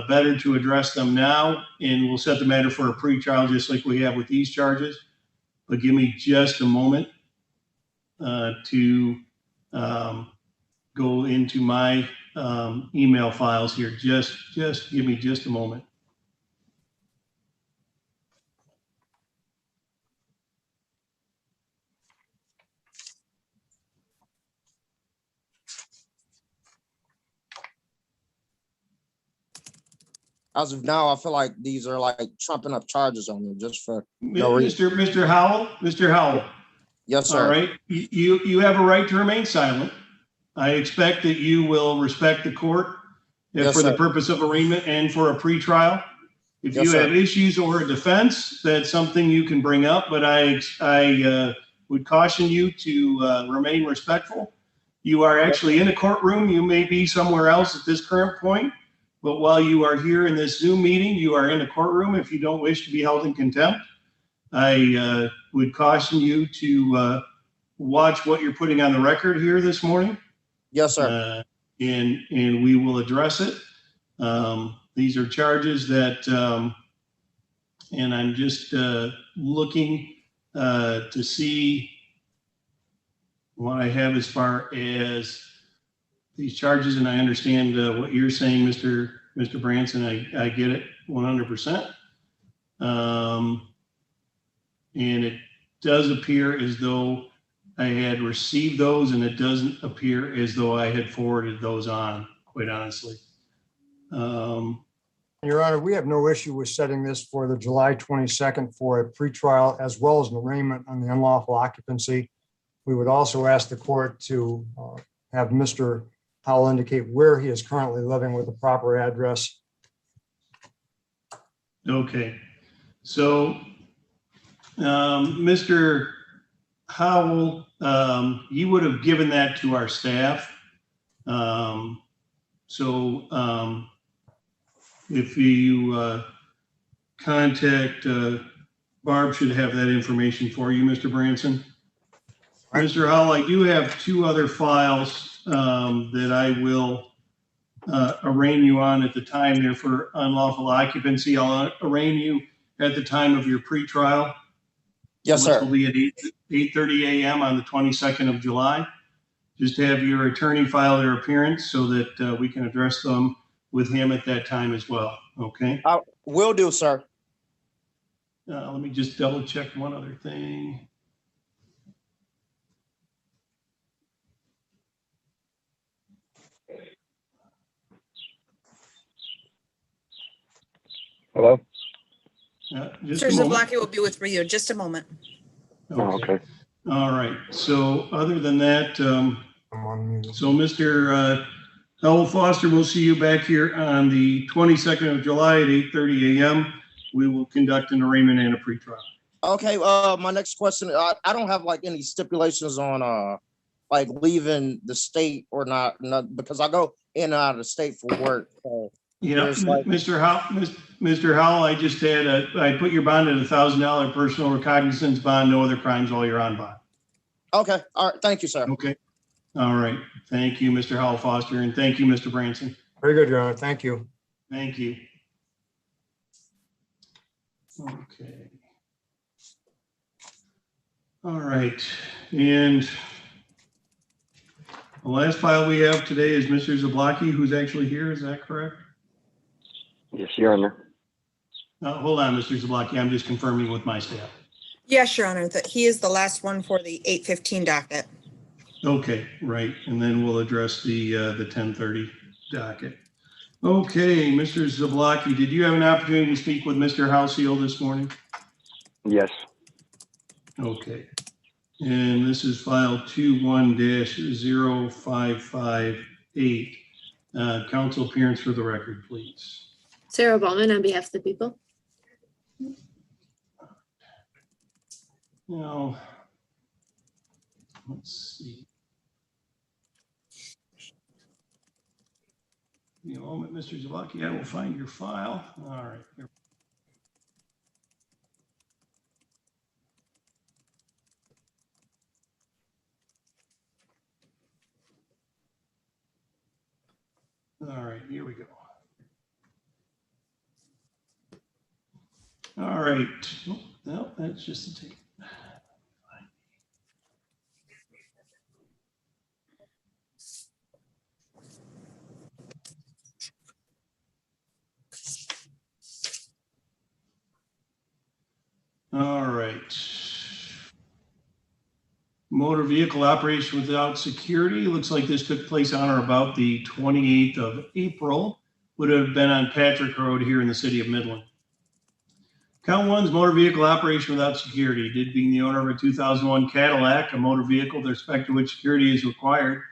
better to address them now, and we'll set the matter for a pretrial just like we have with these charges. But give me just a moment to go into my email files here. Just give me just a moment. As of now, I feel like these are like trumping up charges on me just for no reason. Mr. Howell. Yes, sir. All right. You have a right to remain silent. I expect that you will respect the court Yes, for sir. the purpose of arraignment and for a pretrial. If Yes, you sir. have issues or a defense, that's something you can bring up, but I would caution you to remain respectful. You are actually in a courtroom. You may be somewhere else at this current point, but while you are here in this Zoom meeting, you are in a courtroom. If you don't wish to be held in contempt, I would caution you to watch what you're putting on the record here this morning. Yes, sir. And we will address it. These are charges that, and I'm just looking to see what I have as far as these charges, and I understand what you're saying, Mr. Branson. I get it 100%. And it does appear as though I had received those, and it doesn't appear as though I had forwarded those on, quite honestly. Your Honor, we have no issue with setting this for the July 22nd for a pretrial as well as an arraignment on the unlawful occupancy. We would also ask the court to have Mr. Howell indicate where he is currently living with the proper address. Okay. So, Mr. Howell, you would have given that to our staff. If you contact, Barb should have that information for you, Mr. Branson. Mr. Howell, I do have 2 other files that I will arraign you on at the time there for unlawful occupancy. I'll arraign you at the time of your pretrial. Yes, sir. Which will be at 8:30 a.m. on the 22nd of July. Just have your attorney file their appearance so that we can address them with him at that time as well. Okay. Will do, sir. Let me just double check one other thing. Hello? Just Mr. a moment. Zablocki will be with you in just a moment. Okay. All right. So other than that, so Mr. Howell Foster, we'll see you back here on the 22nd of July at 8:30 a.m. We will conduct an arraignment and a pretrial. Okay. My next question, I don't have like any stipulations on like leaving the state or not, because I go in and out of the state for work. So Yeah, there's like, Mr. Howell, I just had I put your bond at $1,000 personal recognizance bond, no other crimes while you're on bond. okay, all right, thank you, sir. Okay. All right. Thank you, Mr. Howell Foster, and thank you, Mr. Branson. Very good, Your Honor. Thank you. Thank you. Okay. All right. And the last file we have today is Mr. Zablocki, who's actually here. Is that correct? Yes, Your Honor. Hold on, Mr. Zablocki. I'm just confirming with my staff. Yes, Your Honor, that he is the last one for the 8:15 docket. Okay, right. And then we'll address the 10:30 docket. Okay, Mr. Zablocki, did you have an opportunity to speak with Mr. Houseel this morning? Yes. Okay. And this is file 21-0558. Council appearance for the record, please. Sarah Ballman on behalf of the people. Now, let's see. Give me a moment, Mr. Zablocki. I will find your file. All right. Here. All right, here we go. All right. Oh, no, that's just the tape. All right. Motor vehicle operation without security. Looks like this took place on or about the 28th of April. Would have been on Patrick Road here in the city of Midland. Count one's motor vehicle operation without security. Did being the owner of a 2001 Cadillac, a motor vehicle with respect to which security is required,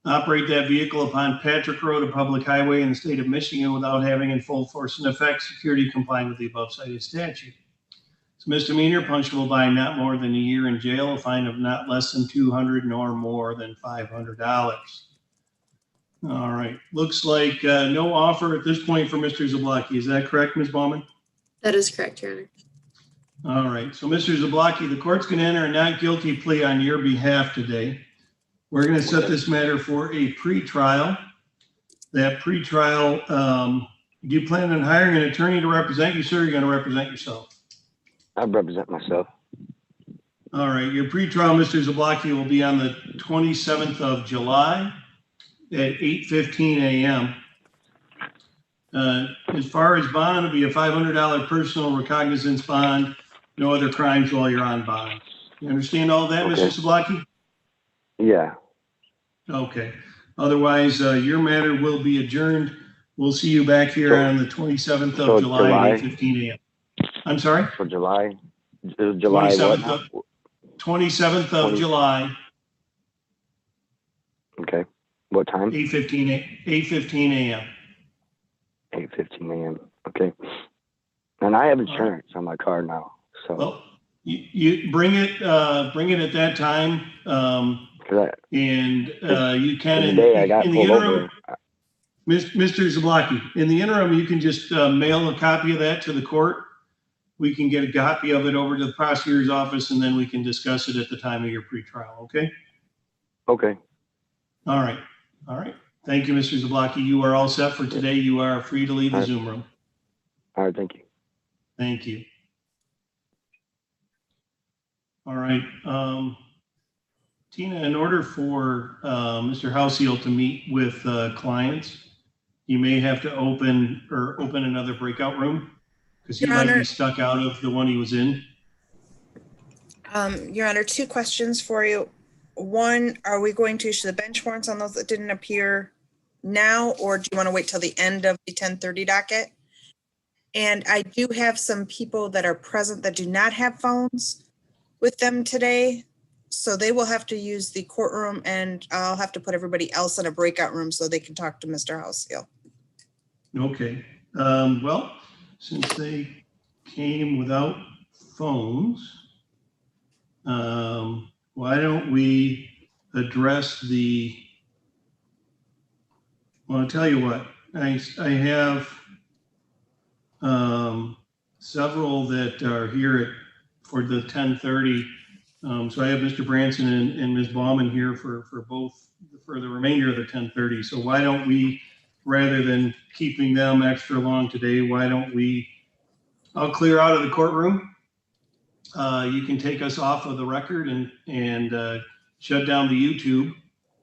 operate that vehicle upon Patrick Road, a public highway in the state of Michigan, without having in full force and effect security complying with the above cited statute. It's misdemeanor, punishable by not more than a year in jail, a fine of not less than $200 nor more than $500. All right. Looks like no offer at this point for Mr. Zablocki. Is that correct, Ms. Baumann? That is correct, Your Honor. All right. So, Mr. Zablocki, the court's going to enter a not guilty plea on your behalf today. We're going to set this matter for a pretrial. That pretrial, do you plan on hiring an attorney to represent you, sir? Or are you going to represent yourself? I represent myself. All right. Your pretrial, Mr. Zablocki, will be on the 27th of July at 8:15 a.m. As far as bond, it'll be a $500 personal recognizance bond. No other crimes while you're on bond. You understand all that, Okay. Mr. Zablocki? Yeah. Okay. Otherwise, your matter will be adjourned. We'll see you back here on the 27th of July at 8:15 a.m. I'm sorry? For July. July 27th of July. Okay. What time? 8:15 a.m. 8:15 a.m. Okay. And I have insurance on my car now. So well, you bring it at that time. And you can in the interim, Mr. Zablocki, in the interim, you can just mail a copy of that to the court. We can get a copy of it over to the prosecutor's office, and then we can discuss it at the time of your pretrial. Okay. Okay. All right. All right. Thank you, Mr. Zablocki. You are all set for today. You are free to leave the Zoom room. All right. Thank you. Thank you. All right. Tina, in order for Mr. Houseel to meet with clients, you may have to open another breakout room because he might be stuck out of the one he was in. Your Honor, two questions for you. One, are we going to issue the bench warrants on those that didn't appear now, or do you want to wait till the end of the 10:30 docket? And I do have some people that are present that do not have phones with them today. So they will have to use the courtroom, and I'll have to put everybody else in a breakout room so they can talk to Mr. Houseel. Okay. Well, since they came without phones, why don't we address the, well, I'll tell you what, I have several that are here for the 10:30. So I have Mr. Branson and Ms. Bauman here for the remainder of the 10:30. So why don't we, rather than keeping them extra long today, why don't we, I'll clear out of the courtroom. You can take us off of the record and shut down the YouTube.